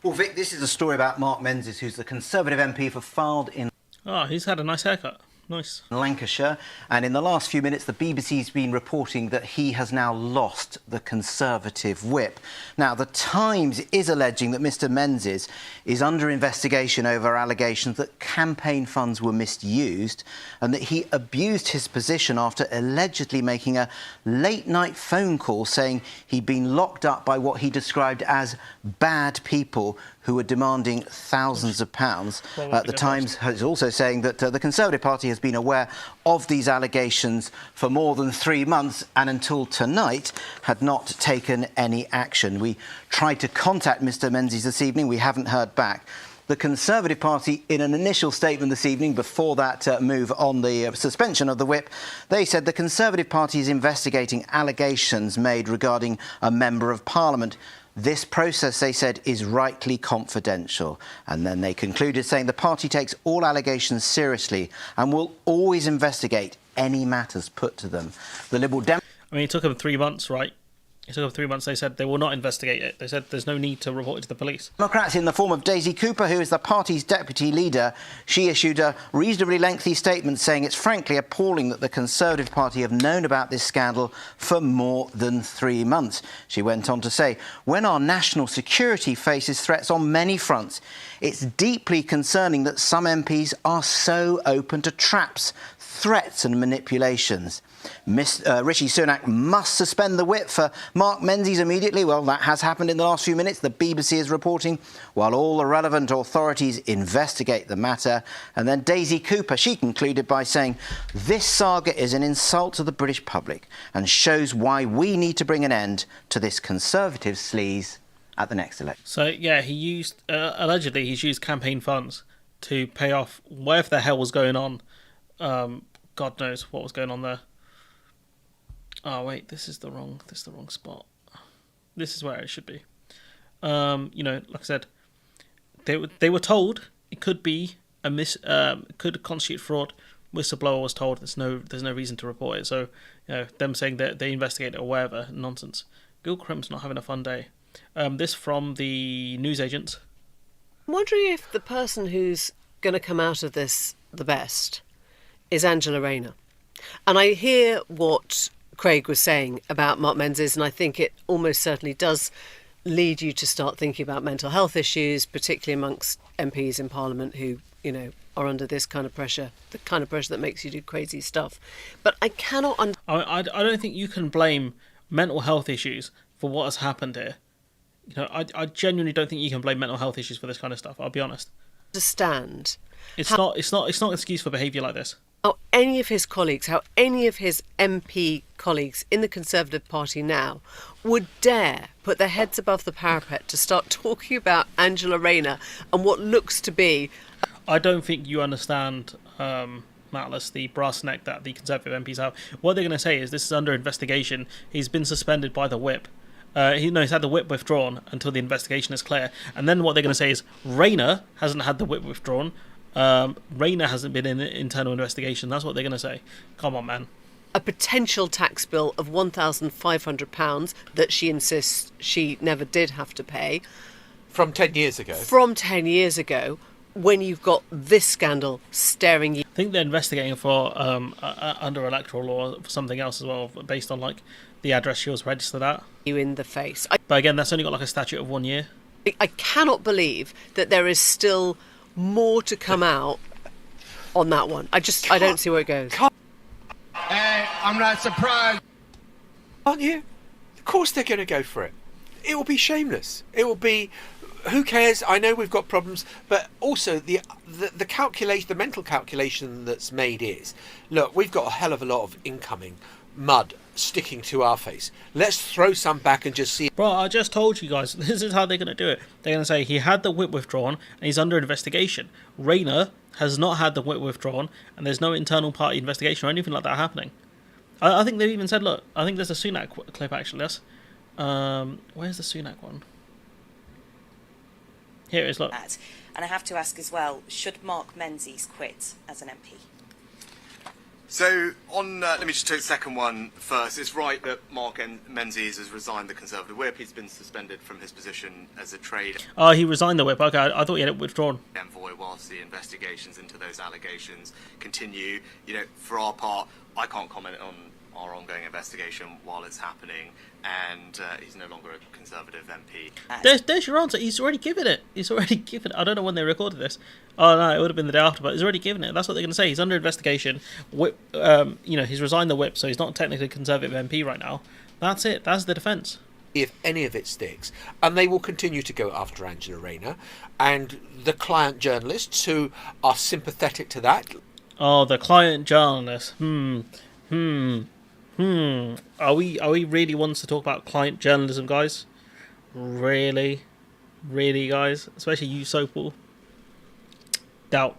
Well, Vic, this is a story about Mark Menzies, who's the Conservative MP for Fylde in... Oh, he's had a nice haircut. Nice. Lancashire. And in the last few minutes, the BBC's been reporting that he has now lost the Conservative whip. Now, the Times is alleging that Mr Menzies is under investigation over allegations that campaign funds were misused and that he abused his position after allegedly making a late-night phone call saying he'd been locked up by what he described as bad people who were demanding thousands of pounds. The Times is also saying that the Conservative Party has been aware of these allegations for more than 3 months and until tonight had not taken any action. We tried to contact Mr Menzies this evening. We haven't heard back. The Conservative Party, in an initial statement this evening, before that move on the suspension of the whip, they said the Conservative Party is investigating allegations made regarding a Member of Parliament. This process, they said, is rightly confidential. And then they concluded saying the party takes all allegations seriously and will always investigate any matters put to them. The Liberal Democrats... I mean, it took them 3 months, right? It took them 3 months. They said they will not investigate it. They said there's no need to report it to the police. Democrats in the form of Daisy Cooper, who is the party's deputy leader, she issued a reasonably lengthy statement saying it's frankly appalling that the Conservative Party have known about this scandal for more than 3 months. She went on to say, when our national security faces threats on many fronts, it's deeply concerning that some MPs are so open to traps, threats and manipulations. Rishi Sunak must suspend the whip for Mark Menzies immediately. Well, that has happened in the last few minutes. The BBC is reporting while all the relevant authorities investigate the matter. And then Daisy Cooper, she concluded by saying, this saga is an insult to the British public and shows why we need to bring an end to this Conservative sleaze at the next election. So, yeah, he used, allegedly, he's used campaign funds to pay off whatever the hell was going on. God knows what was going on there. Oh wait, this is the wrong spot. This is where it should be. Like I said, they were told it could be could constitute fraud. Whistleblower was told there's no reason to report it. So them saying that they investigate it or whatever, nonsense. Gil Crimm's not having a fun day. This from the newsagents. I'm wondering if the person who's going to come out of this the best is Angela Rayner. And I hear what Craig was saying about Mark Menzies, and I think it almost certainly does lead you to start thinking about mental health issues, particularly amongst MPs in Parliament who, are under this kind of pressure, the kind of pressure that makes you do crazy stuff. But I cannot... I don't think you can blame mental health issues for what has happened here. I genuinely don't think you can blame mental health issues for this kind of stuff, I'll be honest. Understand. It's not an excuse for behaviour like this. How any of his MP colleagues in the Conservative Party now would dare put their heads above the parapet to start talking about Angela Rayner and what looks to be... I don't think you understand, Matlas, the brass neck that the Conservative MPs have. What they're going to say is this is under investigation. He's been suspended by the whip. He's had the whip withdrawn until the investigation is clear. And then what they're going to say is Rayner hasn't had the whip withdrawn. Rayner hasn't been in an internal investigation. That's what they're going to say. Come on, man. A potential tax bill of £1,500 that she insists she never did have to pay. From 10 years ago. From 10 years ago, when you've got this scandal staring you. I think they're investigating for under electoral law for something else as well, based on like the address she was registered at. You in the face. But again, that's only got like a statute of 1 year. I cannot believe that there is still more to come out on that one. I don't see where it goes. Hey, I'm not surprised. Aren't you? Of course they're going to go for it. It will be shameless. It will be, who cares? I know we've got problems, but also the calculation, the mental calculation that's made is, look, we've got a hell of a lot of incoming mud sticking to our face. Let's throw some back and just see. Bro, I just told you guys, this is how they're going to do it. They're going to say he had the whip withdrawn and he's under investigation. Rayner has not had the whip withdrawn and there's no internal party investigation or anything like that happening. I think they've even said, look, I think there's a Sunak clip actually. Where's the Sunak one? Here it is, look. And I have to ask as well, should Mark Menzies quit as an MP? So, let me just take the second one first. It's right that Mark Menzies has resigned the Conservative whip. He's been suspended from his position as a trade Oh, he resigned the whip. Okay, I thought he had it withdrawn. envoy whilst the investigations into those allegations continue. You know, for our part, I can't comment on our ongoing investigation while it's happening, and he's no longer a Conservative MP. There's your answer. He's already given it. I don't know when they recorded this. Oh no, it would have been the day after, but he's already given it. That's what they're going to say. He's under investigation. Whip, he's resigned the whip, so he's not technically a Conservative MP right now. That's it. That's the defence. If any of it sticks, and they will continue to go after Angela Rayner and the client journalists who are sympathetic to that. Oh, the client journalists. Are we really ones to talk about client journalism, guys? Really, guys? Especially you, Sopal. Doubt.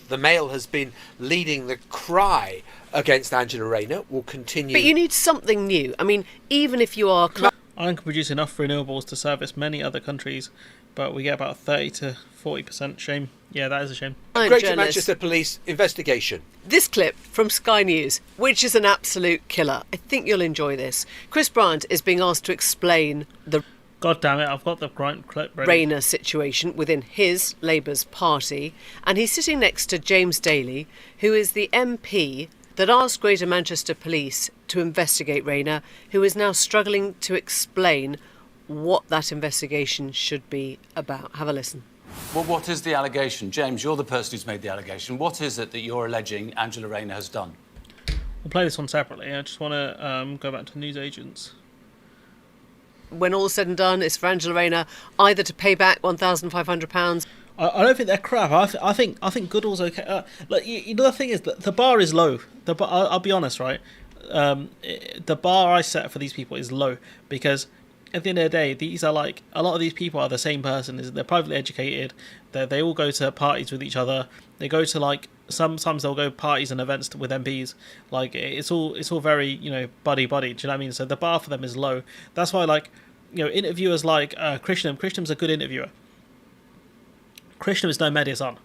The Mail has been leading the cry against Angela Rayner. Will continue. But you need something new. I mean, even if you are. Ireland can produce enough renewables to service many other countries, but we get about 30 to 40%. Shame. Yeah, that is a shame. Greater Manchester Police investigation. This clip from Sky News, which is an absolute killer. I think you'll enjoy this. Chris Bryant is being asked to explain the God damn it, I've got the Bryant clip ready. Rayner situation within his Labour's party, and he's sitting next to James Daly, who is the MP that asked Greater Manchester Police to investigate Rayner, who is now struggling to explain what that investigation should be about. Have a listen. Well, what is the allegation? James, you're the person who's made the allegation. What is it that you're alleging Angela Rayner has done? We'll play this one separately. I just want to go back to newsagents. When all's said and done, it's for Angela Rayner either to pay back £1,500. I don't think they're crap. I think Goodall's okay. Look, you know, the thing is that the bar is low. I'll be honest, right? The bar I set for these people is low because at the end of the day, these are like a lot of these people are the same person. They're privately educated. They all go to parties with each other. They go to like sometimes they'll go parties and events with MPs. Like it's all very buddy. Do you know what I mean? So the bar for them is low. That's why interviewers like Krishnam's a good interviewer. Krishnam is no Mediasan.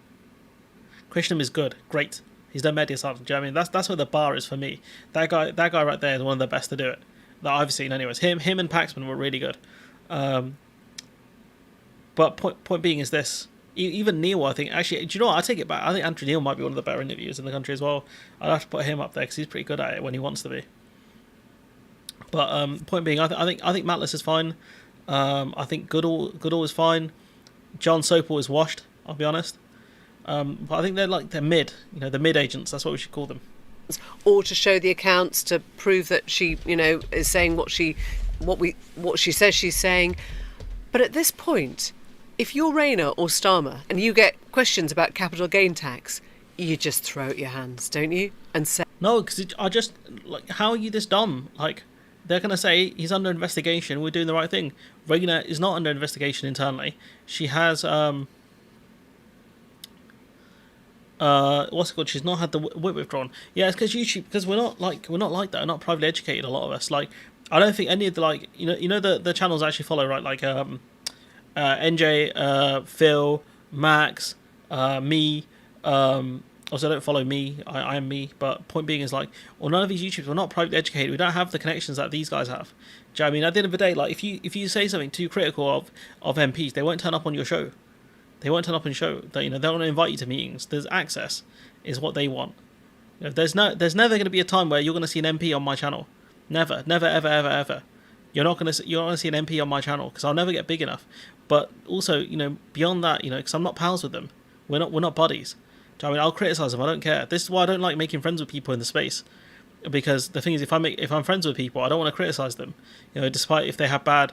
Krishnam is good, great. He's no Mediasan. Do you know what I mean? That's where the bar is for me. That guy right there is one of the best to do it that I've seen. Anyways, him and Paxman were really good. But point being is this. Even Neil, I think, actually, do you know what? I take it back. I think Andrew Neil might be one of the better interviewers in the country as well. I'd have to put him up there because he's pretty good at it when he wants to be. But point being, I think Matlis is fine. I think Goodall is fine. John Sopel is washed. I'll be honest. But I think they're mid. The mid agents. That's what we should call them. Or to show the accounts to prove that she, is saying what she says she's saying. But at this point, if you're Rayner or Starmer and you get questions about capital gain tax, you just throw out your hands, don't you? And say no, because how are you this dumb? Like, they're going to say he's under investigation. We're doing the right thing. Rayner is not under investigation internally. She has what's it called? She's not had the whip withdrawn. Yeah, it's because YouTube. Because we're not like that. We're not privately educated. A lot of us. Like, I don't think any of the the channels I actually follow, right? Like NJ, Phil, Max, me. Also, don't follow me. I am me. But point being is none of these YouTubers, we're not privately educated. We don't have the connections that these guys have. Do you know what I mean? At the end of the day, if you say something too critical of MPs, they won't turn up on your show. They won't turn up and show that, they don't want to invite you to meetings. There's access, is what they want. There's never going to be a time where you're going to see an MP on my channel. Never, never, ever, ever, ever. You're not going to see an MP on my channel because I'll never get big enough. But also, beyond that, because I'm not pals with them. We're not buddies. Do you know what I mean? I'll criticize them. I don't care. This is why I don't like making friends with people in the space, because the thing is, if I'm friends with people, I don't want to criticize them. Despite if they have bad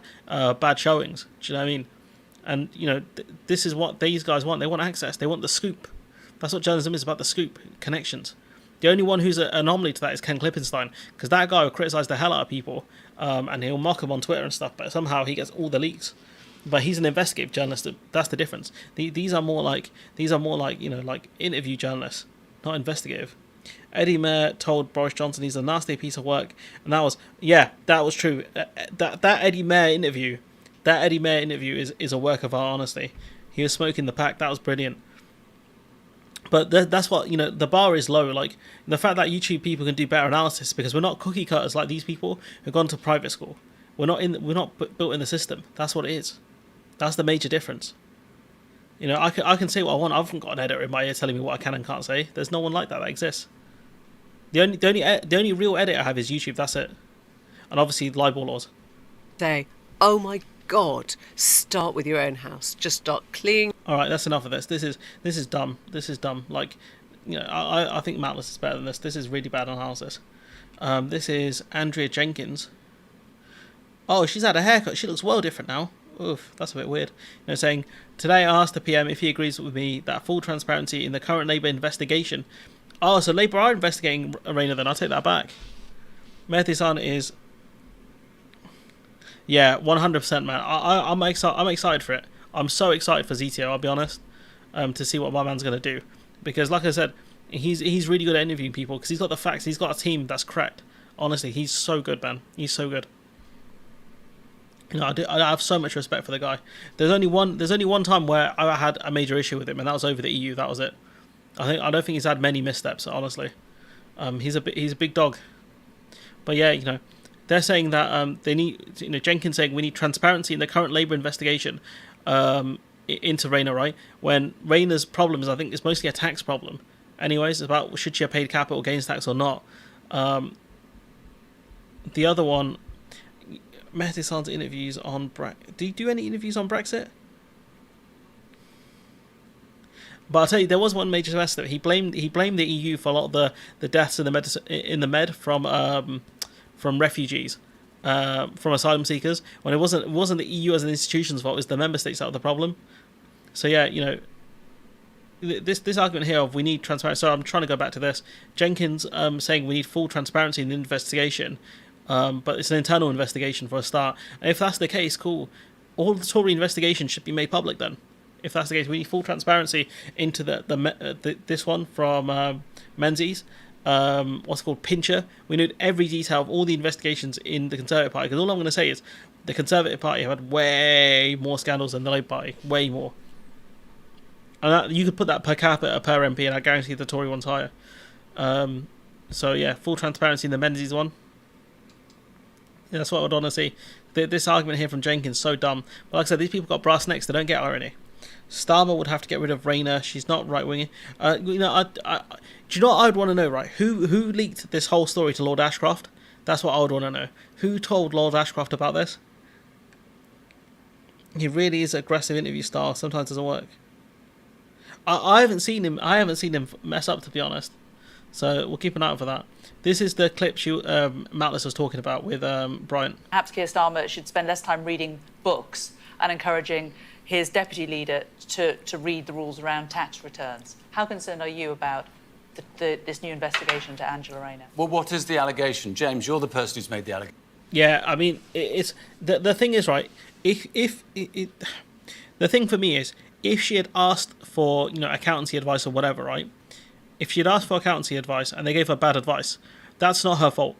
showings. Do you know what I mean? And this is what these guys want. They want access. They want the scoop. That's what journalism is about: the scoop, connections. The only one who's an anomaly to that is Ken Klippenstein, because that guy will criticize the hell out of people, and he'll mock them on Twitter and stuff. But somehow he gets all the leaks. But he's an investigative journalist. That's the difference. These are more like interview journalists, not investigative. Eddie Mair told Boris Johnson he's a nasty piece of work, and that was true. That Eddie Mair interview is a work of art. Honestly, he was smoking the pack. That was brilliant. But that's what the bar is low. Like the fact that YouTube people can do better analysis because we're not cookie cutters like these people who've gone to private school. We're not built in the system. That's what it is. That's the major difference. I can say what I want. I haven't got an editor in my ear telling me what I can and can't say. There's no one like that exists. The only real edit I have is YouTube. That's it. And obviously libel laws. Say, oh my God, start with your own house. Just start cleaning. All right, that's enough of this. This is dumb. This is dumb. Like, I think Matless is better than this. This is really bad analysis. This is Andrea Jenkins. Oh, she's had a haircut. She looks well different now. Oof, that's a bit weird. Saying, today I asked the PM if he agrees with me that full transparency in the current Labour investigation. Oh, so Labour are investigating Rayner then. I'll take that back. Mehdi Hasan is... Yeah, 100%, man. I'm excited for it. I'm so excited for ZTO, I'll be honest, to see what my man's going to do. Because, like I said, he's really good at interviewing people because he's got the facts. He's got a team that's correct. Honestly, he's so good, man. He's so good. I have so much respect for the guy. There's only one time where I had a major issue with him, and that was over the EU. That was it. I don't think he's had many missteps, honestly. He's a big dog. But yeah, they're saying that they need, Jenkins saying we need transparency in the current Labour investigation into Rayner, right? When Rayner's problem is, I think, it's mostly a tax problem. Anyways, it's about should she have paid capital gains tax or not. The other one, Mehdi Hasan's interviews on Brexit. Do you do any interviews on Brexit? But I'll tell you, there was one major mess that he blamed the EU for a lot of the deaths in the Med from refugees, from asylum seekers. When it wasn't the EU as an institution's fault, it was the member states that were the problem. So yeah, this argument here of we need transparency. So I'm trying to go back to this. Jenkins saying we need full transparency in the investigation, but it's an internal investigation for a start. And if that's the case, cool. All the Tory investigations should be made public then. If that's the case, we need full transparency into this one from Menzies. What's it called, Pincher. We need every detail of all the investigations in the Conservative Party. Because all I'm going to say is the Conservative Party have had way more scandals than the Labour Party. Way more. And you could put that per capita, per MP, and I guarantee the Tory one's higher. So yeah, full transparency in the Menzies one. Yeah, that's what I would want to see. This argument here from Jenkins, so dumb. But like I said, these people got brass necks. They don't get irony. Starmer would have to get rid of Rayner. She's not right-winging. Do you know what I would want to know, right? Who leaked this whole story to Lord Ashcroft? That's what I would want to know. Who told Lord Ashcroft about this? He really is an aggressive interview style. Sometimes doesn't work. I haven't seen him mess up, to be honest. So we'll keep an eye out for that. This is the clip Matless was talking about with Bryant. Perhaps Keir Starmer should spend less time reading books and encouraging his deputy leader to read the rules around tax returns. How concerned are you about this new investigation to Angela Rayner? Well, what is the allegation? James, you're the person who's made the allegation. Yeah, I mean, it's the thing is, right, the thing for me is, if she had asked for, accountancy advice or whatever, right, if she had asked for accountancy advice and they gave her bad advice, that's not her fault.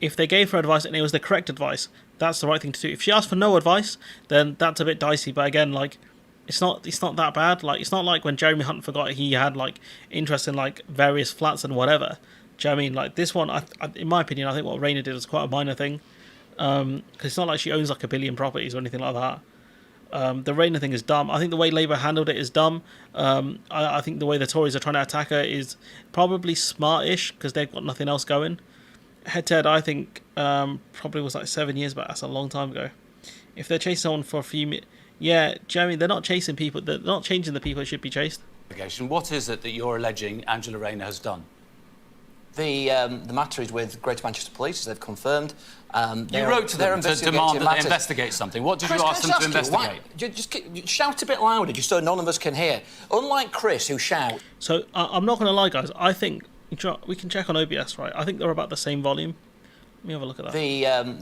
If they gave her advice and it was the correct advice, that's the right thing to do. If she asked for no advice, then that's a bit dicey. But again, it's not that bad. It's not like when Jeremy Hunt forgot he had interest in various flats and whatever. Do you know what I mean? This one, in my opinion, I think what Rayner did was quite a minor thing. Because it's not like she owns 1 billion properties or anything like that. The Rayner thing is dumb. I think the way Labour handled it is dumb. I think the way the Tories are trying to attack her is probably smart-ish because they've got nothing else going. Head-to-head, I think, probably was like 7 years back. That's a long time ago. If they're chasing someone for a few... Yeah, Jeremy, they're not chasing people. They're not changing the people who should be chased. What is it that you're alleging Angela Rayner has done? The matter is with Greater Manchester Police, as they've confirmed. You wrote to them to demand that they investigate something. What did you ask them to investigate? Just shout a bit louder, just so none of us can hear. Unlike Chris, who shouts. So, I'm not going to lie, guys. I think... We can check on OBS, right? I think they're about the same volume. Let me have a look at that.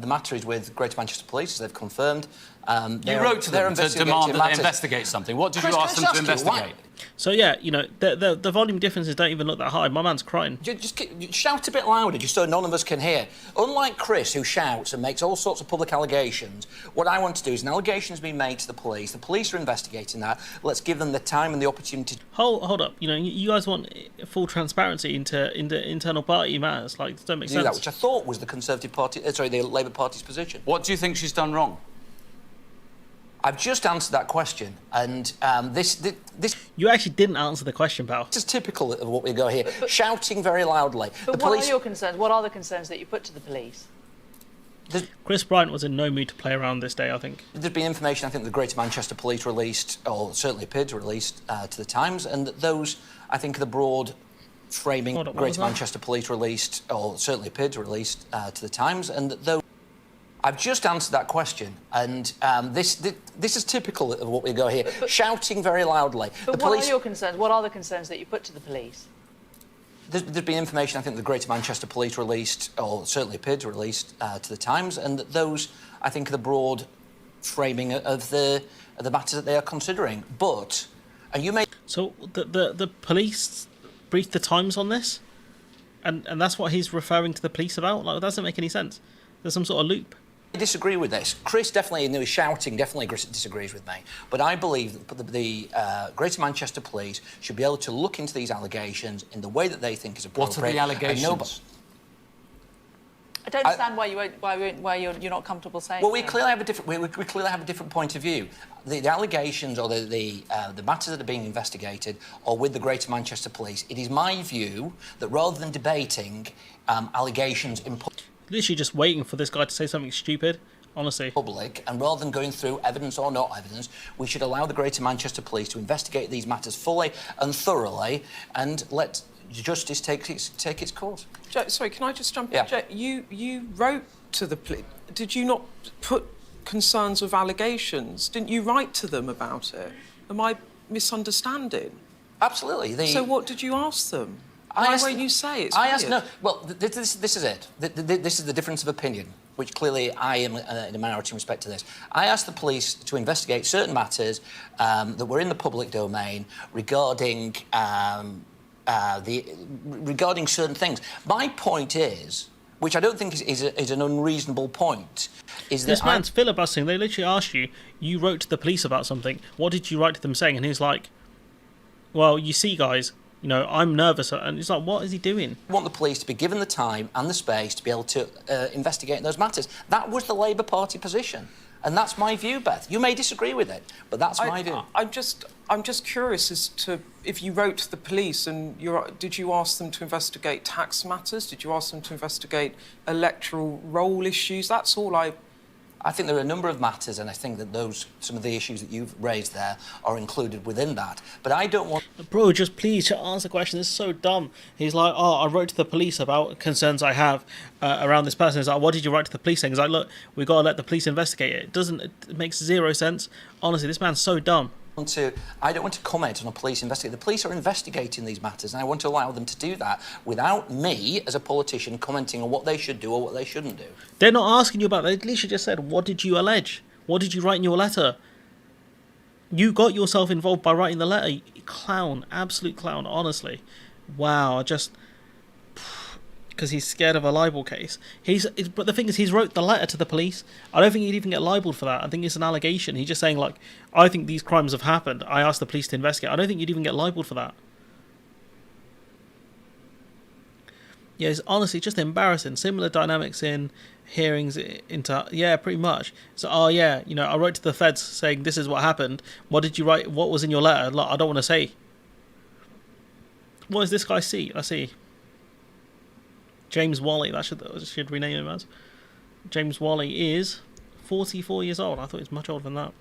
The matter is with Greater Manchester Police, as they've confirmed. You wrote to them to demand that they investigate something. What did you ask them to investigate? So yeah, you know, the volume differences don't even look that high. My man's crying. Just shout a bit louder, just so none of us can hear. Unlike Chris, who shouts and makes all sorts of public allegations, what I want to do is an allegation has been made to the police. The police are investigating that. Let's give them the time and the opportunity. Hold up. You know, you guys want full transparency into internal party matters. Like, it don't make sense. That, which I thought was the Conservative Party, the Labour Party's position. What do you think she's done wrong? I've just answered that question, and this... You actually didn't answer the question, pal. This is typical of what we go here, shouting very loudly. But what are your concerns? What are the concerns that you put to the police? Chris Bryant was in no mood to play around this day, I think. There's been information, I think, the Greater Manchester Police released, or certainly appeared to release to the Times, and those, I think, are the broad framing Greater Manchester Police released, or certainly appeared to release to the Times, and those... I've just answered that question, and this is typical of what we go here, shouting very loudly. But what are your concerns? What are the concerns that you put to the police? There's been information, I think, the Greater Manchester Police released, or certainly appeared to release to the Times, and those, I think, are the broad framing of the matters that they are considering. But, and you may... So the police briefed the Times on this, and that's what he's referring to the police about. Like, it doesn't make any sense. There's some sort of loop. I disagree with this. Chris definitely, in his shouting, definitely disagrees with me. But I believe that the Greater Manchester Police should be able to look into these allegations in the way that they think is appropriate. What are the allegations? I don't understand why you're not comfortable saying. Well, we clearly have a different point of view. The allegations or the matters that are being investigated are with the Greater Manchester Police. It is my view that rather than debating allegations in literally just waiting for this guy to say something stupid, honestly. Public, and rather than going through evidence or not evidence, we should allow the Greater Manchester Police to investigate these matters fully and thoroughly, and let justice take its course. Sorry, can I just jump in? Yeah. You wrote to the police. Did you not put concerns with allegations? Didn't you write to them about it? Am I misunderstanding? Absolutely. So what did you ask them? Why won't you say it's weird? No. Well, this is it. This is the difference of opinion, which clearly I am in a minority in respect to this. I asked the police to investigate certain matters that were in the public domain regarding regarding certain things. My point is, which I don't think is an unreasonable point, is that this man's filibustering. They literally asked you. You wrote to the police about something. What did you write to them saying? And he's like, "Well, you see, guys. You know, I'm nervous," and it's like, what is he doing? I want the police to be given the time and the space to be able to investigate those matters. That was the Labour Party position, and that's my view, Beth. You may disagree with it, but that's my view. I'm just curious as to if you wrote to the police and did you ask them to investigate tax matters? Did you ask them to investigate electoral roll issues? That's all I think there are a number of matters, and I think that some of the issues that you've raised there are included within that. But I don't want... Bro, just please answer the question. This is so dumb. He's like, I wrote to the police about concerns I have around this person. He's like, what did you write to the police saying? He's like, look, we've got to let the police investigate it. It makes zero sense. Honestly, this man's so dumb. I don't want to comment on a police investigation. The police are investigating these matters, and I want to allow them to do that without me, as a politician, commenting on what they should do or what they shouldn't do. They're not asking you about that. They literally just said, what did you allege? What did you write in your letter? You got yourself involved by writing the letter. Clown. Absolute clown, honestly. Wow, because he's scared of a libel case. But the thing is, he's wrote the letter to the police. I don't think he'd even get libelled for that. I think it's an allegation. He's just saying, like, I think these crimes have happened. I asked the police to investigate. I don't think you'd even get libelled for that. Yeah, it's honestly just embarrassing. Similar dynamics in hearings pretty much. So, I wrote to the feds saying this is what happened. What did you write? What was in your letter? Like, I don't want to say. What is this guy's seat? I see. James Wally. That should rename him as. James Wally is 44 years old. I thought he was much older than that.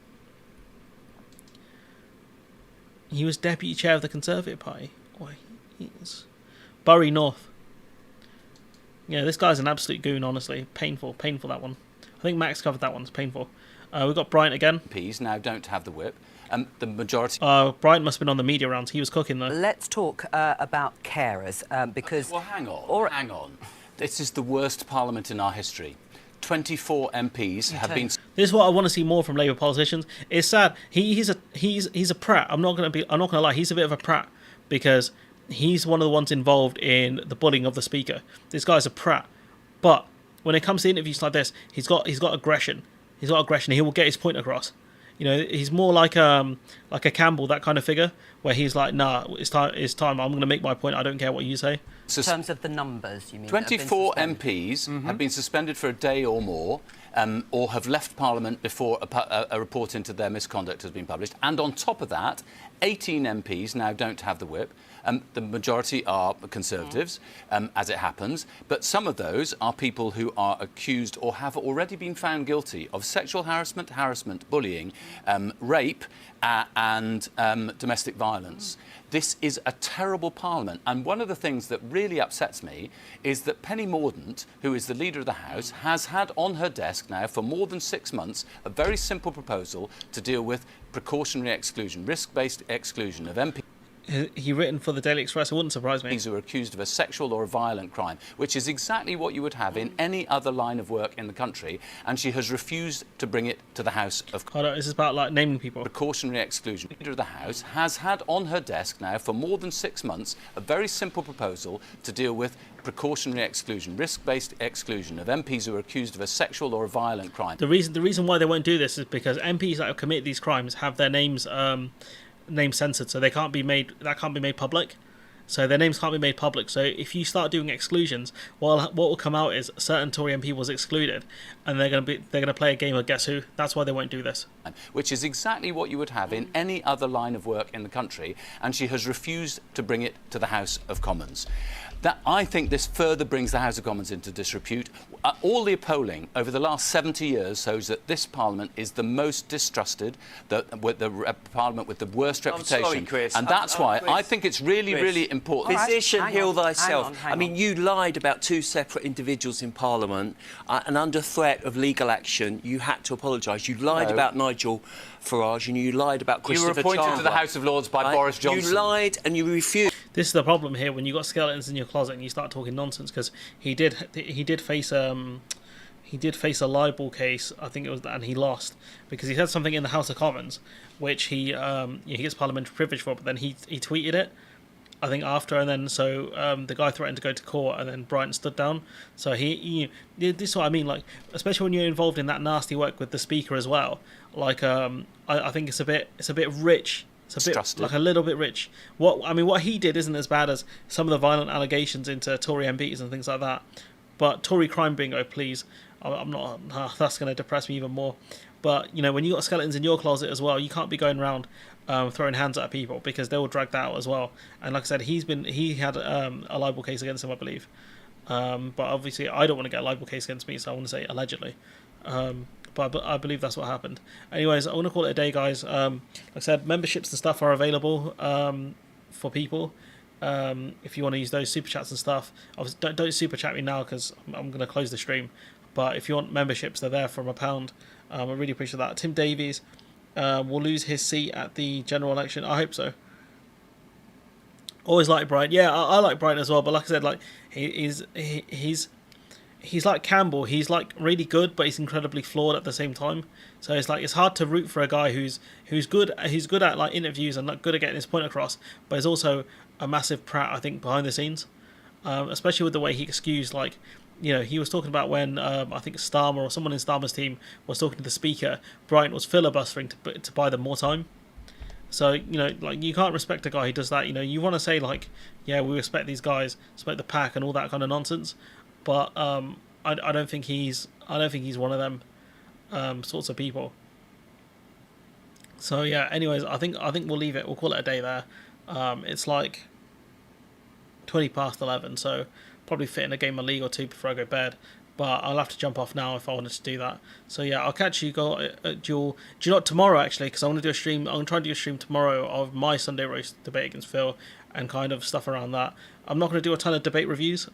He was deputy chair of the Conservative Party. Boy, he is. Bury North. Yeah, this guy's an absolute goon, honestly. Painful, that one. I think Max covered that one. It's painful. We've got Bryant again. MPs now don't have the whip. The majority... Bryant must have been on the media rounds. He was cooking, though. Let's talk about carers, because... Well, hang on. This is the worst parliament in our history. 24 MPs have been... This is what I want to see more from Labour politicians. It's sad. He's a prat. I'm not gonna lie. He's a bit of a prat because he's one of the ones involved in the bullying of the speaker. This guy's a prat. But when it comes to interviews like this, he's got aggression. He's got aggression. He will get his point across. You know, he's more like a Campbell, that kind of figure, where he's like, nah, it's time. I'm going to make my point. I don't care what you say. In terms of the numbers, you mean? 24 MPs have been suspended for a day or more, or have left Parliament before a report into their misconduct has been published. And on top of that, 18 MPs now don't have the whip. The majority are Conservatives, as it happens, but some of those are people who are accused or have already been found guilty of sexual harassment, bullying, rape, and domestic violence. This is a terrible parliament, and one of the things that really upsets me is that Penny Mordaunt, who is the leader of the House, has had on her desk now for more than 6 months a very simple proposal to deal with precautionary exclusion, risk-based exclusion of MPs. He written for the Daily Express. It wouldn't surprise me. Who are accused of a sexual or a violent crime, which is exactly what you would have in any other line of work in the country, and she has refused to bring it to the House of... Hold on, this is about like naming people. Precautionary exclusion. The leader of the House has had on her desk now for more than 6 months a very simple proposal to deal with precautionary exclusion, risk-based exclusion of MPs who are accused of a sexual or a violent crime. The reason why they won't do this is because MPs that have committed these crimes have their names censored, so that can't be made public. So their names can't be made public. So if you start doing exclusions, what will come out is a certain Tory MP was excluded, and they're going to play a game of guess who. That's why they won't do this. Which is exactly what you would have in any other line of work in the country, and she has refused to bring it to the House of Commons. I think this further brings the House of Commons into disrepute. All the polling over the last 70 years shows that this Parliament is the most distrusted, the Parliament with the worst reputation. I'm sorry, Chris. And that's why Chris, I think it's really important. Physician, heal thyself. Hang I mean, you lied about two separate individuals in Parliament, and under threat of legal action, you had to apologise. You lied about Nigel Farage, and you lied about Christopher You were appointed Chandler. to the House of Lords by Boris Johnson. You lied and you refused. This is the problem here when you got skeletons in your closet and you start talking nonsense, because he did face a libel case, I think it was, and he lost because he said something in the House of Commons which he gets parliamentary privilege for, but then he tweeted it, I think, after, and then the guy threatened to go to court, and then Brighton stood down. So this is what I mean, like, especially when you're involved in that nasty work with the speaker as well. Like, I think it's a bit rich. It's a bit like a little bit rich. What he did isn't as bad as some of the violent allegations into Tory MPs and things like that. But Tory crime bingo, please. I'm not. That's going to depress me even more. But when you got skeletons in your closet as well, you can't be going around throwing hands at people, because they will drag that out as well. And like I said, he had a libel case against him, I believe. But obviously, I don't want to get a libel case against me, so I want to say allegedly. But I believe that's what happened. Anyways, I want to call it a day, guys. Like I said, memberships and stuff are available for people. If you want to use those super chats and stuff, obviously don't super chat me now because I'm going to close the stream. But if you want memberships, they're there from £1. I really appreciate that. Tim Davies will lose his seat at the general election. I hope so. Always like Brian. Yeah, I like Brian as well. But like I said, like he's like Campbell. He's like really good, but he's incredibly flawed at the same time. So it's hard to root for a guy who's good. He's good at like interviews and like good at getting his point across, but he's also a massive prat, I think, behind the scenes. Especially with the way he excused, like, he was talking about when I think Starmer or someone in Starmer's team was talking to the speaker. Brian was filibustering to buy them more time. So, you know, like, you can't respect a guy who does that. You know, you want to say, like, yeah, we respect these guys, respect the pack and all that kind of nonsense, but I don't think he's one of them sorts of people. So yeah, anyways, I think we'll leave it. We'll call it a day there. It's like 11:20, so probably fit in a game of League or two before I go to bed. But I'll have to jump off now if I wanted to do that. So yeah, I'll catch you guys at Duel. Do you know what, tomorrow actually, because I want to do a stream. I'm going to try and do a stream tomorrow of my Sunday roast debate against Phil and kind of stuff around that. I'm not going to do a ton of debate reviews.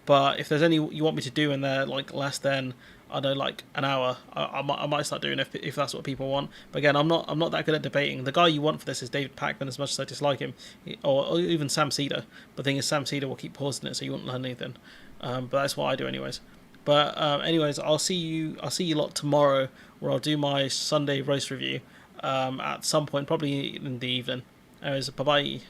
But if there's any you want me to do and they're like less than, I don't know, like an hour, I might start doing it if that's what people want. But again, I'm not that good at debating. The guy you want for this is David Packman, as much as I dislike him, or even Sam Cedar. But the thing is, Sam Cedar will keep pausing it, so you won't learn anything. But that's what I do anyways. But anyways, I'll see you lot tomorrow, where I'll do my Sunday roast review at some point, probably in the evening. Anyways, bye bye.